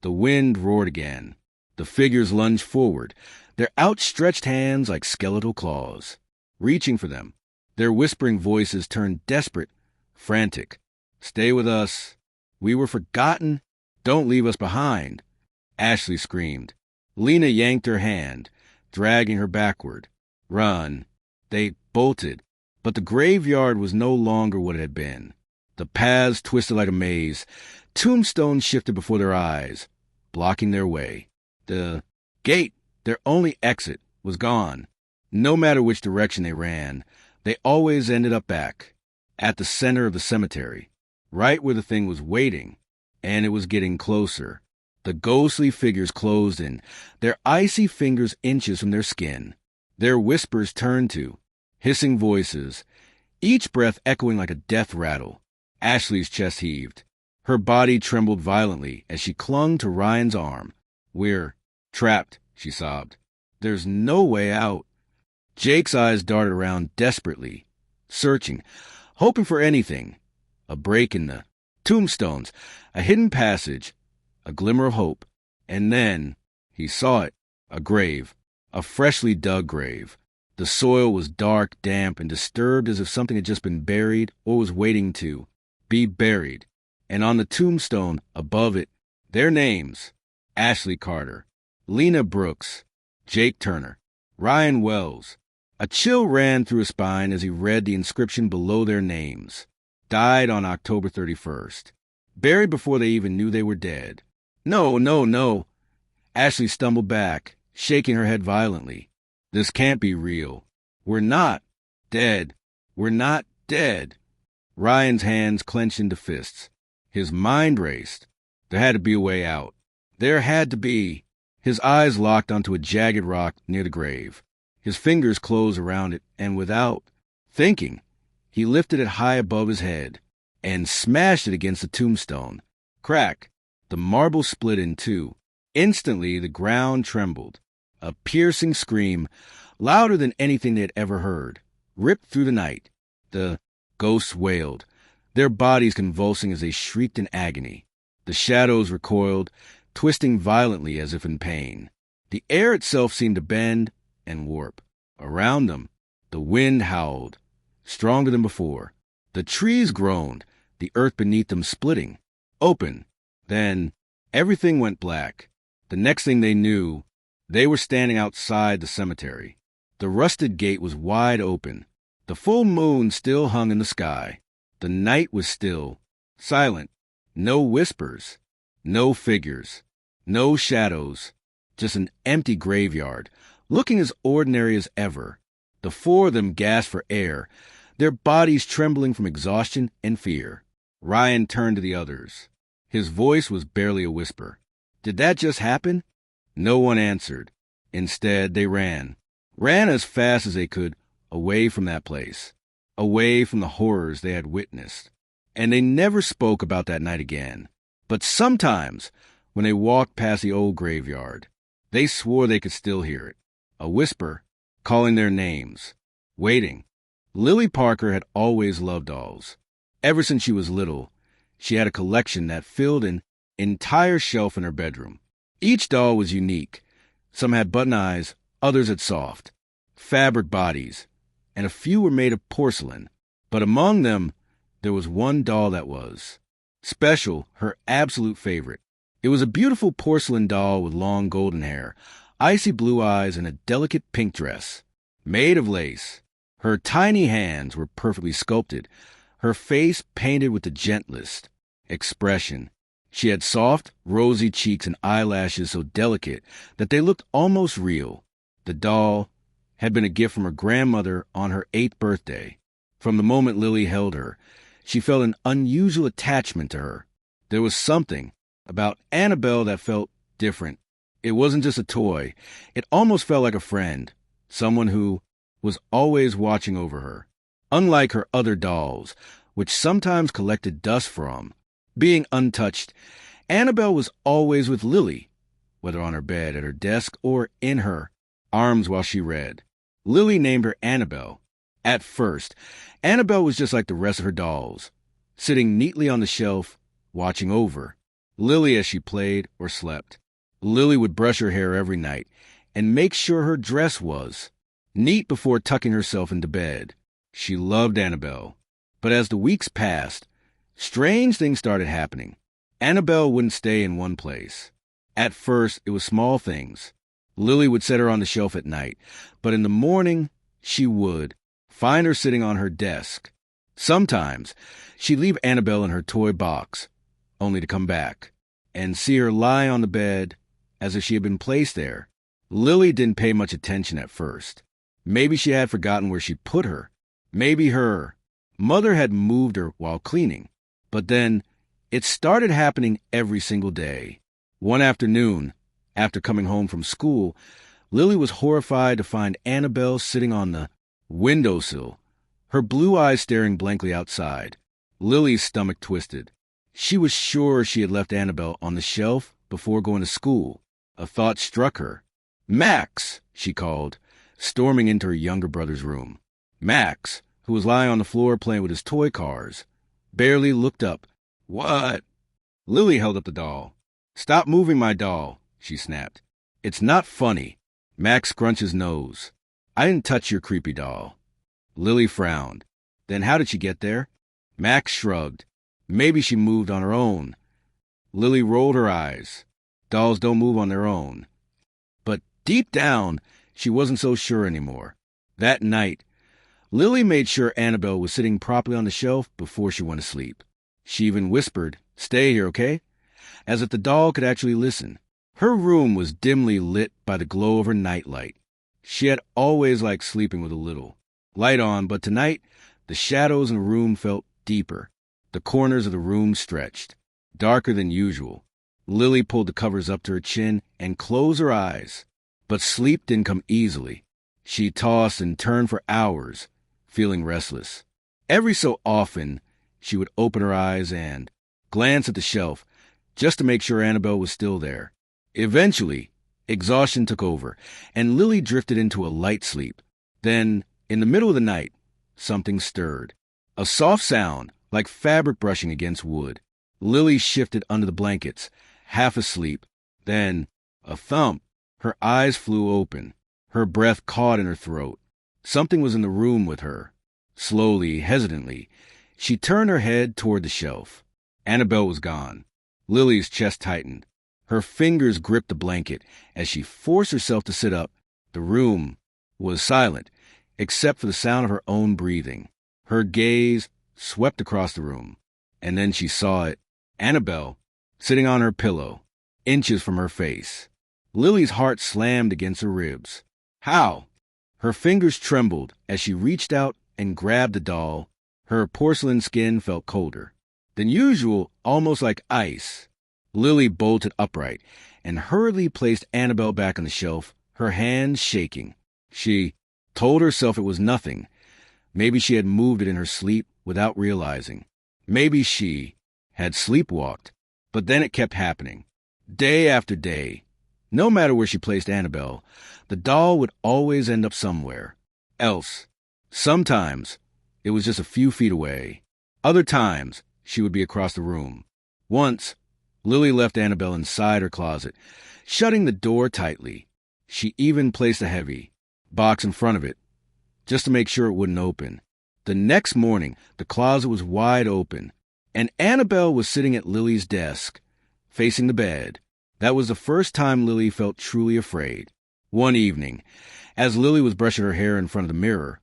S1: The wind roared again. The figures lunged forward, their outstretched hands like skeletal claws, reaching for them. Their whispering voices turned desperate, frantic. "Stay with us. We were forgotten. Don't leave us behind." Ashley screamed. Lena yanked her hand, dragging her backward. "Run." They bolted, but the graveyard was no longer what it had been. The paths twisted like a maze. Tombstones shifted before their eyes, blocking their way. The gate, their only exit, was gone. No matter which direction they ran, they always ended up back, at the center of the cemetery, right where the thing was waiting, and it was getting closer. The ghostly figures closed in, their icy fingers inches from their skin. Their whispers turned to hissing voices, each breath echoing like a death rattle. Ashley's chest heaved. Her body trembled violently as she clung to Ryan's arm. "We're trapped," she sobbed. "There's no way out." Jake's eyes darted around desperately, searching, hoping for anything. A break in the tombstones, a hidden passage, a glimmer of hope. And then he saw it, a grave, a freshly dug grave. The soil was dark, damp, and disturbed as if something had just been buried or was waiting to be buried. And on the tombstone, above it, their names: Ashley Carter, Lena Brooks, Jake Turner, Ryan Wells. A chill ran through his spine as he read the inscription below their names. Died on October 31st. Buried before they even knew they were dead. No, no, no. Ashley stumbled back, shaking her head violently. "This can't be real. We're not dead. We're not dead." Ryan's hands clenched into fists. His mind raced. There had to be a way out. There had to be. His eyes locked onto a jagged rock near the grave. His fingers closed around it, and without thinking, he lifted it high above his head and smashed it against the tombstone. Crack! The marble split in two. Instantly, the ground trembled. A piercing scream, louder than anything they had ever heard, ripped through the night. The ghosts wailed, their bodies convulsing as they shrieked in agony. The shadows recoiled, twisting violently as if in pain. The air itself seemed to bend and warp. Around them, the wind howled, stronger than before. The trees groaned, the earth beneath them splitting, open. Then everything went black. The next thing they knew, they were standing outside the cemetery. The rusted gate was wide open. The full moon still hung in the sky. The night was still, silent. No whispers, no figures, no shadows, just an empty graveyard, looking as ordinary as ever. The four of them gasped for air, their bodies trembling from exhaustion and fear. Ryan turned to the others. His voice was barely a whisper. "Did that just happen?" No one answered. Instead, they ran as fast as they could, away from that place, away from the horrors they had witnessed. And they never spoke about that night again. But sometimes, when they walked past the old graveyard, they swore they could still hear it. A whisper, calling their names, waiting. Lily Parker had always loved dolls. Ever since she was little, she had a collection that filled an entire shelf in her bedroom. Each doll was unique. Some had button eyes, others had soft, fabric bodies, and a few were made of porcelain. But among them, there was one doll that was special, her absolute favorite. It was a beautiful porcelain doll with long golden hair, icy blue eyes, and a delicate pink dress, made of lace. Her tiny hands were perfectly sculpted, her face painted with the gentlest expression. She had soft, rosy cheeks and eyelashes so delicate that they looked almost real. The doll had been a gift from her grandmother on her 8th birthday. From the moment Lily held her, she felt an unusual attachment to her. There was something about Annabelle that felt different. It wasn't just a toy. It almost felt like a friend, someone who was always watching over her. Unlike her other dolls, which sometimes collected dust from being untouched, Annabelle was always with Lily, whether on her bed, at her desk, or in her arms while she read. Lily named her Annabelle. At first, Annabelle was just like the rest of her dolls, sitting neatly on the shelf, watching over Lily as she played or slept. Lily would brush her hair every night and make sure her dress was neat before tucking herself into bed. She loved Annabelle, But as the weeks passed, strange things started happening. Annabelle wouldn't stay in one place. At first, it was small things. Lily would set her on the shelf at night, but in the morning, she would find her sitting on her desk. Sometimes, she'd leave Annabelle in her toy box, only to come back and see her lie on the bed as if she had been placed there. Lily didn't pay much attention at first. Maybe she had forgotten where she put her. Maybe her mother had moved her while cleaning. But then, it started happening every single day. One afternoon, after coming home from school, Lily was horrified to find Annabelle sitting on the windowsill, her blue eyes staring blankly outside. Lily's stomach twisted. She was sure she had left Annabelle on the shelf before going to school. A thought struck her. "Max!" she called, storming into her younger brother's room. Max, who was lying on the floor playing with his toy cars, barely looked up. "What?" Lily held up the doll. "Stop moving my doll," she snapped. "It's not funny." Max scrunched his nose. "I didn't touch your creepy doll." Lily frowned. "Then how did she get there?" Max shrugged. "Maybe she moved on her own." Lily rolled her eyes. Dolls don't move on their own. But deep down, she wasn't so sure anymore. That night, Lily made sure Annabelle was sitting properly on the shelf before she went to sleep. She even whispered, "Stay here, okay?" As if the doll could actually listen. Her room was dimly lit by the glow of her nightlight. She had always liked sleeping with a little light on, but tonight, the shadows in the room felt deeper. The corners of the room stretched, darker than usual. Lily pulled the covers up to her chin and closed her eyes. But sleep didn't come easily. She tossed and turned for hours, feeling restless. Every so often, she would open her eyes and glance at the shelf, just to make sure Annabelle was still there. Eventually, exhaustion took over, and Lily drifted into a light sleep. Then, in the middle of the night, something stirred. A soft sound, like fabric brushing against wood. Lily shifted under the blankets, half asleep. Then, a thump. Her eyes flew open. Her breath caught in her throat. Something was in the room with her. Slowly, hesitantly, she turned her head toward the shelf. Annabelle was gone. Lily's chest tightened. Her fingers gripped the blanket as she forced herself to sit up. The room was silent, except for the sound of her own breathing. Her gaze swept across the room, and then she saw it. Annabelle, sitting on her pillow, inches from her face. Lily's heart slammed against her ribs. "How?" Her fingers trembled as she reached out and grabbed the doll. Her porcelain skin felt colder than usual, almost like ice. Lily bolted upright and hurriedly placed Annabelle back on the shelf, her hands shaking. She told herself it was nothing. Maybe she had moved it in her sleep without realizing. Maybe she had sleepwalked. But then it kept happening. Day after day. No matter where she placed Annabelle, the doll would always end up somewhere else. Sometimes it was just a few feet away. Other times she would be across the room. Once, Lily left Annabelle inside her closet, shutting the door tightly. She even placed a heavy box in front of it, just to make sure it wouldn't open. The next morning, the closet was wide open, and Annabelle was sitting at Lily's desk, facing the bed. That was the first time Lily felt truly afraid. One evening, as Lily was brushing her hair in front of the mirror,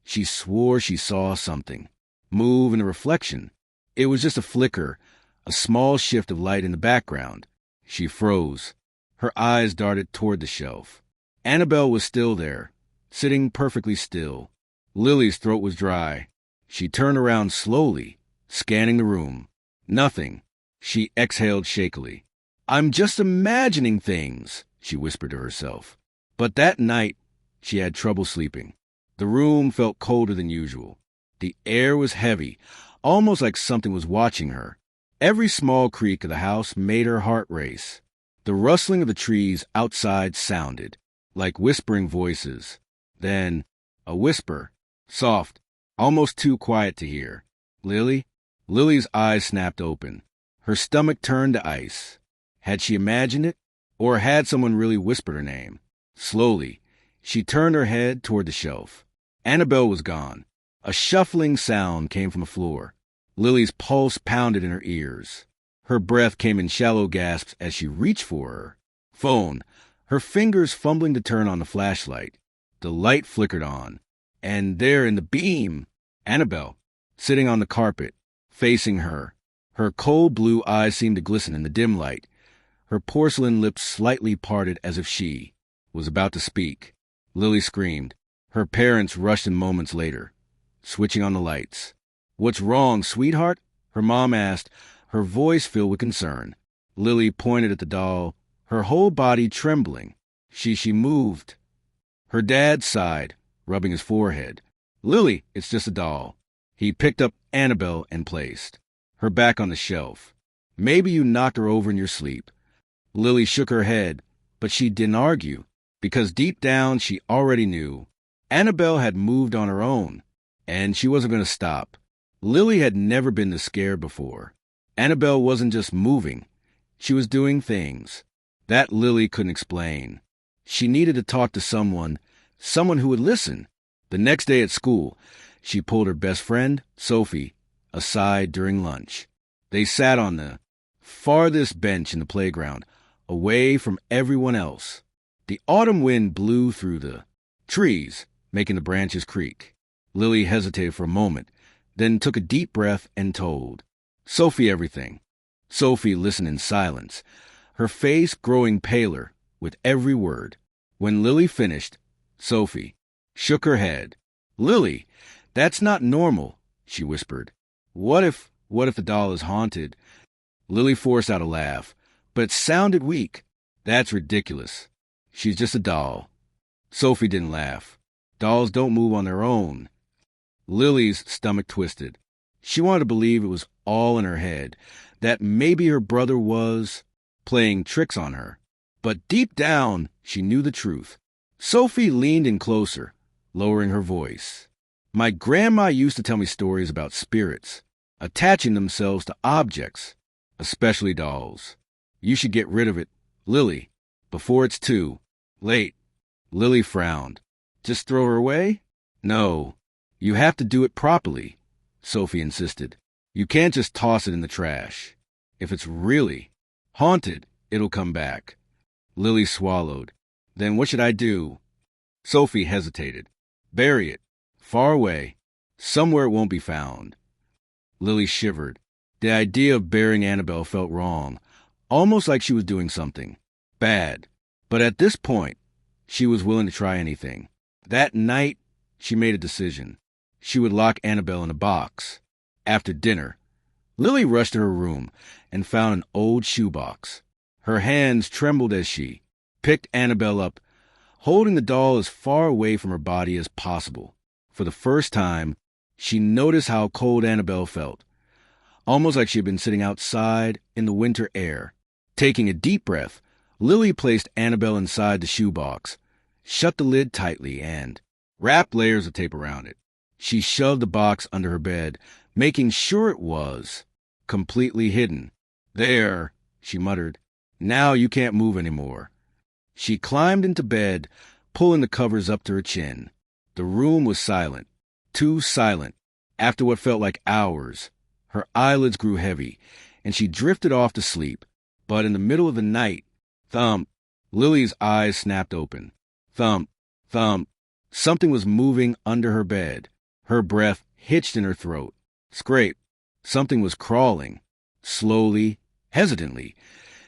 S1: she swore she saw something move in the reflection. It was just a flicker, a small shift of light in the background. She froze. Her eyes darted toward the shelf. Annabelle was still there, sitting perfectly still. Lily's throat was dry. She turned around slowly, scanning the room. Nothing. She exhaled shakily. "I'm just imagining things," she whispered to herself. But that night, she had trouble sleeping. The room felt colder than usual. The air was heavy, almost like something was watching her. Every small creak of the house made her heart race. The rustling of the trees outside sounded like whispering voices. Then, a whisper, soft, almost too quiet to hear. "Lily?" Lily's eyes snapped open. Her stomach turned to ice. Had she imagined it? Or had someone really whispered her name? Slowly, she turned her head toward the shelf. Annabelle was gone. A shuffling sound came from the floor. Lily's pulse pounded in her ears. Her breath came in shallow gasps as she reached for her phone, her fingers fumbling to turn on the flashlight. The light flickered on, and there in the beam, Annabelle, sitting on the carpet, facing her. Her cold blue eyes seemed to glisten in the dim light, her porcelain lips slightly parted as if she was about to speak. Lily screamed. Her parents rushed in moments later, switching on the lights. "What's wrong, sweetheart?" her mom asked, her voice filled with concern. Lily pointed at the doll, her whole body trembling. She moved. Her dad sighed, rubbing his forehead. "Lily, it's just a doll." He picked up Annabelle and placed her back on the shelf. "Maybe you knocked her over in your sleep." Lily shook her head, but she didn't argue, because deep down she already knew. Annabelle had moved on her own, and she wasn't going to stop. Lily had never been this scared before. Annabelle wasn't just moving. She was doing things that Lily couldn't explain. She needed to talk to someone who would listen. The next day at school, she pulled her best friend, Sophie, aside during lunch. They sat on the farthest bench in the playground, away from everyone else. The autumn wind blew through the trees, making the branches creak. Lily hesitated for a moment, then took a deep breath and told Sophie everything. Sophie listened in silence, her face growing paler with every word. When Lily finished, Sophie shook her head. "Lily, that's not normal," she whispered. What if the doll is haunted?" Lily forced out a laugh, but it sounded weak. "That's ridiculous. She's just a doll." Sophie didn't laugh. "Dolls don't move on their own." Lily's stomach twisted. She wanted to believe it was all in her head, that maybe her brother was playing tricks on her. But deep down, she knew the truth. Sophie leaned in closer, lowering her voice. "My grandma used to tell me stories about spirits, attaching themselves to objects, especially dolls. You should get rid of it, Lily, before it's too late." Lily frowned. "Just throw her away?" "No, you have to do it properly," Sophie insisted. "You can't just toss it in the trash. If it's really haunted, it'll come back." Lily swallowed. "Then what should I do?" Sophie hesitated. "Bury it, far away, somewhere it won't be found." Lily shivered. The idea of burying Annabelle felt wrong, almost like she was doing something bad. But at this point, she was willing to try anything. That night, she made a decision. She would lock Annabelle in a box. After dinner, Lily rushed to her room and found an old shoebox. Her hands trembled as she picked Annabelle up, holding the doll as far away from her body as possible. For the first time, she noticed how cold Annabelle felt, almost like she had been sitting outside in the winter air. Taking a deep breath, Lily placed Annabelle inside the shoebox, shut the lid tightly, and wrapped layers of tape around it. She shoved the box under her bed, making sure it was completely hidden. "There," she muttered. "Now you can't move anymore." She climbed into bed, pulling the covers up to her chin. The room was silent, too silent. After what felt like hours, her eyelids grew heavy, and she drifted off to sleep. But in the middle of the night, thump, Lily's eyes snapped open. Thump, thump. Something was moving under her bed. Her breath hitched in her throat. Scrape. Something was crawling. Slowly, hesitantly,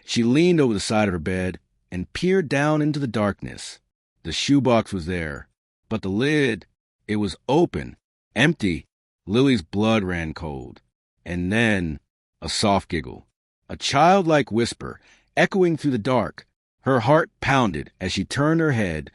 S1: she leaned over the side of her bed and peered down into the darkness. The shoebox was there, but the lid, it was open, empty. Lily's blood ran cold. And then, a soft giggle. A childlike whisper, echoing through the dark. Her heart pounded as she turned her head,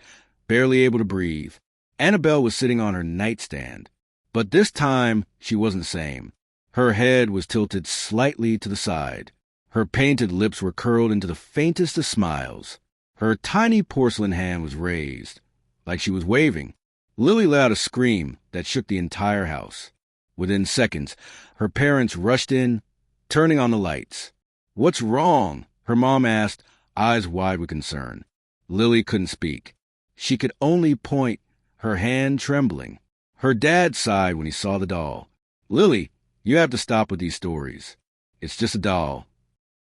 S1: barely able to breathe. Annabelle was sitting on her nightstand. But this time, she wasn't the same. Her head was tilted slightly to the side. Her painted lips were curled into the faintest of smiles. Her tiny porcelain hand was raised, like she was waving. Lily let out a scream that shook the entire house. Within seconds, her parents rushed in, turning on the lights. "What's wrong?" her mom asked, eyes wide with concern. Lily couldn't speak. She could only point, her hand trembling. Her dad sighed when he saw the doll. "Lily, you have to stop with these stories. It's just a doll."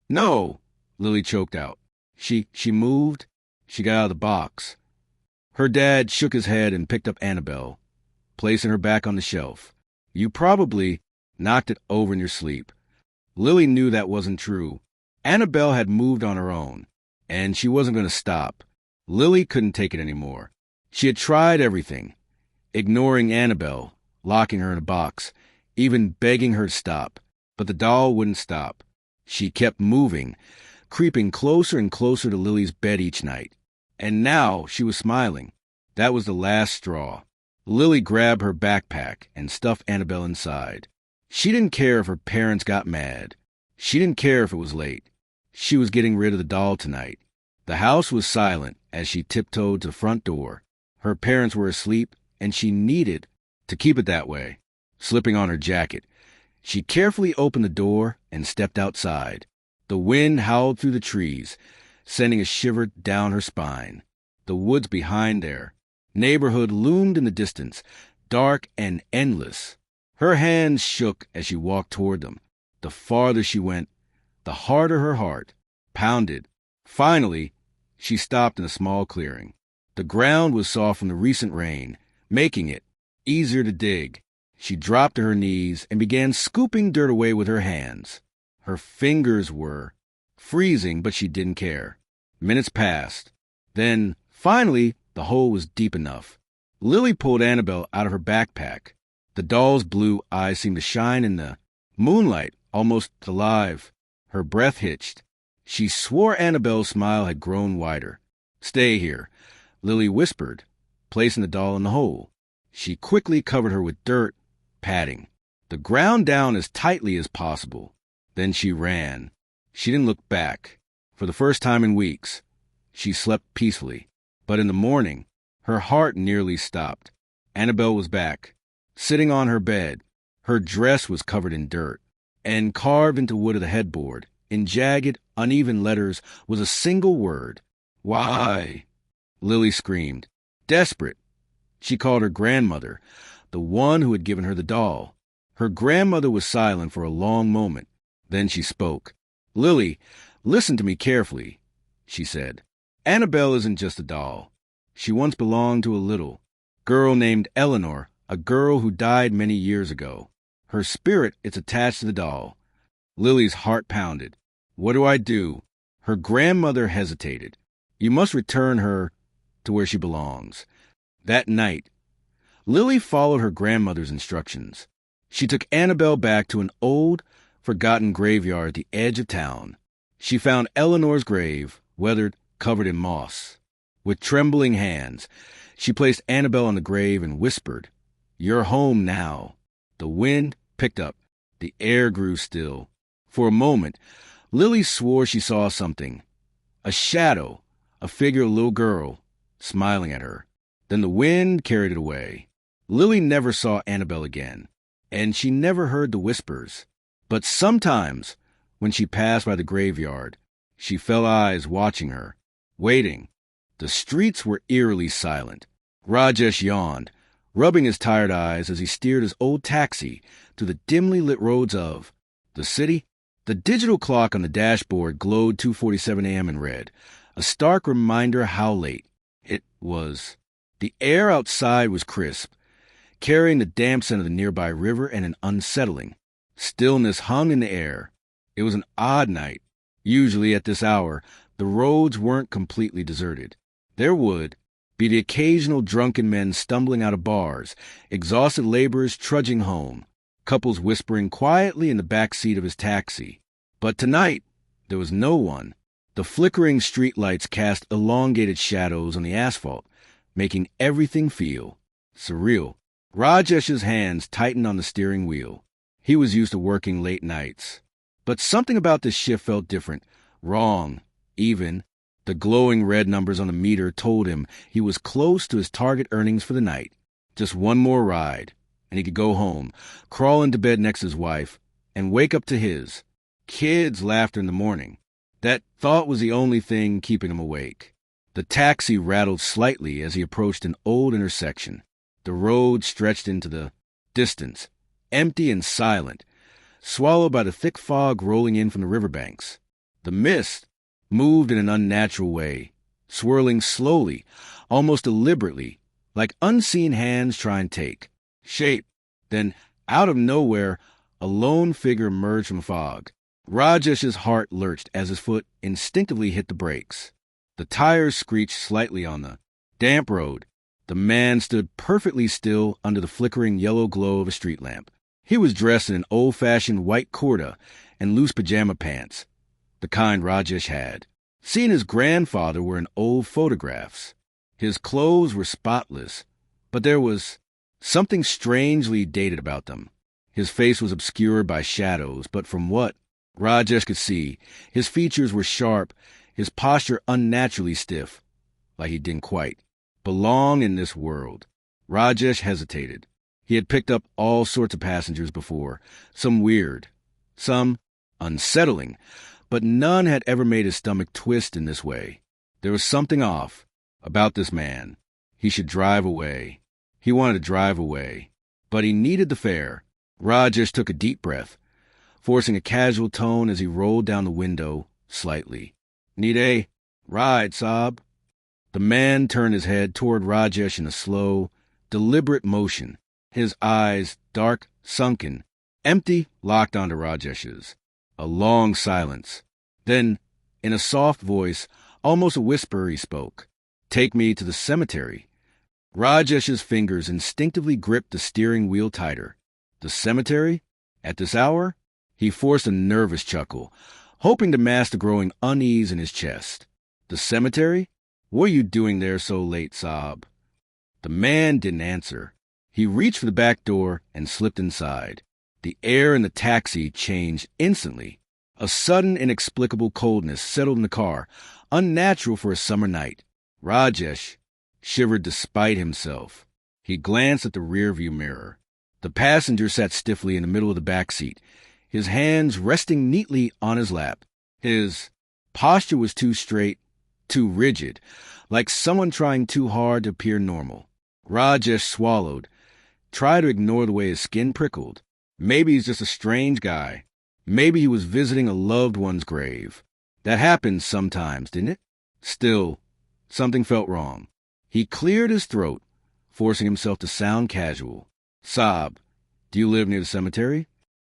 S1: "No," Lily choked out. She moved. She got out of the box. Her dad shook his head and picked up Annabelle, placing her back on the shelf. "You probably knocked it over in your sleep." Lily knew that wasn't true. Annabelle had moved on her own, and she wasn't going to stop. Lily couldn't take it anymore. She had tried everything, ignoring Annabelle, locking her in a box, even begging her to stop. But the doll wouldn't stop. She kept moving, creeping closer and closer to Lily's bed each night. And now she was smiling. That was the last straw. Lily grabbed her backpack and stuffed Annabelle inside. She didn't care if her parents got mad. She didn't care if it was late. She was getting rid of the doll tonight. The house was silent as she tiptoed to the front door. Her parents were asleep, and she needed to keep it that way. Slipping on her jacket, she carefully opened the door and stepped outside. The wind howled through the trees, sending a shiver down her spine. The woods behind their neighborhood loomed in the distance, dark and endless. Her hands shook as she walked toward them. The farther she went, the harder her heart pounded. Finally, she stopped in a small clearing. The ground was soft from the recent rain, making it easier to dig. She dropped to her knees and began scooping dirt away with her hands. Her fingers were freezing, but she didn't care. Minutes passed. Then, finally, the hole was deep enough. Lily pulled Annabelle out of her backpack. The doll's blue eyes seemed to shine in the moonlight, almost alive. Her breath hitched. She swore Annabelle's smile had grown wider. "Stay here," Lily whispered, placing the doll in the hole. She quickly covered her with dirt, padding the ground down as tightly as possible. Then she ran. She didn't look back. For the first time in weeks, she slept peacefully. But in the morning, her heart nearly stopped. Annabelle was back, sitting on her bed. Her dress was covered in dirt, and carved into wood of the headboard, in jagged, uneven letters, was a single word. "Why?" Lily screamed. Desperate, she called her grandmother, the one who had given her the doll. Her grandmother was silent for a long moment. Then she spoke. "Lily, listen to me carefully," she said. "Annabelle isn't just a doll. She once belonged to a little girl named Eleanor, a girl who died many years ago. Her spirit is attached to the doll." Lily's heart pounded. "What do I do?" Her grandmother hesitated. "You must return her to where she belongs." That night, Lily followed her grandmother's instructions. She took Annabelle back to an old, forgotten graveyard at the edge of town. She found Eleanor's grave, weathered, covered in moss. With trembling hands, she placed Annabelle on the grave and whispered, "You're home now." The wind picked up. The air grew still. For a moment, Lily swore she saw something. A shadow, a figure of a little girl, smiling at her. Then the wind carried it away. Lily never saw Annabelle again, and she never heard the whispers. But sometimes, when she passed by the graveyard, she felt eyes watching her, waiting. The streets were eerily silent. Rajesh yawned, rubbing his tired eyes as he steered his old taxi through the dimly lit roads of the city. The digital clock on the dashboard glowed 2:47 a.m. in red, a stark reminder how late it was. The air outside was crisp, carrying the damp scent of the nearby river and an unsettling stillness hung in the air. It was an odd night. Usually at this hour, the roads weren't completely deserted. There would be the occasional drunken men stumbling out of bars, exhausted laborers trudging home, couples whispering quietly in the back seat of his taxi. But tonight, there was no one. The flickering streetlights cast elongated shadows on the asphalt, making everything feel surreal. Rajesh's hands tightened on the steering wheel. He was used to working late nights. But something about this shift felt different, wrong, even. The glowing red numbers on the meter told him he was close to his target earnings for the night. Just one more ride, and he could go home, crawl into bed next to his wife, and wake up to his kids' laughter in the morning. That thought was the only thing keeping him awake. The taxi rattled slightly as he approached an old intersection. The road stretched into the distance, empty and silent, swallowed by the thick fog rolling in from the riverbanks. The mist moved in an unnatural way, swirling slowly, almost deliberately, like unseen hands trying to take shape. Then, out of nowhere, a lone figure emerged from fog. Rajesh's heart lurched as his foot instinctively hit the brakes. The tires screeched slightly on the damp road. The man stood perfectly still under the flickering yellow glow of a street lamp. He was dressed in an old-fashioned white kurta and loose pajama pants, the kind Rajesh had seen his grandfather wear in old photographs. His clothes were spotless, but there was something strangely dated about them. His face was obscured by shadows, but from what Rajesh could see, his features were sharp, his posture unnaturally stiff, like he didn't quite belong in this world. Rajesh hesitated. He had picked up all sorts of passengers before, some weird, some unsettling, but none had ever made his stomach twist in this way. There was something off about this man. He should drive away. He wanted to drive away, but he needed the fare. Rajesh took a deep breath, forcing a casual tone as he rolled down the window slightly. "Need a ride, Saab?" The man turned his head toward Rajesh in a slow, deliberate motion, his eyes, dark, sunken, empty, locked onto Rajesh's. A long silence. Then, in a soft voice, almost a whisper, he spoke. "Take me to the cemetery." Rajesh's fingers instinctively gripped the steering wheel tighter. The cemetery? At this hour? He forced a nervous chuckle, hoping to mask the growing unease in his chest. The cemetery? What are you doing there so late, Saab? The man didn't answer. He reached for the back door and slipped inside. The air in the taxi changed instantly. A sudden, inexplicable coldness settled in the car, unnatural for a summer night. Rajesh shivered despite himself. He glanced at the rearview mirror. The passenger sat stiffly in the middle of the back seat, his hands resting neatly on his lap. His posture was too straight, too rigid, like someone trying too hard to appear normal. Rajesh swallowed, tried to ignore the way his skin prickled. Maybe he's just a strange guy. Maybe he was visiting a loved one's grave. That happens sometimes, didn't it? Still, something felt wrong. He cleared his throat, forcing himself to sound casual. "Saab, do you live near the cemetery?"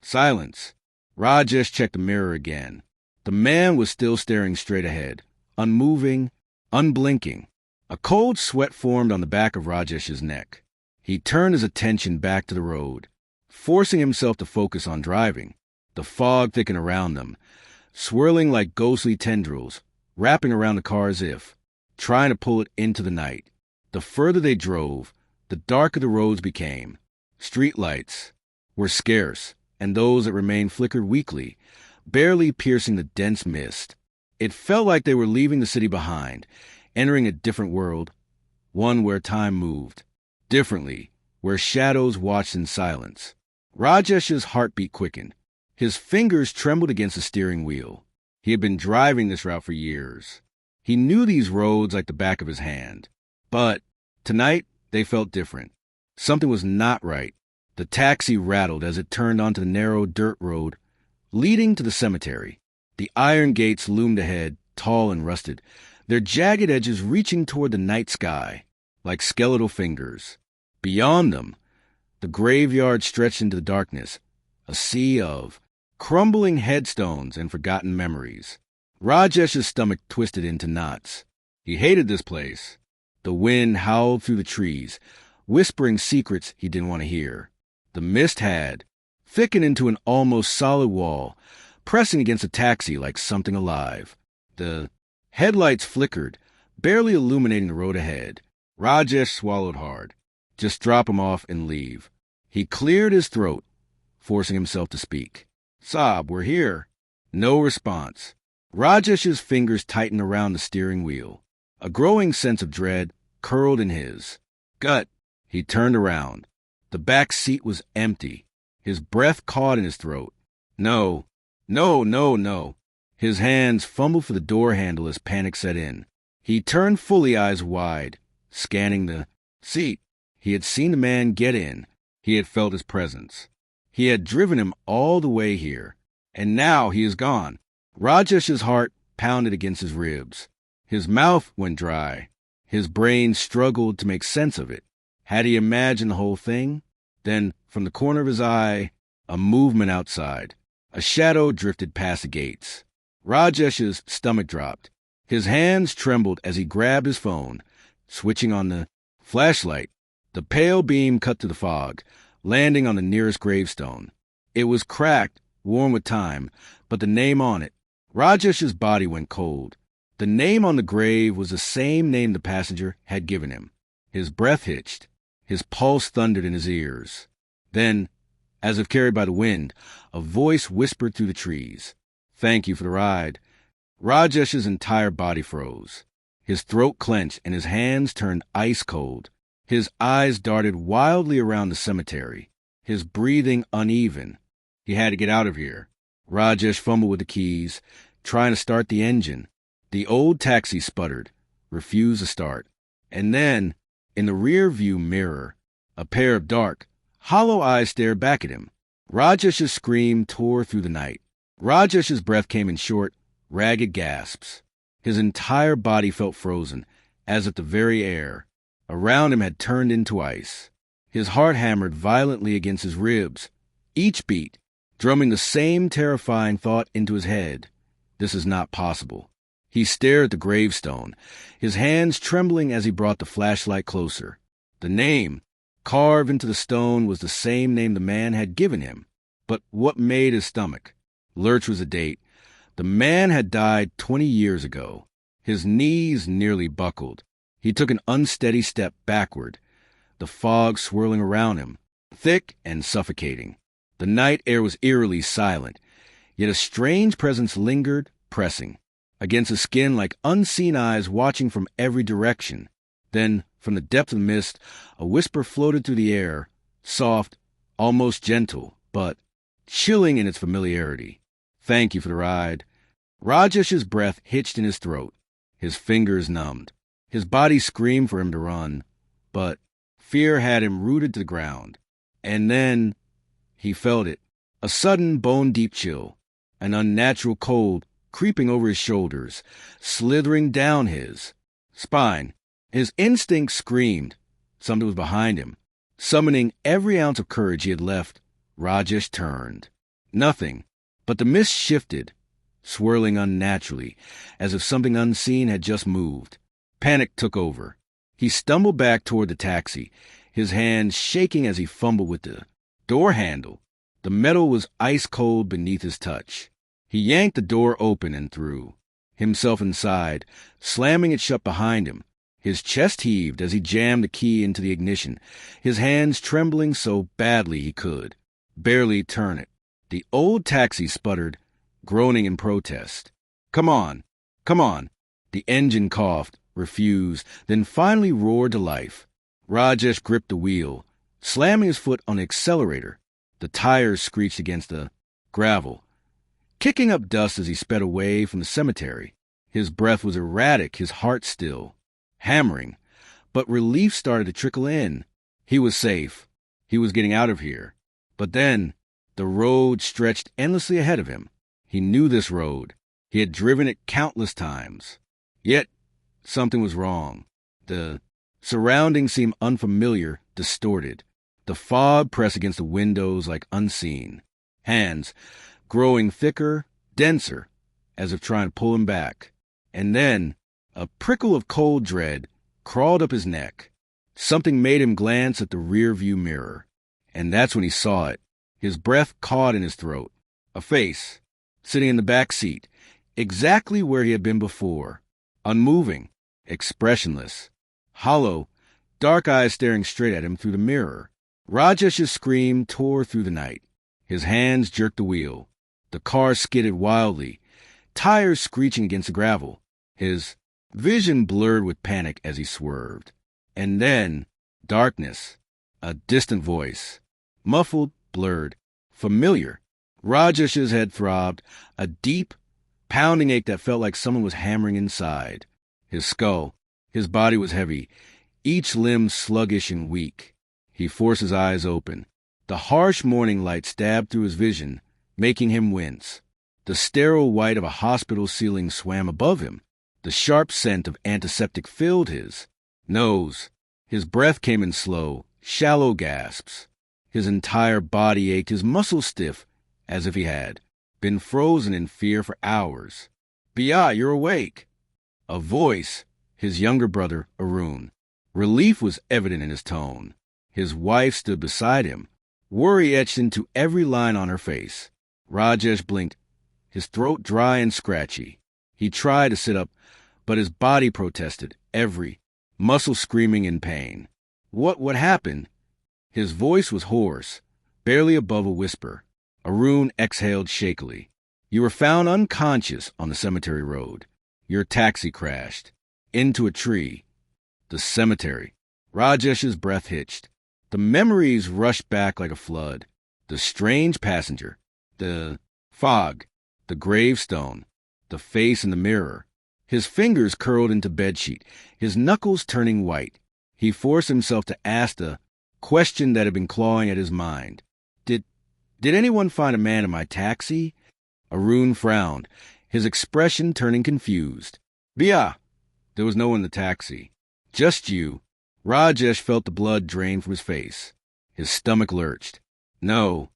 S1: Silence. Rajesh checked the mirror again. The man was still staring straight ahead, unmoving, unblinking. A cold sweat formed on the back of Rajesh's neck. He turned his attention back to the road, forcing himself to focus on driving. The fog thickened around them, swirling like ghostly tendrils, wrapping around the car as if trying to pull it into the night. The further they drove, the darker the roads became. Street lights were scarce, and those that remained flickered weakly, barely piercing the dense mist. It felt like they were leaving the city behind, entering a different world, one where time moved differently, where shadows watched in silence. Rajesh's heartbeat quickened. His fingers trembled against the steering wheel. He had been driving this route for years. He knew these roads like the back of his hand. But tonight, they felt different. Something was not right. The taxi rattled as it turned onto the narrow dirt road leading to the cemetery. The iron gates loomed ahead, tall and rusted, their jagged edges reaching toward the night sky like skeletal fingers. Beyond them, the graveyard stretched into the darkness, a sea of crumbling headstones and forgotten memories. Rajesh's stomach twisted into knots. He hated this place. The wind howled through the trees, whispering secrets he didn't want to hear. The mist had thickened into an almost solid wall, pressing against the taxi like something alive. The headlights flickered, barely illuminating the road ahead. Rajesh swallowed hard. Just drop him off and leave. He cleared his throat, forcing himself to speak. "Saab, we're here." No response. Rajesh's fingers tightened around the steering wheel. A growing sense of dread curled in his gut. He turned around. The back seat was empty. His breath caught in his throat. No. His hands fumbled for the door handle as panic set in. He turned fully, eyes wide, scanning the seat. He had seen the man get in. He had felt his presence. He had driven him all the way here. And now he is gone. Rajesh's heart pounded against his ribs. His mouth went dry. His brain struggled to make sense of it. Had he imagined the whole thing? Then, from the corner of his eye, a movement outside. A shadow drifted past the gates. Rajesh's stomach dropped. His hands trembled as he grabbed his phone, switching on the flashlight. The pale beam cut through the fog, landing on the nearest gravestone. It was cracked, worn with time, but the name on it. Rajesh's body went cold. The name on the grave was the same name the passenger had given him. His breath hitched. His pulse thundered in his ears. Then, as if carried by the wind, a voice whispered through the trees. "Thank you for the ride." Rajesh's entire body froze. His throat clenched and his hands turned ice cold. His eyes darted wildly around the cemetery, his breathing uneven. He had to get out of here. Rajesh fumbled with the keys, trying to start the engine. The old taxi sputtered, refused to start. And then, in the rear-view mirror, a pair of dark, hollow eyes stared back at him. Rajesh's scream tore through the night. Rajesh's breath came in short, ragged gasps. His entire body felt frozen, as if the very air around him had turned into ice. His heart hammered violently against his ribs, each beat drumming the same terrifying thought into his head. This is not possible. He stared at the gravestone, his hands trembling as he brought the flashlight closer. The name, carved into the stone, was the same name the man had given him. But what made his stomach lurch was a date. The man had died 20 years ago. His knees nearly buckled. He took an unsteady step backward, the fog swirling around him, thick and suffocating. The night air was eerily silent, yet a strange presence lingered, pressing against his skin like unseen eyes watching from every direction. Then, from the depth of the mist, a whisper floated through the air, soft, almost gentle, but chilling in its familiarity. "Thank you for the ride." Rajesh's breath hitched in his throat, his fingers numbed. His body screamed for him to run, but fear had him rooted to the ground. And then he felt it, a sudden bone-deep chill, an unnatural cold creeping over his shoulders, slithering down his spine. His instinct screamed. Something was behind him. Summoning every ounce of courage he had left, Rajesh turned. Nothing, but the mist shifted, swirling unnaturally, as if something unseen had just moved. Panic took over. He stumbled back toward the taxi, his hands shaking as he fumbled with the door handle. The metal was ice cold beneath his touch. He yanked the door open and threw himself inside, slamming it shut behind him. His chest heaved as he jammed the key into the ignition, his hands trembling so badly he could barely turn it. The old taxi sputtered, groaning in protest. Come on. The engine coughed, refused, then finally roared to life. Rajesh gripped the wheel, slamming his foot on the accelerator. The tires screeched against the gravel, kicking up dust as he sped away from the cemetery. His breath was erratic, his heart still hammering, but relief started to trickle in. He was safe. He was getting out of here. But then the road stretched endlessly ahead of him. He knew this road. He had driven it countless times. Yet something was wrong. The surroundings seemed unfamiliar, distorted. The fog pressed against the windows like unseen hands, growing thicker, denser, as if trying to pull him back. And then a prickle of cold dread crawled up his neck. Something made him glance at the rear-view mirror. And that's when he saw it. His breath caught in his throat. A face, sitting in the back seat, exactly where he had been before. Unmoving, expressionless, hollow, dark eyes staring straight at him through the mirror. Rajesh's scream tore through the night. His hands jerked the wheel. The car skidded wildly, tires screeching against the gravel. His vision blurred with panic as he swerved. And then, darkness, a distant voice, muffled, blurred, familiar. Rajesh's head throbbed, a deep, pounding ache that felt like someone was hammering inside. His skull, his body was heavy, each limb sluggish and weak. He forced his eyes open. The harsh morning light stabbed through his vision, making him wince. The sterile white of a hospital ceiling swam above him. The sharp scent of antiseptic filled his nose. His breath came in slow, shallow gasps. His entire body ached, his muscles stiff, as if he had been frozen in fear for hours. "Bia, you're awake." A voice, his younger brother, Arun. Relief was evident in his tone. His wife stood beside him, worry etched into every line on her face. Rajesh blinked, his throat dry and scratchy. He tried to sit up, but his body protested, every muscle screaming in pain. What happened? His voice was hoarse, barely above a whisper. Arun exhaled shakily. "You were found unconscious on the cemetery road. Your taxi crashed into a tree." The cemetery. Rajesh's breath hitched. The memories rushed back like a flood. The strange passenger, the fog, the gravestone, the face in the mirror. His fingers curled into bedsheet, his knuckles turning white. He forced himself to ask the question that had been clawing at his mind. Did anyone find a man in my taxi? Arun frowned, his expression turning confused. "Bia!" There was no one in the taxi. "Just you." Rajesh felt the blood drain from his face. His stomach lurched. No,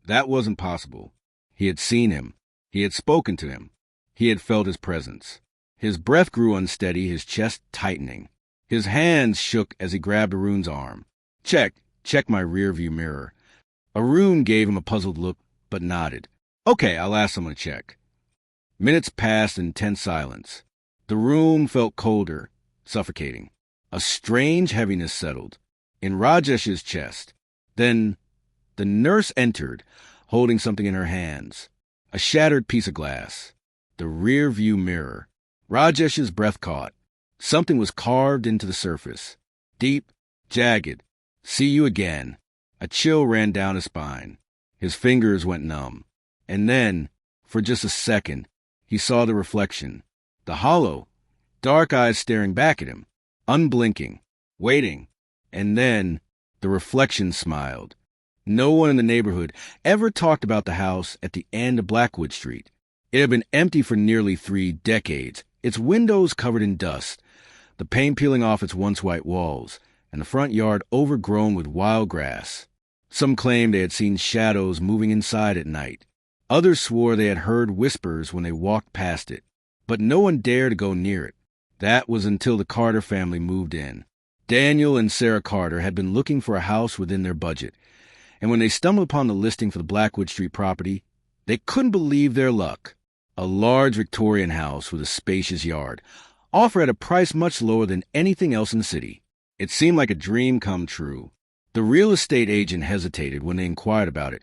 S1: that wasn't possible. He had seen him. He had spoken to him. He had felt his presence. His breath grew unsteady, his chest tightening. His hands shook as he grabbed Arun's arm. Check my rearview mirror." Arun gave him a puzzled look, but nodded. "Okay, I'll ask someone to check." Minutes passed in tense silence. The room felt colder, suffocating. A strange heaviness settled in Rajesh's chest. Then the nurse entered, holding something in her hands. A shattered piece of glass. The rear-view mirror. Rajesh's breath caught. Something was carved into the surface. Deep, jagged. "See you again." A chill ran down his spine. His fingers went numb. And then, for just a second, he saw the reflection. The hollow, dark eyes staring back at him, unblinking, waiting. And then the reflection smiled. No one in the neighborhood ever talked about the house at the end of Blackwood Street. It had been empty for nearly 3 decades, its windows covered in dust, the paint peeling off its once white walls, and the front yard overgrown with wild grass. Some claimed they had seen shadows moving inside at night. Others swore they had heard whispers when they walked past it. But no one dared to go near it. That was until the Carter family moved in. Daniel and Sarah Carter had been looking for a house within their budget, and when they stumbled upon the listing for the Blackwood Street property, they couldn't believe their luck. A large Victorian house with a spacious yard, offered at a price much lower than anything else in the city. It seemed like a dream come true. The real estate agent hesitated when they inquired about it,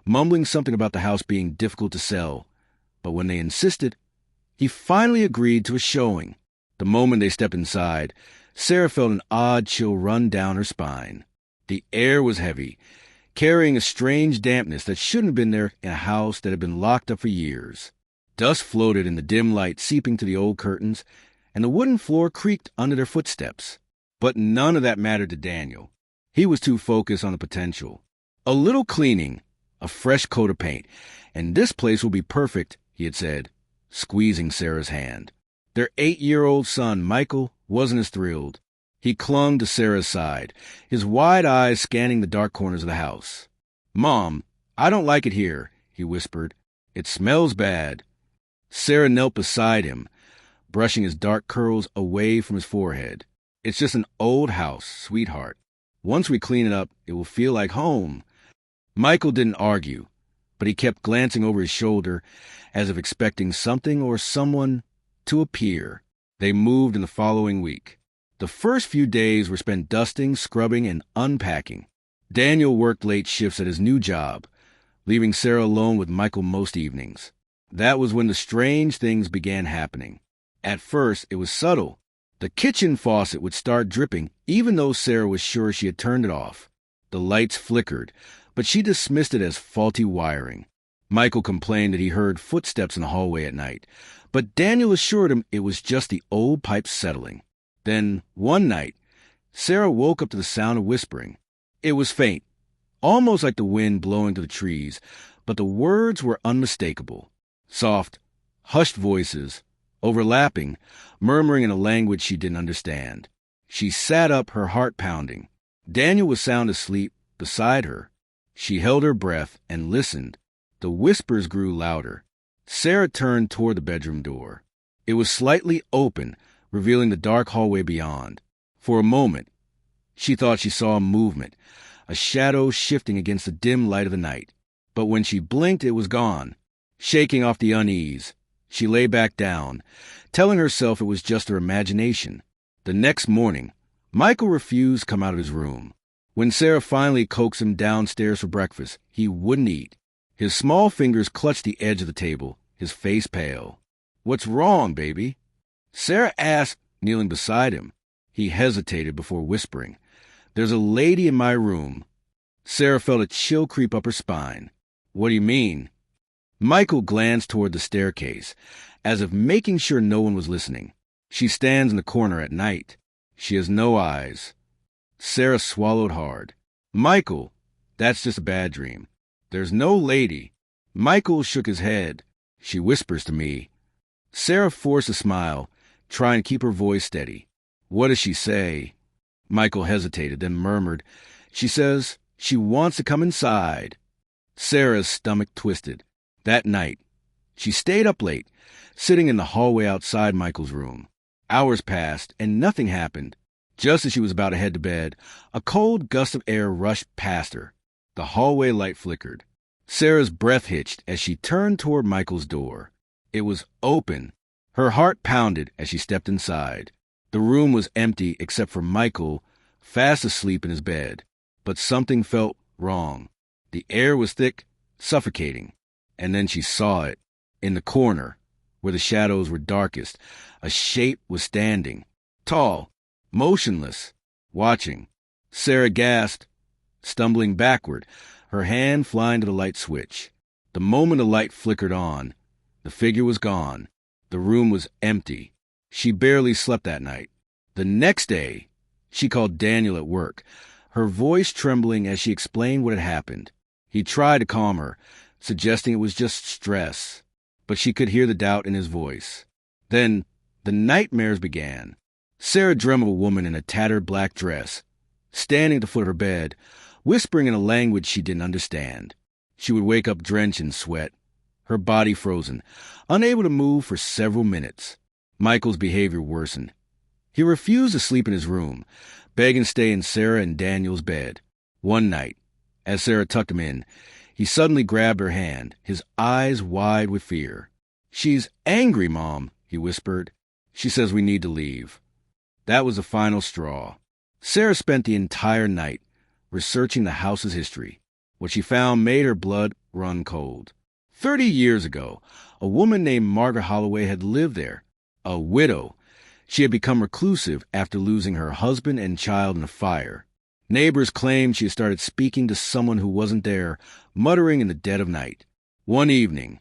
S1: mumbling something about the house being difficult to sell. But when they insisted, he finally agreed to a showing. The moment they stepped inside, Sarah felt an odd chill run down her spine. The air was heavy, carrying a strange dampness that shouldn't have been there in a house that had been locked up for years. Dust floated in the dim light seeping to the old curtains, and the wooden floor creaked under their footsteps. But none of that mattered to Daniel. He was too focused on the potential. A little cleaning, a fresh coat of paint, and this place will be perfect, he had said, squeezing Sarah's hand. Their 8-year-old son, Michael, wasn't as thrilled. He clung to Sarah's side, his wide eyes scanning the dark corners of the house. "Mom, I don't like it here," he whispered. "It smells bad." Sarah knelt beside him, brushing his dark curls away from his forehead. "It's just an old house, sweetheart. Once we clean it up, it will feel like home." Michael didn't argue, but he kept glancing over his shoulder as if expecting something or someone to appear. They moved in the following week. The first few days were spent dusting, scrubbing, and unpacking. Daniel worked late shifts at his new job, leaving Sarah alone with Michael most evenings. That was when the strange things began happening. At first, it was subtle. The kitchen faucet would start dripping, even though Sarah was sure she had turned it off. The lights flickered, but she dismissed it as faulty wiring. Michael complained that he heard footsteps in the hallway at night, but Daniel assured him it was just the old pipes settling. Then, one night, Sarah woke up to the sound of whispering. It was faint, almost like the wind blowing through the trees, but the words were unmistakable. Soft, hushed voices, overlapping, murmuring in a language she didn't understand. She sat up, her heart pounding. Daniel was sound asleep beside her. She held her breath and listened. The whispers grew louder. Sarah turned toward the bedroom door. It was slightly open, revealing the dark hallway beyond. For a moment, she thought she saw a movement, a shadow shifting against the dim light of the night. But when she blinked, it was gone. Shaking off the unease, she lay back down, telling herself it was just her imagination. The next morning, Michael refused to come out of his room. When Sarah finally coaxed him downstairs for breakfast, he wouldn't eat. His small fingers clutched the edge of the table, his face pale. "What's wrong, baby?" Sarah asked, kneeling beside him. He hesitated before whispering, "There's a lady in my room." Sarah felt a chill creep up her spine. "What do you mean?" Michael glanced toward the staircase, as if making sure no one was listening. "She stands in the corner at night. She has no eyes." Sarah swallowed hard. "Michael, that's just a bad dream. There's no lady." Michael shook his head. "She whispers to me." Sarah forced a smile, trying to keep her voice steady. "What does she say?" Michael hesitated, then murmured, "She says she wants to come inside." Sarah's stomach twisted. That night, she stayed up late, sitting in the hallway outside Michael's room. Hours passed, and nothing happened. Just as she was about to head to bed, a cold gust of air rushed past her. The hallway light flickered. Sarah's breath hitched as she turned toward Michael's door. It was open. Her heart pounded as she stepped inside. The room was empty except for Michael, fast asleep in his bed. But something felt wrong. The air was thick, suffocating. And then she saw it. In the corner, where the shadows were darkest, a shape was standing. Tall, motionless, watching. Sarah gasped, stumbling backward, her hand flying to the light switch. The moment the light flickered on, the figure was gone. The room was empty. She barely slept that night. The next day, she called Daniel at work, her voice trembling as she explained what had happened. He tried to calm her, suggesting it was just stress, but she could hear the doubt in his voice. Then the nightmares began. Sarah dreamt of a woman in a tattered black dress, standing at the foot of her bed, whispering in a language she didn't understand. She would wake up drenched in sweat, her body frozen, unable to move for several minutes. Michael's behavior worsened. He refused to sleep in his room, begging to stay in Sarah and Daniel's bed. One night, as Sarah tucked him in, he suddenly grabbed her hand, his eyes wide with fear. "She's angry, Mom," he whispered. "She says we need to leave." That was the final straw. Sarah spent the entire night researching the house's history. What she found made her blood run cold. 30 years ago, a woman named Margaret Holloway had lived there, a widow. She had become reclusive after losing her husband and child in a fire. Neighbors claimed she had started speaking to someone who wasn't there, muttering in the dead of night. One evening,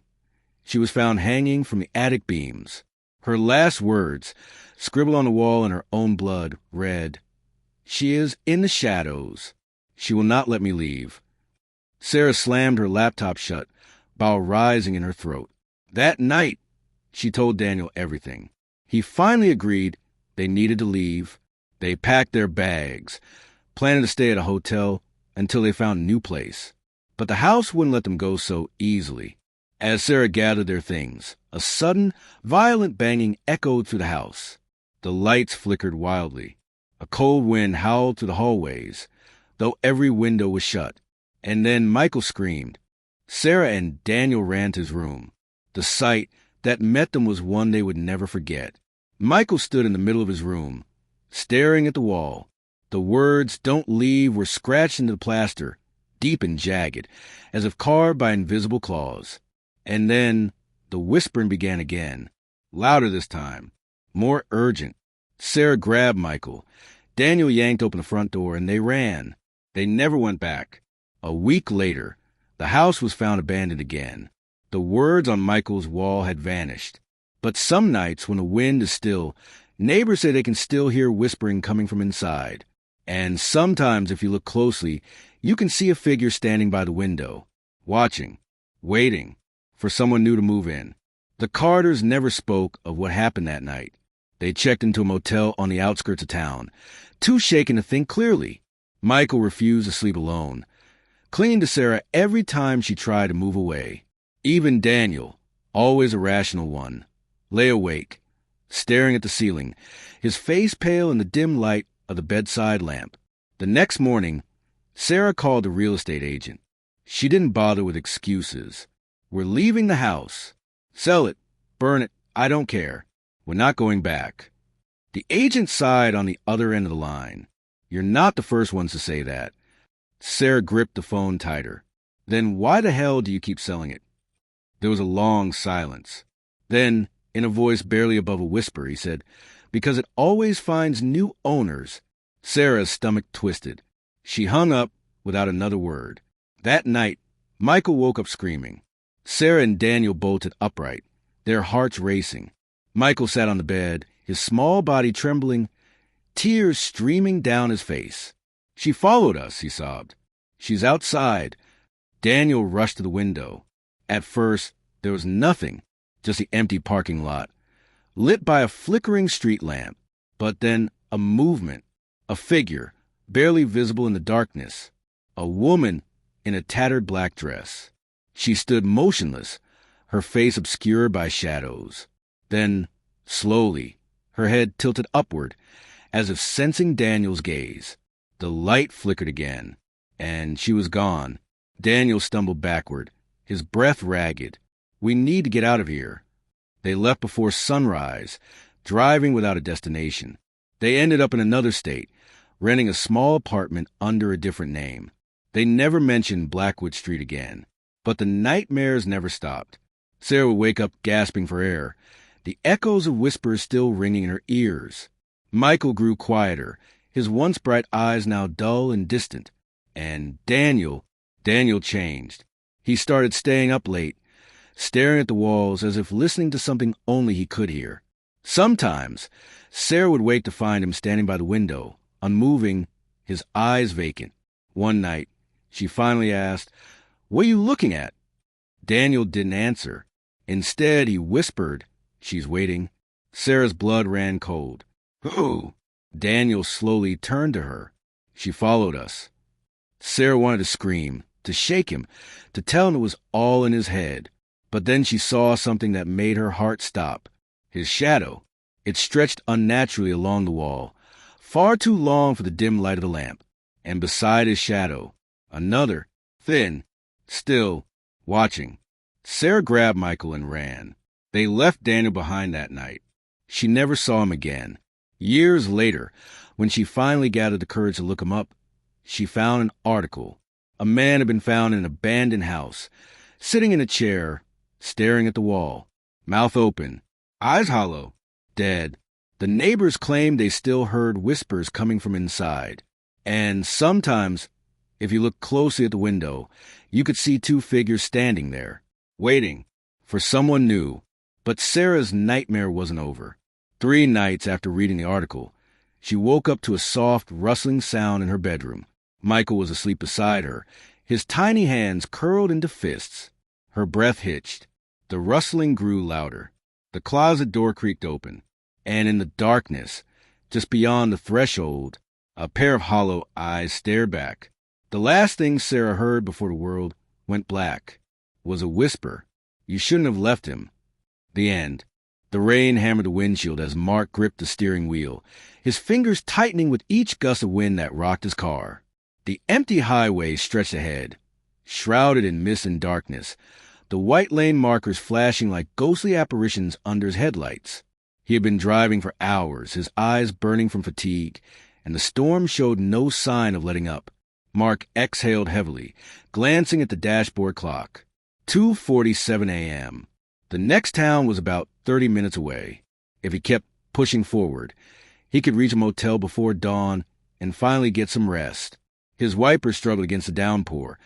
S1: she was found hanging from the attic beams. Her last words, scribbled on the wall in her own blood, read, "She is in the shadows. She will not let me leave." Sarah slammed her laptop shut, bile rising in her throat. That night, she told Daniel everything. He finally agreed they needed to leave. They packed their bags, planning to stay at a hotel until they found a new place. But the house wouldn't let them go so easily. As Sarah gathered their things, a sudden, violent banging echoed through the house. The lights flickered wildly. A cold wind howled through the hallways, though every window was shut. And then Michael screamed. Sarah and Daniel ran to his room. The sight that met them was one they would never forget. Michael stood in the middle of his room, staring at the wall. The words, "Don't leave," were scratched into the plaster, deep and jagged, as if carved by invisible claws. And then the whispering began again, louder this time, more urgent. Sarah grabbed Michael. Daniel yanked open the front door, and they ran. They never went back. A week later, the house was found abandoned again. The words on Michael's wall had vanished. But some nights, when the wind is still, neighbors say they can still hear whispering coming from inside. And sometimes, if you look closely, you can see a figure standing by the window, watching, waiting for someone new to move in. The Carters never spoke of what happened that night. They checked into a motel on the outskirts of town, too shaken to think clearly. Michael refused to sleep alone, clinging to Sarah every time she tried to move away. Even Daniel, always a rational one, lay awake, staring at the ceiling, his face pale in the dim light of the bedside lamp. The next morning, Sarah called the real estate agent. She didn't bother with excuses. "We're leaving the house. Sell it, burn it, I don't care. We're not going back." The agent sighed on the other end of the line. "You're not the first ones to say that." Sarah gripped the phone tighter. "Then why the hell do you keep selling it?" There was a long silence. Then, in a voice barely above a whisper, he said, "Because it always finds new owners." Sarah's stomach twisted. She hung up without another word. That night, Michael woke up screaming. Sarah and Daniel bolted upright, their hearts racing. Michael sat on the bed, his small body trembling, tears streaming down his face. "She followed us," he sobbed. "She's outside." Daniel rushed to the window. At first, there was nothing, just the empty parking lot, lit by a flickering street lamp. But then a movement, a figure, barely visible in the darkness, a woman in a tattered black dress. She stood motionless, her face obscured by shadows. Then, slowly, her head tilted upward, as if sensing Daniel's gaze. The light flickered again, and she was gone. Daniel stumbled backward, his breath ragged. "We need to get out of here." They left before sunrise, driving without a destination. They ended up in another state, renting a small apartment under a different name. They never mentioned Blackwood Street again. But the nightmares never stopped. Sarah would wake up gasping for air, the echoes of whispers still ringing in her ears. Michael grew quieter, his once bright eyes now dull and distant. And Daniel changed. He started staying up late, staring at the walls as if listening to something only he could hear. Sometimes, Sarah would wake to find him standing by the window, unmoving, his eyes vacant. One night, she finally asked, "What are you looking at?" Daniel didn't answer. Instead, he whispered, "She's waiting." Sarah's blood ran cold. "Who?" Daniel slowly turned to her. "She followed us." Sarah wanted to scream, to shake him, to tell him it was all in his head. But then she saw something that made her heart stop. His shadow. It stretched unnaturally along the wall, far too long for the dim light of the lamp. And beside his shadow, another, thin, still, watching. Sarah grabbed Michael and ran. They left Daniel behind that night. She never saw him again. Years later, when she finally gathered the courage to look him up, she found an article. A man had been found in an abandoned house, sitting in a chair, staring at the wall, mouth open, eyes hollow, dead. The neighbors claimed they still heard whispers coming from inside. And sometimes, if you looked closely at the window, you could see two figures standing there, waiting for someone new. But Sarah's nightmare wasn't over. 3 nights after reading the article, she woke up to a soft, rustling sound in her bedroom. Michael was asleep beside her, his tiny hands curled into fists. Her breath hitched. The rustling grew louder. The closet door creaked open, and in the darkness, just beyond the threshold, a pair of hollow eyes stared back. The last thing Sarah heard before the world went black was a whisper, "You shouldn't have left him." The end. The rain hammered the windshield as Mark gripped the steering wheel, his fingers tightening with each gust of wind that rocked his car. The empty highway stretched ahead, shrouded in mist and darkness, the white lane markers flashing like ghostly apparitions under his headlights. He had been driving for hours, his eyes burning from fatigue, and the storm showed no sign of letting up. Mark exhaled heavily, glancing at the dashboard clock. 2:47 a.m. The next town was about 30 minutes away. If he kept pushing forward, he could reach a motel before dawn and finally get some rest. His wipers struggled against the downpour,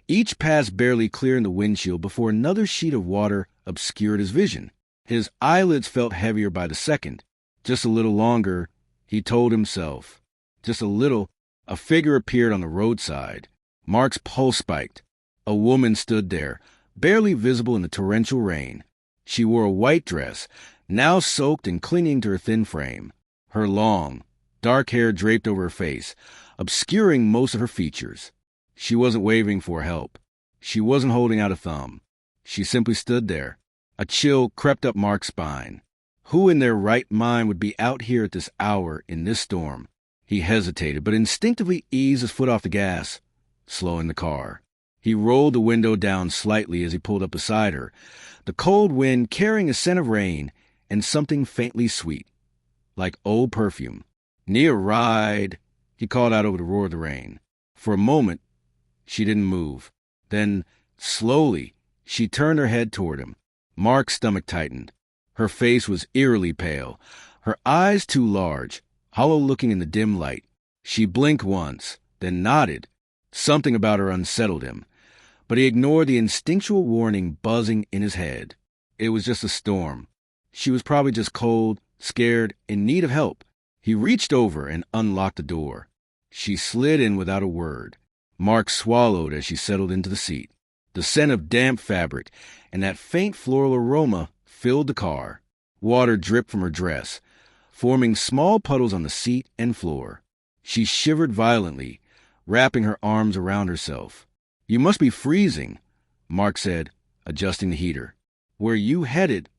S1: each pass barely clearing the windshield before another sheet of water obscured his vision. His eyelids felt heavier by the second. Just a little longer, he told himself. Just a little, A figure appeared on the roadside. Mark's pulse spiked. A woman stood there, barely visible in the torrential rain. She wore a white dress, now soaked and clinging to her thin frame. Her long, dark hair draped over her face, obscuring most of her features. She wasn't waving for help. She wasn't holding out a thumb. She simply stood there. A chill crept up Mark's spine. Who in their right mind would be out here at this hour in this storm? He hesitated, but instinctively eased his foot off the gas, slowing the car. He rolled the window down slightly as he pulled up beside her, the cold wind carrying a scent of rain and something faintly sweet, like old perfume. "Need a ride?" he called out over the roar of the rain. For a moment, she didn't move. Then, slowly, she turned her head toward him. Mark's stomach tightened. Her face was eerily pale, her eyes too large, hollow-looking in the dim light. She blinked once, then nodded. Something about her unsettled him, but he ignored the instinctual warning buzzing in his head. It was just a storm. She was probably just cold, scared, in need of help. He reached over and unlocked the door. She slid in without a word. Mark swallowed as she settled into the seat. The scent of damp fabric and that faint floral aroma filled the car. Water dripped from her dress, forming small puddles on the seat and floor. She shivered violently, wrapping her arms around herself. "You must be freezing," Mark said, adjusting the heater. "Where you headed?"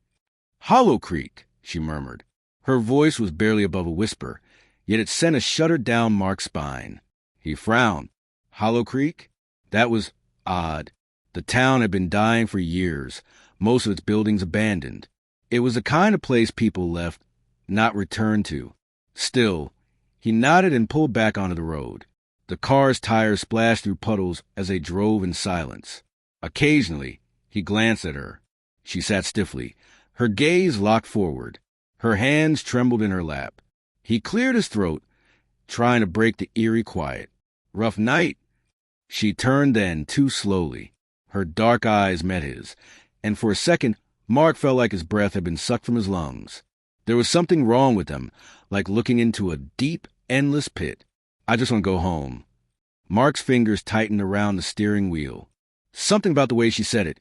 S1: "Hollow Creek," she murmured. Her voice was barely above a whisper, yet it sent a shudder down Mark's spine. He frowned. Hollow Creek? That was odd. The town had been dying for years, most of its buildings abandoned. It was the kind of place people left, not returned to. Still, he nodded and pulled back onto the road. The car's tires splashed through puddles as they drove in silence. Occasionally, he glanced at her. She sat stiffly, her gaze locked forward. Her hands trembled in her lap. He cleared his throat, trying to break the eerie quiet. "Rough night." She turned then, too slowly. Her dark eyes met his, and for a second, Mark felt like his breath had been sucked from his lungs. There was something wrong with them, like looking into a deep, endless pit. "I just want to go home." Mark's fingers tightened around the steering wheel. Something about the way she said it.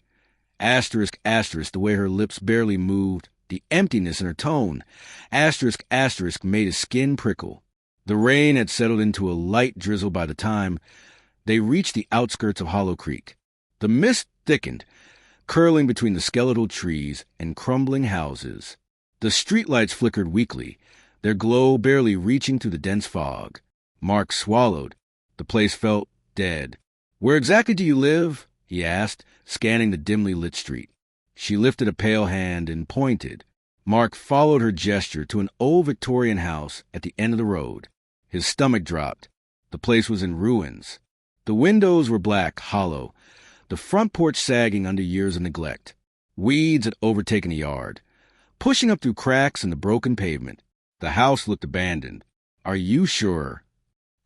S1: Asterisk, asterisk, the way her lips barely moved, the emptiness in her tone. Asterisk, asterisk, made his skin prickle. The rain had settled into a light drizzle by the time they reached the outskirts of Hollow Creek. The mist thickened, curling between the skeletal trees and crumbling houses. The streetlights flickered weakly, their glow barely reaching through the dense fog. Mark swallowed. The place felt dead. "Where exactly do you live?" he asked, scanning the dimly lit street. She lifted a pale hand and pointed. Mark followed her gesture to an old Victorian house at the end of the road. His stomach dropped. The place was in ruins. The windows were black, hollow, the front porch sagging under years of neglect. Weeds had overtaken the yard, pushing up through cracks in the broken pavement. The house looked abandoned. "Are you sure?"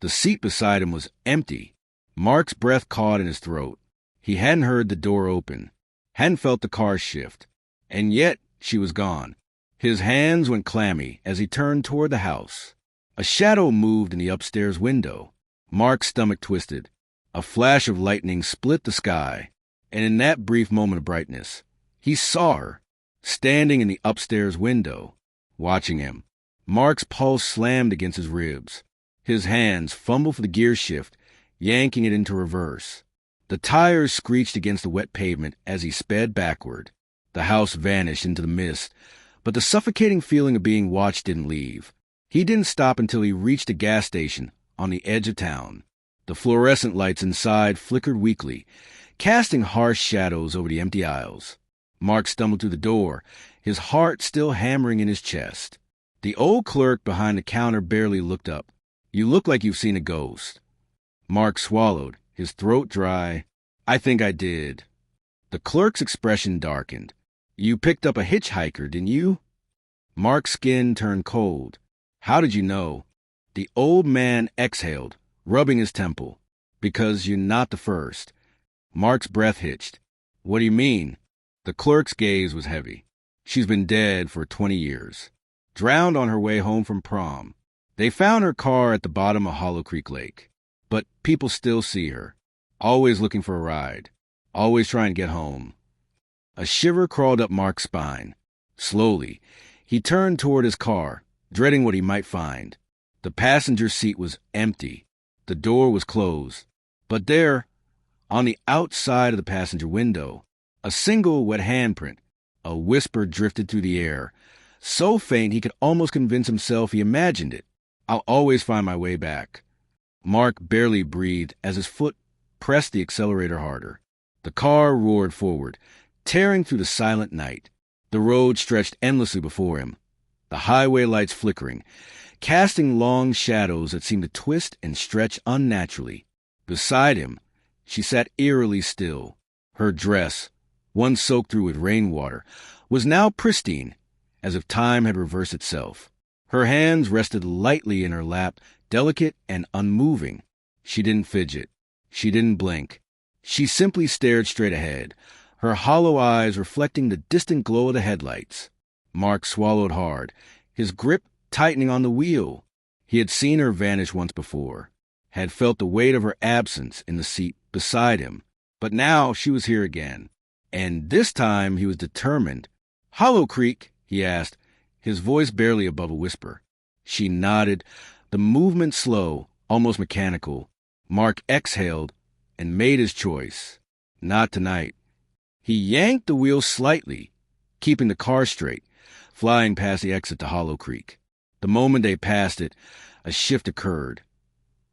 S1: The seat beside him was empty. Mark's breath caught in his throat. He hadn't heard the door open, hadn't felt the car shift, and yet she was gone. His hands went clammy as he turned toward the house. A shadow moved in the upstairs window. Mark's stomach twisted. A flash of lightning split the sky, and in that brief moment of brightness, he saw her, standing in the upstairs window, watching him. Mark's pulse slammed against his ribs. His hands fumbled for the gear shift, yanking it into reverse. The tires screeched against the wet pavement as he sped backward. The house vanished into the mist, but the suffocating feeling of being watched didn't leave. He didn't stop until he reached a gas station on the edge of town. The fluorescent lights inside flickered weakly, casting harsh shadows over the empty aisles. Mark stumbled through the door, his heart still hammering in his chest. The old clerk behind the counter barely looked up. "You look like you've seen a ghost." Mark swallowed, his throat dry. "I think I did." The clerk's expression darkened. "You picked up a hitchhiker, didn't you?" Mark's skin turned cold. "How did you know?" The old man exhaled, rubbing his temple. "Because you're not the first." Mark's breath hitched. "What do you mean?" The clerk's gaze was heavy. "She's been dead for 20 years. Drowned on her way home from prom. They found her car at the bottom of Hollow Creek Lake." But people still see her, always looking for a ride, always trying to get home. A shiver crawled up Mark's spine. Slowly, he turned toward his car, dreading what he might find. The passenger seat was empty. The door was closed. But there, on the outside of the passenger window, a single wet handprint, a whisper drifted through the air, so faint he could almost convince himself he imagined it. "I'll always find my way back." Mark barely breathed as his foot pressed the accelerator harder. The car roared forward, tearing through the silent night. The road stretched endlessly before him, the highway lights flickering, casting long shadows that seemed to twist and stretch unnaturally. Beside him, she sat eerily still. Her dress, once soaked through with rainwater, was now pristine, as if time had reversed itself. Her hands rested lightly in her lap, delicate and unmoving. She didn't fidget. She didn't blink. She simply stared straight ahead, her hollow eyes reflecting the distant glow of the headlights. Mark swallowed hard, his grip tightening on the wheel. He had seen her vanish once before, had felt the weight of her absence in the seat beside him. But now she was here again, and this time he was determined. "Hollow Creek?" he asked, his voice barely above a whisper. She nodded, the movement slow, almost mechanical. Mark exhaled and made his choice. Not tonight. He yanked the wheel slightly, keeping the car straight, flying past the exit to Hollow Creek. The moment they passed it, a shift occurred.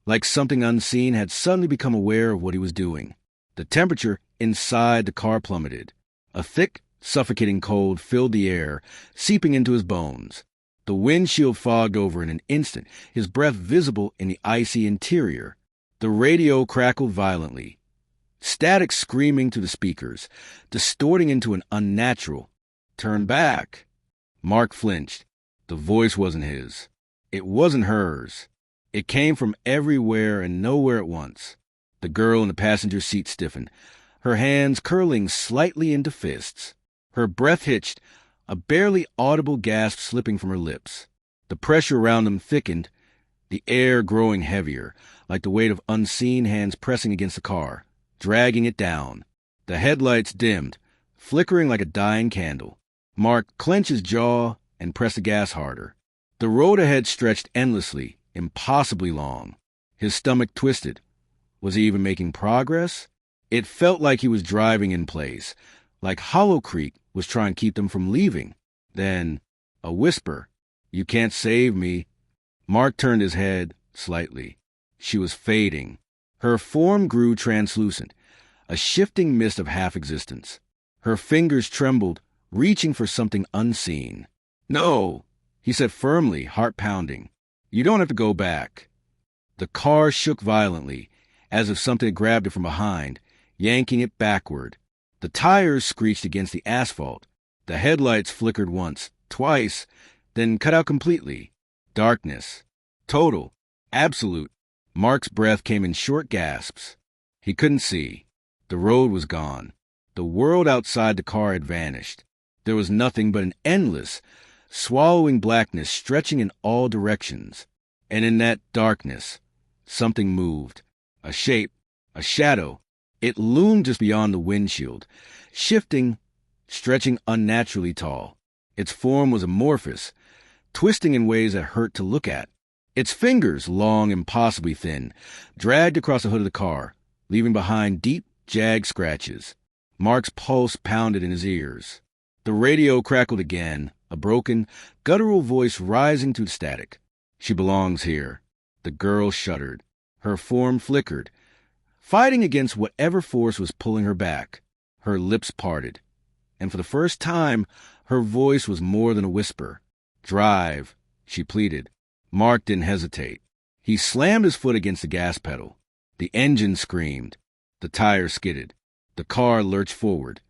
S1: Like something unseen had suddenly become aware of what he was doing. The temperature inside the car plummeted. A thick, suffocating cold filled the air, seeping into his bones. The windshield fogged over in an instant, his breath visible in the icy interior. The radio crackled violently, static screaming through the speakers, distorting into an unnatural "Turn back." Mark flinched. The voice wasn't his. It wasn't hers. It came from everywhere and nowhere at once. The girl in the passenger seat stiffened, her hands curling slightly into fists. Her breath hitched, a barely audible gasp slipping from her lips. The pressure around them thickened, the air growing heavier, like the weight of unseen hands pressing against the car, dragging it down. The headlights dimmed, flickering like a dying candle. Mark clenched his jaw and pressed the gas harder. The road ahead stretched endlessly, impossibly long. His stomach twisted. Was he even making progress? It felt like he was driving in place, like Hollow Creek was trying to keep them from leaving. Then, a whisper, "You can't save me." Mark turned his head slightly. She was fading. Her form grew translucent, a shifting mist of half-existence. Her fingers trembled, reaching for something unseen. "No," he said firmly, heart pounding. "You don't have to go back." The car shook violently, as if something had grabbed it from behind, yanking it backward. The tires screeched against the asphalt. The headlights flickered once, twice, then cut out completely. Darkness. Total. Absolute. Mark's breath came in short gasps. He couldn't see. The road was gone. The world outside the car had vanished. There was nothing but an endless, swallowing blackness stretching in all directions. And in that darkness, something moved. A shape, a shadow. It loomed just beyond the windshield, shifting, stretching unnaturally tall. Its form was amorphous, twisting in ways that hurt to look at. Its fingers, long and possibly thin, dragged across the hood of the car, leaving behind deep, jagged scratches. Mark's pulse pounded in his ears. The radio crackled again, a broken, guttural voice rising through the static. "She belongs here." The girl shuddered. Her form flickered, fighting against whatever force was pulling her back. Her lips parted, and for the first time, her voice was more than a whisper. "Drive," she pleaded. Mark didn't hesitate. He slammed his foot against the gas pedal. The engine screamed. The tires skidded. The car lurched forward,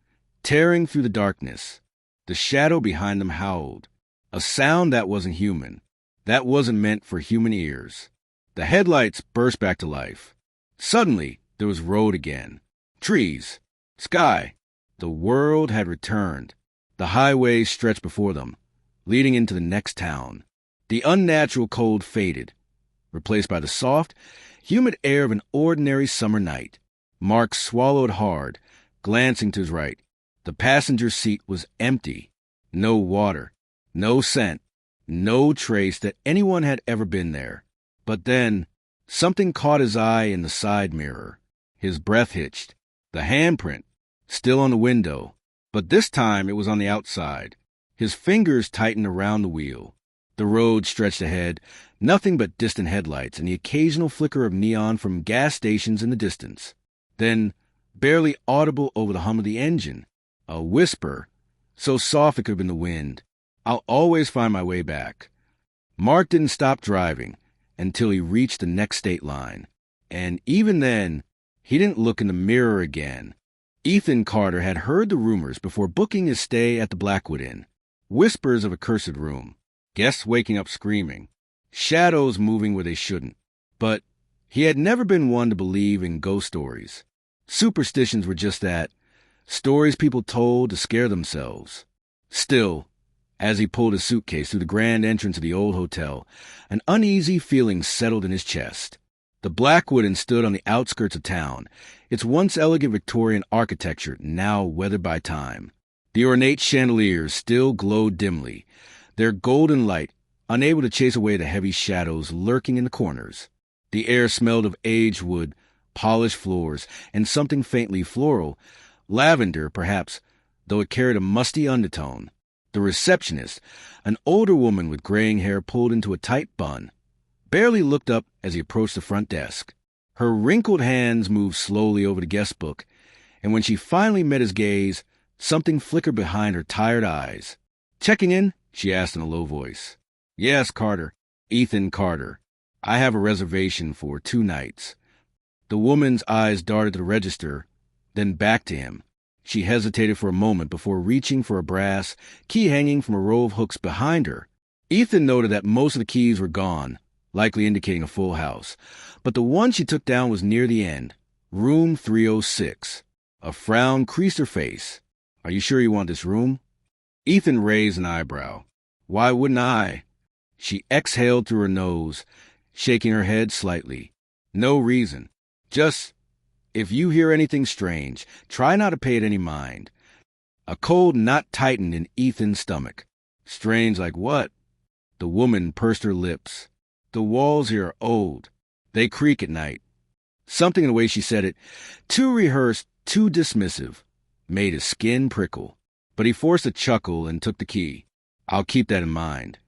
S1: tearing through the darkness. The shadow behind them howled, a sound that wasn't human, that wasn't meant for human ears. The headlights burst back to life. Suddenly, there was road again. Trees. Sky. The world had returned. The highway stretched before them, leading into the next town. The unnatural cold faded, replaced by the soft, humid air of an ordinary summer night. Mark swallowed hard, glancing to his right. The passenger seat was empty. No water, no scent, no trace that anyone had ever been there. But then, something caught his eye in the side mirror. His breath hitched. The handprint, still on the window, but this time it was on the outside. His fingers tightened around the wheel. The road stretched ahead, nothing but distant headlights and the occasional flicker of neon from gas stations in the distance. Then, barely audible over the hum of the engine, a whisper, so soft it could have been the wind. "I'll always find my way back." Mark didn't stop driving until he reached the next state line. And even then, he didn't look in the mirror again. Ethan Carter had heard the rumors before booking his stay at the Blackwood Inn. Whispers of a cursed room, guests waking up screaming, shadows moving where they shouldn't. But he had never been one to believe in ghost stories. Superstitions were just that, stories people told to scare themselves. Still, as he pulled his suitcase through the grand entrance of the old hotel, an uneasy feeling settled in his chest. The Blackwood Inn stood on the outskirts of town, its once elegant Victorian architecture now weathered by time. The ornate chandeliers still glowed dimly, their golden light unable to chase away the heavy shadows lurking in the corners. The air smelled of aged wood, polished floors, and something faintly floral, lavender perhaps, though it carried a musty undertone. The receptionist, an older woman with graying hair pulled into a tight bun, barely looked up as he approached the front desk. Her wrinkled hands moved slowly over the guest book, and when she finally met his gaze, something flickered behind her tired eyes. "Checking in?" she asked in a low voice. "Yes, Carter. Ethan Carter. I have a reservation for 2 nights. The woman's eyes darted to the register, then back to him. She hesitated for a moment before reaching for a brass key hanging from a row of hooks behind her. Ethan noted that most of the keys were gone, likely indicating a full house, but the one she took down was near the end, room 306. A frown creased her face. "Are you sure you want this room?" Ethan raised an eyebrow. "Why wouldn't I?" She exhaled through her nose, shaking her head slightly. "No reason. Just, if you hear anything strange, try not to pay it any mind." A cold knot tightened in Ethan's stomach. "Strange like what?" The woman pursed her lips. "The walls here are old. They creak at night." Something in the way she said it, too rehearsed, too dismissive, made his skin prickle. But he forced a chuckle and took the key. "I'll keep that in mind."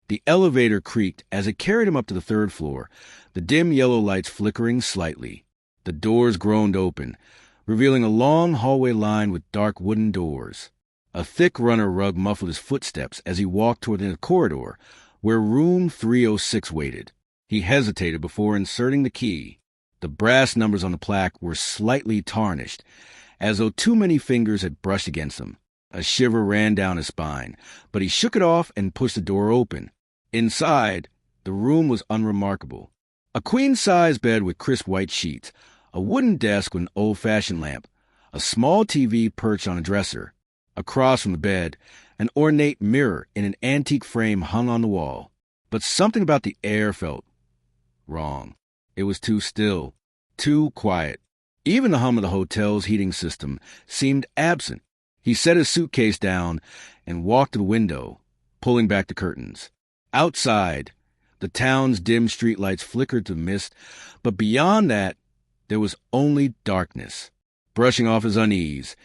S1: The elevator creaked as it carried him up to the 3rd floor, the dim yellow lights flickering slightly. The doors groaned open, revealing a long hallway lined with dark wooden doors. A thick runner rug muffled his footsteps as he walked toward the corridor, where room 306 waited. He hesitated before inserting the key. The brass numbers on the plaque were slightly tarnished, as though too many fingers had brushed against them. A shiver ran down his spine, but he shook it off and pushed the door open. Inside, the room was unremarkable. A queen-size bed with crisp white sheets, a wooden desk with an old-fashioned lamp, a small TV perched on a dresser. Across from the bed, an ornate mirror in an antique frame hung on the wall. But something about the air felt wrong. It was too still, too quiet. Even the hum of the hotel's heating system seemed absent. He set his suitcase down and walked to the window, pulling back the curtains. Outside, the town's dim streetlights flickered through the mist, but beyond that, there was only darkness. Brushing off his unease,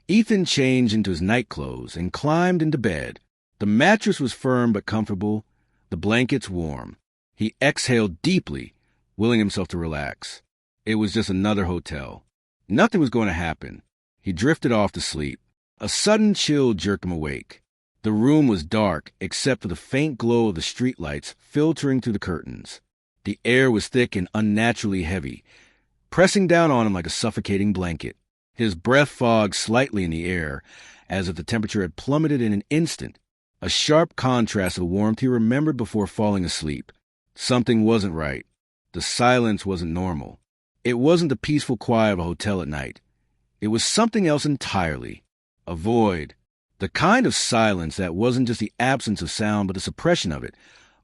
S1: Ethan changed into his nightclothes and climbed into bed. The mattress was firm but comfortable, the blankets warm. He exhaled deeply, willing himself to relax. It was just another hotel. Nothing was going to happen. He drifted off to sleep. A sudden chill jerked him awake. The room was dark except for the faint glow of the streetlights filtering through the curtains. The air was thick and unnaturally heavy, pressing down on him like a suffocating blanket. His breath fogged slightly in the air, as if the temperature had plummeted in an instant, a sharp contrast of warmth he remembered before falling asleep. Something wasn't right. The silence wasn't normal. It wasn't the peaceful quiet of a hotel at night. It was something else entirely. A void. The kind of silence that wasn't just the absence of sound but the suppression of it,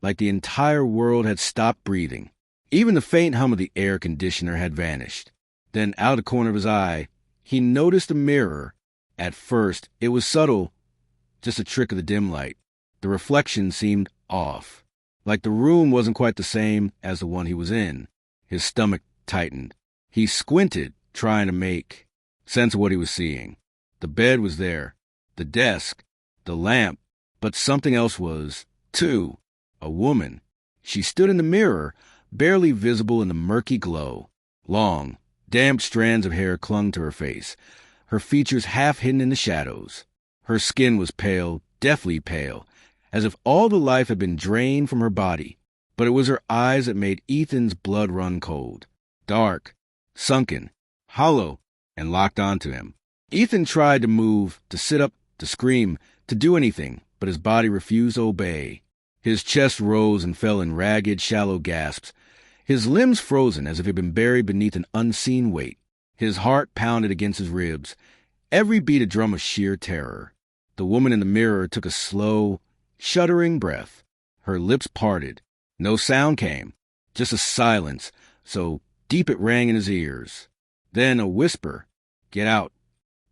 S1: like the entire world had stopped breathing. Even the faint hum of the air conditioner had vanished. Then, out of the corner of his eye, he noticed a mirror. At first, it was subtle, just a trick of the dim light. The reflection seemed off, like the room wasn't quite the same as the one he was in. His stomach tightened. He squinted, trying to make sense of what he was seeing. The bed was there, the desk, the lamp, but something else was, too. A woman. She stood in the mirror, barely visible in the murky glow. Long, damp strands of hair clung to her face, her features half hidden in the shadows. Her skin was pale, deathly pale, as if all the life had been drained from her body. But it was her eyes that made Ethan's blood run cold. Dark, sunken, hollow, and locked onto him. Ethan tried to move, to sit up, to scream, to do anything, but his body refused to obey. His chest rose and fell in ragged, shallow gasps, his limbs frozen as if he'd been buried beneath an unseen weight. His heart pounded against his ribs, every beat a drum of sheer terror. The woman in the mirror took a slow, shuddering breath. Her lips parted. No sound came, just a silence, so deep it rang in his ears. Then a whisper, "Get out."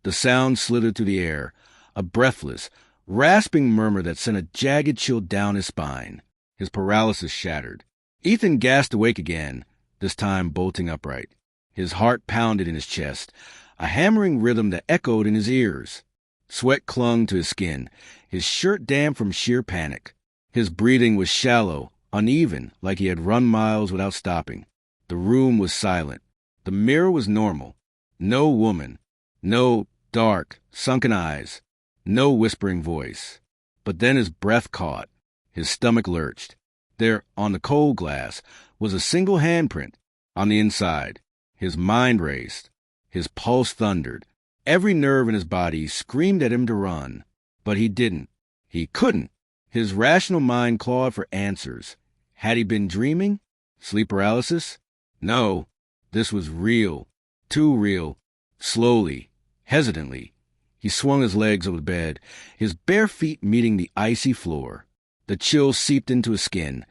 S1: The sound slithered through the air, a breathless, rasping murmur that sent a jagged chill down his spine. His paralysis shattered. Ethan gasped awake again, this time bolting upright. His heart pounded in his chest, a hammering rhythm that echoed in his ears. Sweat clung to his skin, his shirt damp from sheer panic. His breathing was shallow, uneven, like he had run miles without stopping. The room was silent. The mirror was normal. No woman. No dark, sunken eyes. No whispering voice. But then his breath caught. His stomach lurched. There, on the cold glass, was a single handprint. On the inside, his mind raced. His pulse thundered. Every nerve in his body screamed at him to run. But he didn't. He couldn't. His rational mind clawed for answers. Had he been dreaming? Sleep paralysis? No. This was real. Too real. Slowly, hesitantly, he swung his legs over the bed, his bare feet meeting the icy floor. The chill seeped into his skin,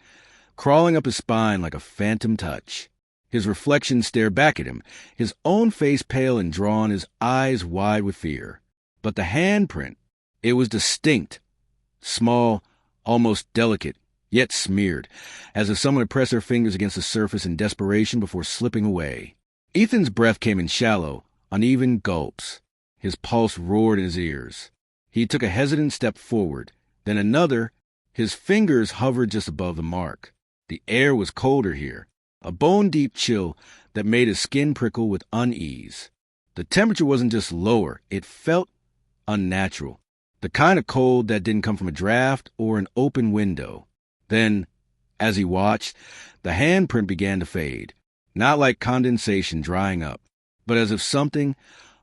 S1: crawling up his spine like a phantom touch. His reflection stared back at him, his own face pale and drawn, his eyes wide with fear. But the handprint, it was distinct, small, almost delicate, yet smeared, as if someone had pressed their fingers against the surface in desperation before slipping away. Ethan's breath came in shallow, uneven gulps. His pulse roared in his ears. He took a hesitant step forward, then another. His fingers hovered just above the mark. The air was colder here, a bone-deep chill that made his skin prickle with unease. The temperature wasn't just lower, it felt unnatural. The kind of cold that didn't come from a draft or an open window. Then, as he watched, the handprint began to fade, not like condensation drying up, but as if something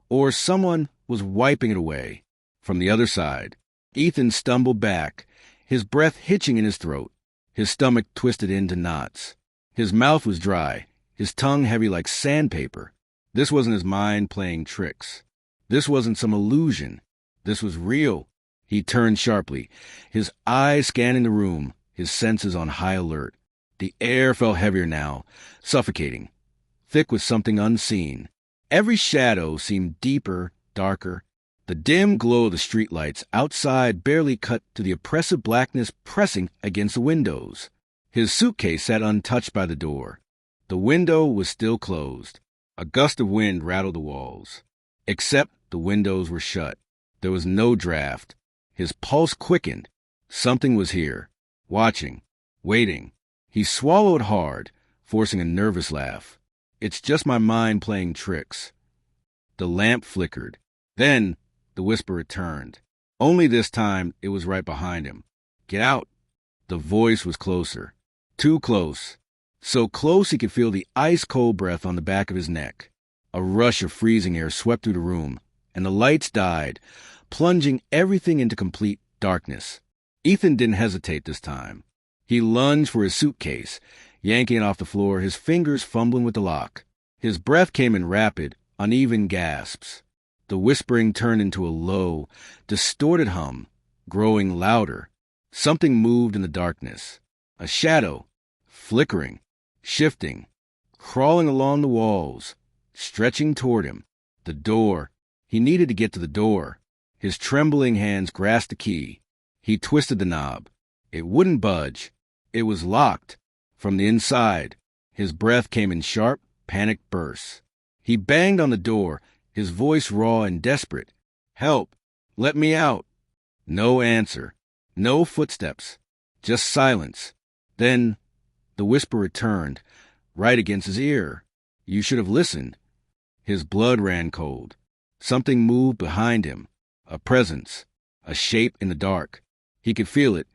S1: or someone was wiping it away. From the other side, Ethan stumbled back, his breath hitching in his throat, his stomach twisted into knots. His mouth was dry, his tongue heavy like sandpaper. This wasn't his mind playing tricks. This wasn't some illusion. This was real. He turned sharply, his eyes scanning the room, his senses on high alert. The air felt heavier now, suffocating, thick with something unseen. Every shadow seemed deeper, darker. The dim glow of the streetlights outside barely cut to the oppressive blackness pressing against the windows. His suitcase sat untouched by the door. The window was still closed. A gust of wind rattled the walls. Except the windows were shut. There was no draft. His pulse quickened. Something was here, watching, waiting. He swallowed hard, forcing a nervous laugh. It's just my mind playing tricks. The lamp flickered. Then the whisper returned. Only this time it was right behind him. "Get out." The voice was closer. Too close. So close he could feel the ice-cold breath on the back of his neck. A rush of freezing air swept through the room, and the lights died, plunging everything into complete darkness. Ethan didn't hesitate this time. He lunged for his suitcase, yanking it off the floor, his fingers fumbling with the lock. His breath came in rapid, uneven gasps. The whispering turned into a low, distorted hum, growing louder. Something moved in the darkness. A shadow, flickering, shifting, crawling along the walls, stretching toward him. The door. He needed to get to the door. His trembling hands grasped the key. He twisted the knob. It wouldn't budge. It was locked. From the inside, his breath came in sharp, panicked bursts. He banged on the door, his voice raw and desperate. "Help! Let me out!" No answer. No footsteps. Just silence. Then the whisper returned, right against his ear. "You should have listened." His blood ran cold. Something moved behind him. A presence. A shape in the dark. He could feel it.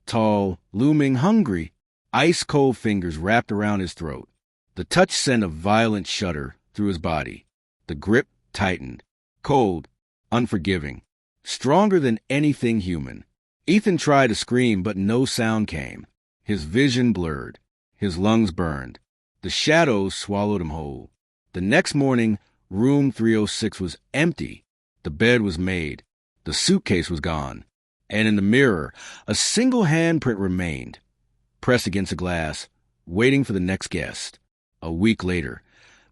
S1: Tall, looming, hungry. Ice-cold fingers wrapped around his throat. The touch sent a violent shudder through his body. The grip tightened. Cold. Unforgiving. Stronger than anything human. Ethan tried to scream, but no sound came. His vision blurred. His lungs burned. The shadows swallowed him whole. The next morning, room 306 was empty. The bed was made. The suitcase was gone. And in the mirror, a single handprint remained, pressed against a glass, waiting for the next guest. A week later,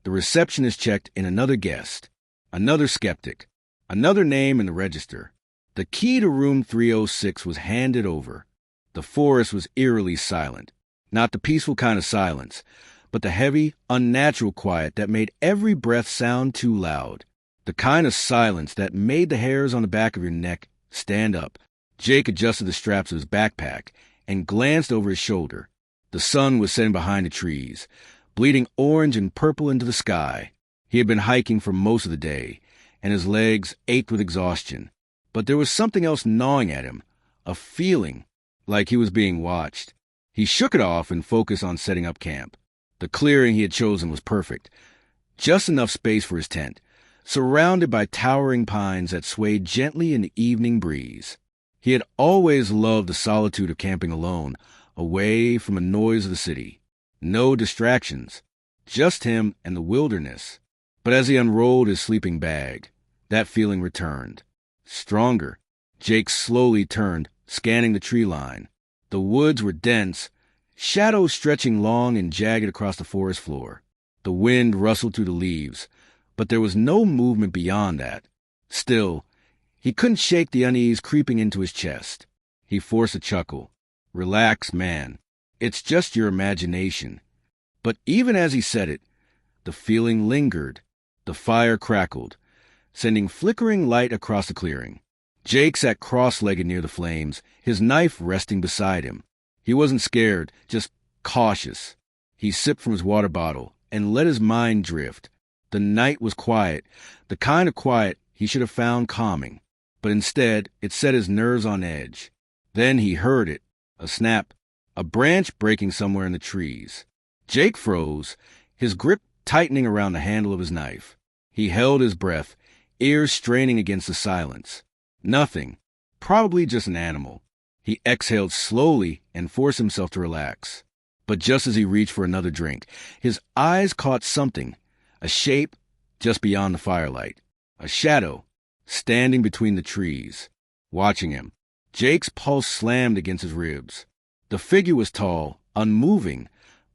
S1: the receptionist checked in another guest, another skeptic, another name in the register. The key to room 306 was handed over. The forest was eerily silent. Not the peaceful kind of silence, but the heavy, unnatural quiet that made every breath sound too loud. The kind of silence that made the hairs on the back of your neck stand up. Jake adjusted the straps of his backpack and glanced over his shoulder. The sun was setting behind the trees, bleeding orange and purple into the sky. He had been hiking for most of the day, and his legs ached with exhaustion. But there was something else gnawing at him, a feeling like he was being watched. He shook it off and focused on setting up camp. The clearing he had chosen was perfect. Just enough space for his tent, surrounded by towering pines that swayed gently in the evening breeze. He had always loved the solitude of camping alone, away from the noise of the city. No distractions, just him and the wilderness. But as he unrolled his sleeping bag, that feeling returned. Stronger. Jake slowly turned, scanning the tree line. The woods were dense, shadows stretching long and jagged across the forest floor. The wind rustled through the leaves, but there was no movement beyond that. Still, he couldn't shake the unease creeping into his chest. He forced a chuckle. "Relax, man. It's just your imagination." But even as he said it, the feeling lingered. The fire crackled, sending flickering light across the clearing. Jake sat cross-legged near the flames, his knife resting beside him. He wasn't scared, just cautious. He sipped from his water bottle and let his mind drift. The night was quiet, the kind of quiet he should have found calming. But instead, it set his nerves on edge. Then he heard it, a snap, a branch breaking somewhere in the trees. Jake froze, his grip tightening around the handle of his knife. He held his breath, ears straining against the silence. Nothing, probably just an animal. He exhaled slowly and forced himself to relax. But just as he reached for another drink, his eyes caught something, a shape just beyond the firelight, a shadow, standing between the trees, watching him. Jake's pulse slammed against his ribs. The figure was tall, unmoving,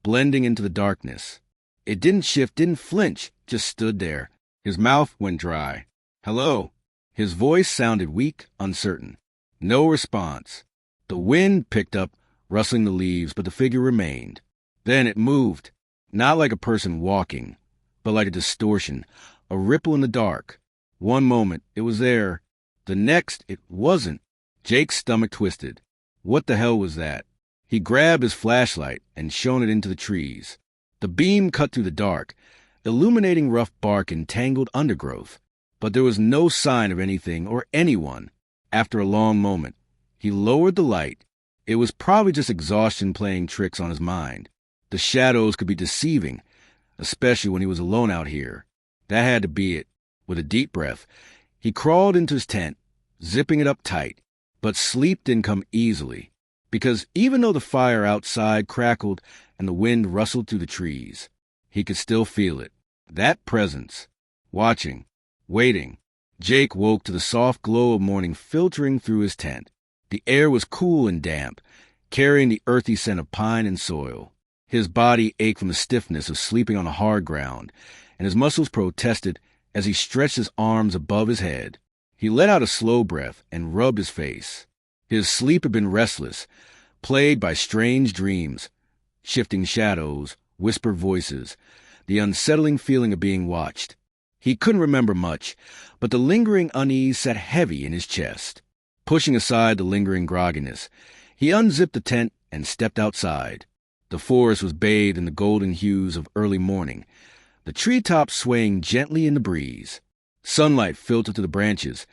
S1: blending into the darkness. It didn't shift, didn't flinch, just stood there. His mouth went dry. "Hello." His voice sounded weak, uncertain. No response. The wind picked up, rustling the leaves, but the figure remained. Then it moved, not like a person walking, but like a distortion, a ripple in the dark. One moment, it was there. The next, it wasn't. Jake's stomach twisted. What the hell was that? He grabbed his flashlight and shone it into the trees. The beam cut through the dark, illuminating rough bark and tangled undergrowth. But there was no sign of anything or anyone. After a long moment, he lowered the light. It was probably just exhaustion playing tricks on his mind. The shadows could be deceiving, especially when he was alone out here. That had to be it. With a deep breath, he crawled into his tent, zipping it up tight. But sleep didn't come easily, because even though the fire outside crackled and the wind rustled through the trees, he could still feel it. That presence. Watching. Waiting. Jake woke to the soft glow of morning filtering through his tent. The air was cool and damp, carrying the earthy scent of pine and soil. His body ached from the stiffness of sleeping on the hard ground, and his muscles protested as he stretched his arms above his head. He let out a slow breath and rubbed his face. His sleep had been restless, plagued by strange dreams, shifting shadows, whispered voices, the unsettling feeling of being watched. He couldn't remember much, but the lingering unease sat heavy in his chest. Pushing aside the lingering grogginess, he unzipped the tent and stepped outside. The forest was bathed in the golden hues of early morning, the treetops swaying gently in the breeze. Sunlight filtered through the branches,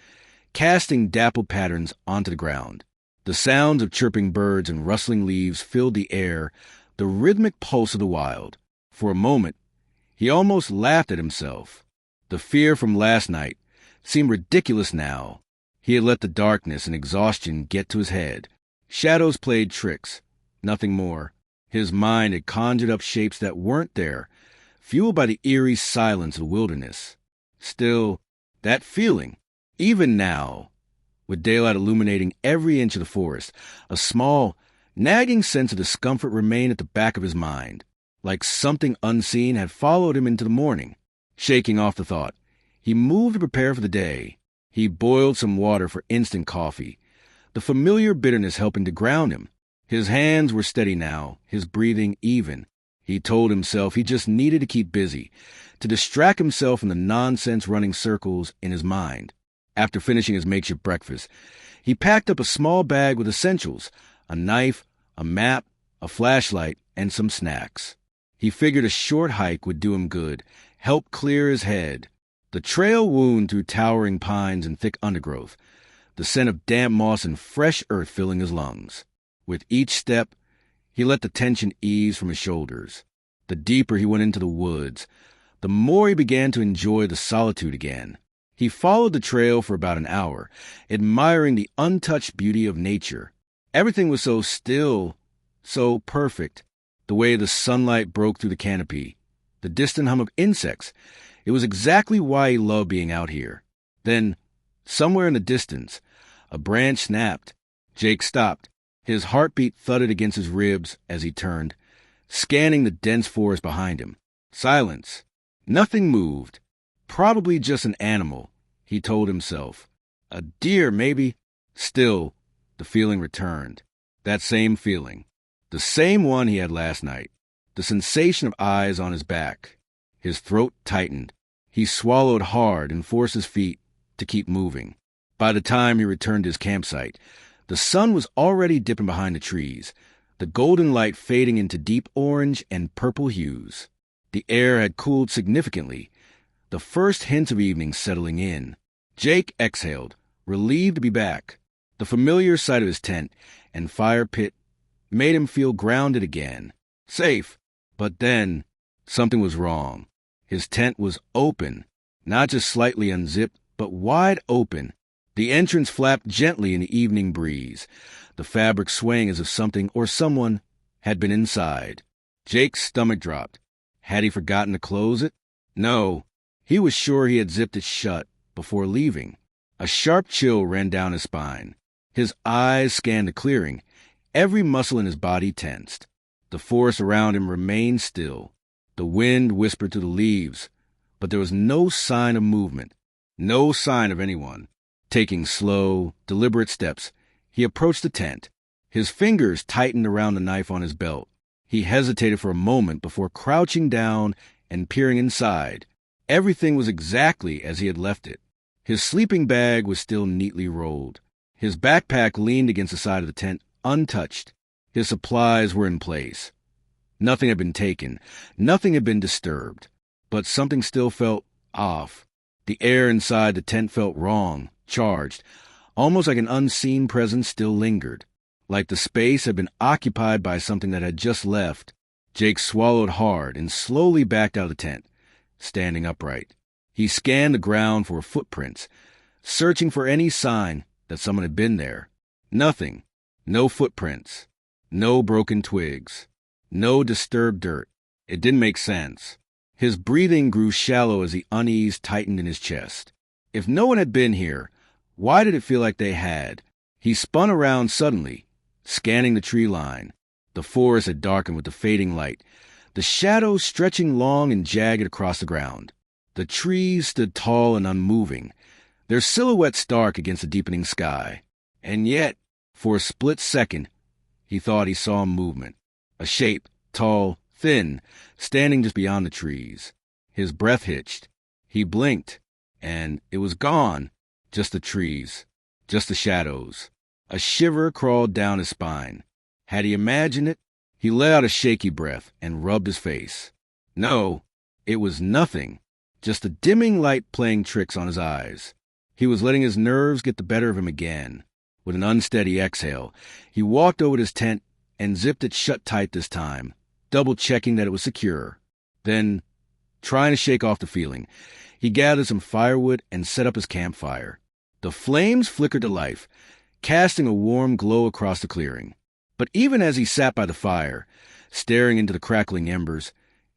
S1: casting dappled patterns onto the ground. The sounds of chirping birds and rustling leaves filled the air, the rhythmic pulse of the wild. For a moment, he almost laughed at himself. The fear from last night seemed ridiculous now. He had let the darkness and exhaustion get to his head. Shadows played tricks, nothing more. His mind had conjured up shapes that weren't there, fueled by the eerie silence of the wilderness. Still, that feeling, even now, with daylight illuminating every inch of the forest, a small, nagging sense of discomfort remained at the back of his mind, like something unseen had followed him into the morning. Shaking off the thought, he moved to prepare for the day. He boiled some water for instant coffee, the familiar bitterness helping to ground him. His hands were steady now, his breathing even. He told himself he just needed to keep busy, to distract himself from the nonsense running circles in his mind. After finishing his makeshift breakfast, he packed up a small bag with essentials, a knife, a map, a flashlight, and some snacks. He figured a short hike would do him good, help clear his head. The trail wound through towering pines and thick undergrowth, the scent of damp moss and fresh earth filling his lungs. With each step, he let the tension ease from his shoulders. The deeper he went into the woods, the more he began to enjoy the solitude again. He followed the trail for about an hour, admiring the untouched beauty of nature. Everything was so still, so perfect. The way the sunlight broke through the canopy, the distant hum of insects. It was exactly why he loved being out here. Then, somewhere in the distance, a branch snapped. Jake stopped. His heartbeat thudded against his ribs as he turned, scanning the dense forest behind him. Silence. Nothing moved. Probably just an animal, he told himself. A deer, maybe. Still, the feeling returned. That same feeling. The same one he had last night. The sensation of eyes on his back. His throat tightened. He swallowed hard and forced his feet to keep moving. By the time he returned to his campsite, the sun was already dipping behind the trees, the golden light fading into deep orange and purple hues. The air had cooled significantly, the first hints of evening settling in. Jake exhaled, relieved to be back. The familiar sight of his tent and fire pit made him feel grounded again, safe. But then, something was wrong. His tent was open, not just slightly unzipped, but wide open. The entrance flapped gently in the evening breeze, the fabric swaying as if something or someone had been inside. Jake's stomach dropped. Had he forgotten to close it? No, he was sure he had zipped it shut before leaving. A sharp chill ran down his spine. His eyes scanned the clearing, every muscle in his body tensed. The forest around him remained still. The wind whispered through the leaves, but there was no sign of movement, no sign of anyone. Taking slow, deliberate steps, he approached the tent. His fingers tightened around the knife on his belt. He hesitated for a moment before crouching down and peering inside. Everything was exactly as he had left it. His sleeping bag was still neatly rolled. His backpack leaned against the side of the tent, untouched. His supplies were in place. Nothing had been taken. Nothing had been disturbed. But something still felt off. The air inside the tent felt wrong, charged, almost like an unseen presence still lingered, like the space had been occupied by something that had just left. Jake swallowed hard and slowly backed out of the tent, standing upright. He scanned the ground for footprints, searching for any sign that someone had been there. Nothing. No footprints. No broken twigs. No disturbed dirt. It didn't make sense. His breathing grew shallow as the unease tightened in his chest. If no one had been here, why did it feel like they had? He spun around suddenly, scanning the tree line. The forest had darkened with the fading light, the shadows stretching long and jagged across the ground. The trees stood tall and unmoving, their silhouettes stark against the deepening sky. And yet, for a split second, he thought he saw movement. A shape, tall, thin, standing just beyond the trees. His breath hitched. He blinked, and it was gone. Just the trees, just the shadows. A shiver crawled down his spine. Had he imagined it? He let out a shaky breath and rubbed his face. No, it was nothing. Just the dimming light playing tricks on his eyes. He was letting his nerves get the better of him again. With an unsteady exhale, he walked over to his tent and zipped it shut tight this time, double-checking that it was secure. Then, trying to shake off the feeling, he gathered some firewood and set up his campfire. The flames flickered to life, casting a warm glow across the clearing. But even as he sat by the fire, staring into the crackling embers,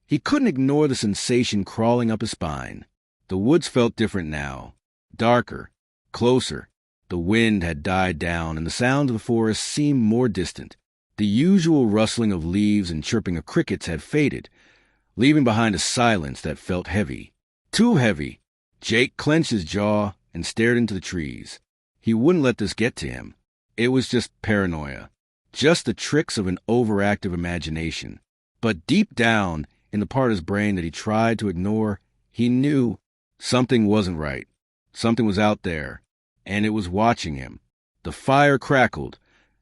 S1: he couldn't ignore the sensation crawling up his spine. The woods felt different now. Darker, closer. The wind had died down, and the sounds of the forest seemed more distant. The usual rustling of leaves and chirping of crickets had faded, leaving behind a silence that felt heavy. Too heavy. Jake clenched his jaw and stared into the trees. He wouldn't let this get to him. It was just paranoia. Just the tricks of an overactive imagination. But deep down, in the part of his brain that he tried to ignore, he knew something wasn't right. Something was out there, and it was watching him. The fire crackled,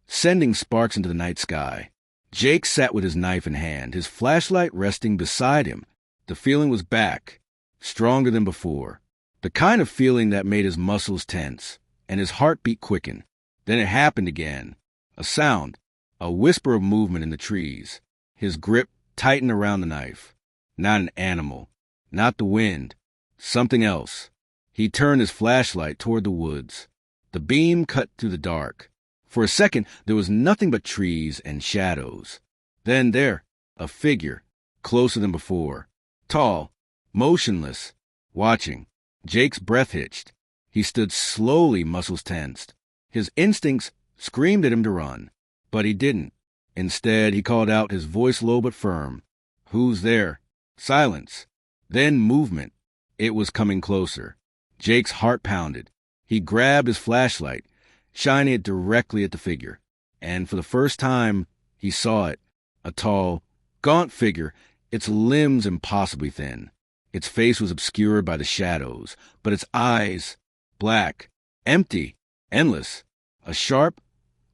S1: sending sparks into the night sky. Jake sat with his knife in hand, his flashlight resting beside him. The feeling was back, stronger than before. The kind of feeling that made his muscles tense, and his heartbeat quicken. Then it happened again. A sound, a whisper of movement in the trees. His grip tightened around the knife. Not an animal, not the wind, something else. He turned his flashlight toward the woods. The beam cut through the dark. For a second, there was nothing but trees and shadows. Then there, a figure, closer than before. Tall, motionless, watching. Jake's breath hitched. He stood slowly, muscles tensed. His instincts screamed at him to run, but he didn't. Instead, he called out, his voice low but firm. "Who's there?" Silence. Then movement. It was coming closer. Jake's heart pounded. He grabbed his flashlight, shining it directly at the figure. And for the first time, he saw it. A tall, gaunt figure, its limbs impossibly thin. Its face was obscured by the shadows, but its eyes, black, empty, endless. A sharp,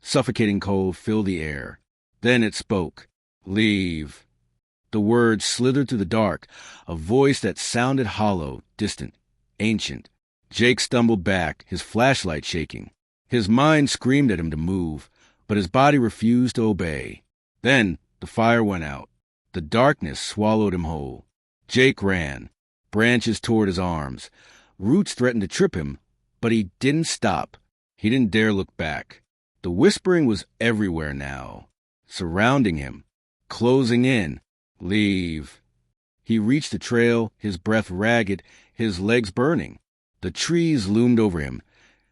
S1: suffocating cold filled the air. Then it spoke. "Leave." The words slithered through the dark, a voice that sounded hollow, distant, ancient. Jake stumbled back, his flashlight shaking. His mind screamed at him to move, but his body refused to obey. Then the fire went out. The darkness swallowed him whole. Jake ran, branches toward his arms. Roots threatened to trip him, but he didn't stop. He didn't dare look back. The whispering was everywhere now, surrounding him, closing in. "Leave." He reached the trail, his breath ragged, his legs burning. The trees loomed over him,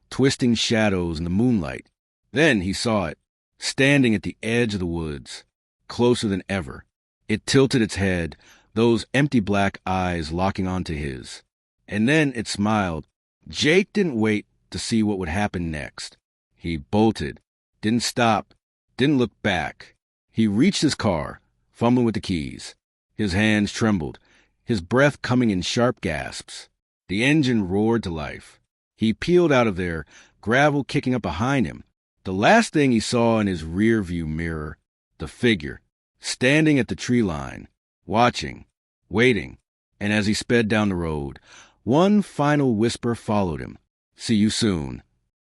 S1: twisting shadows in the moonlight. Then he saw it, standing at the edge of the woods, closer than ever. It tilted its head, those empty black eyes locking onto his. And then it smiled. Jake didn't wait to see what would happen next. He bolted, didn't stop, didn't look back. He reached his car, fumbling with the keys. His hands trembled, his breath coming in sharp gasps. The engine roared to life. He peeled out of there, gravel kicking up behind him. The last thing he saw in his rear-view mirror, the figure, standing at the tree line, watching, waiting. And as he sped down the road, one final whisper followed him. "See you soon."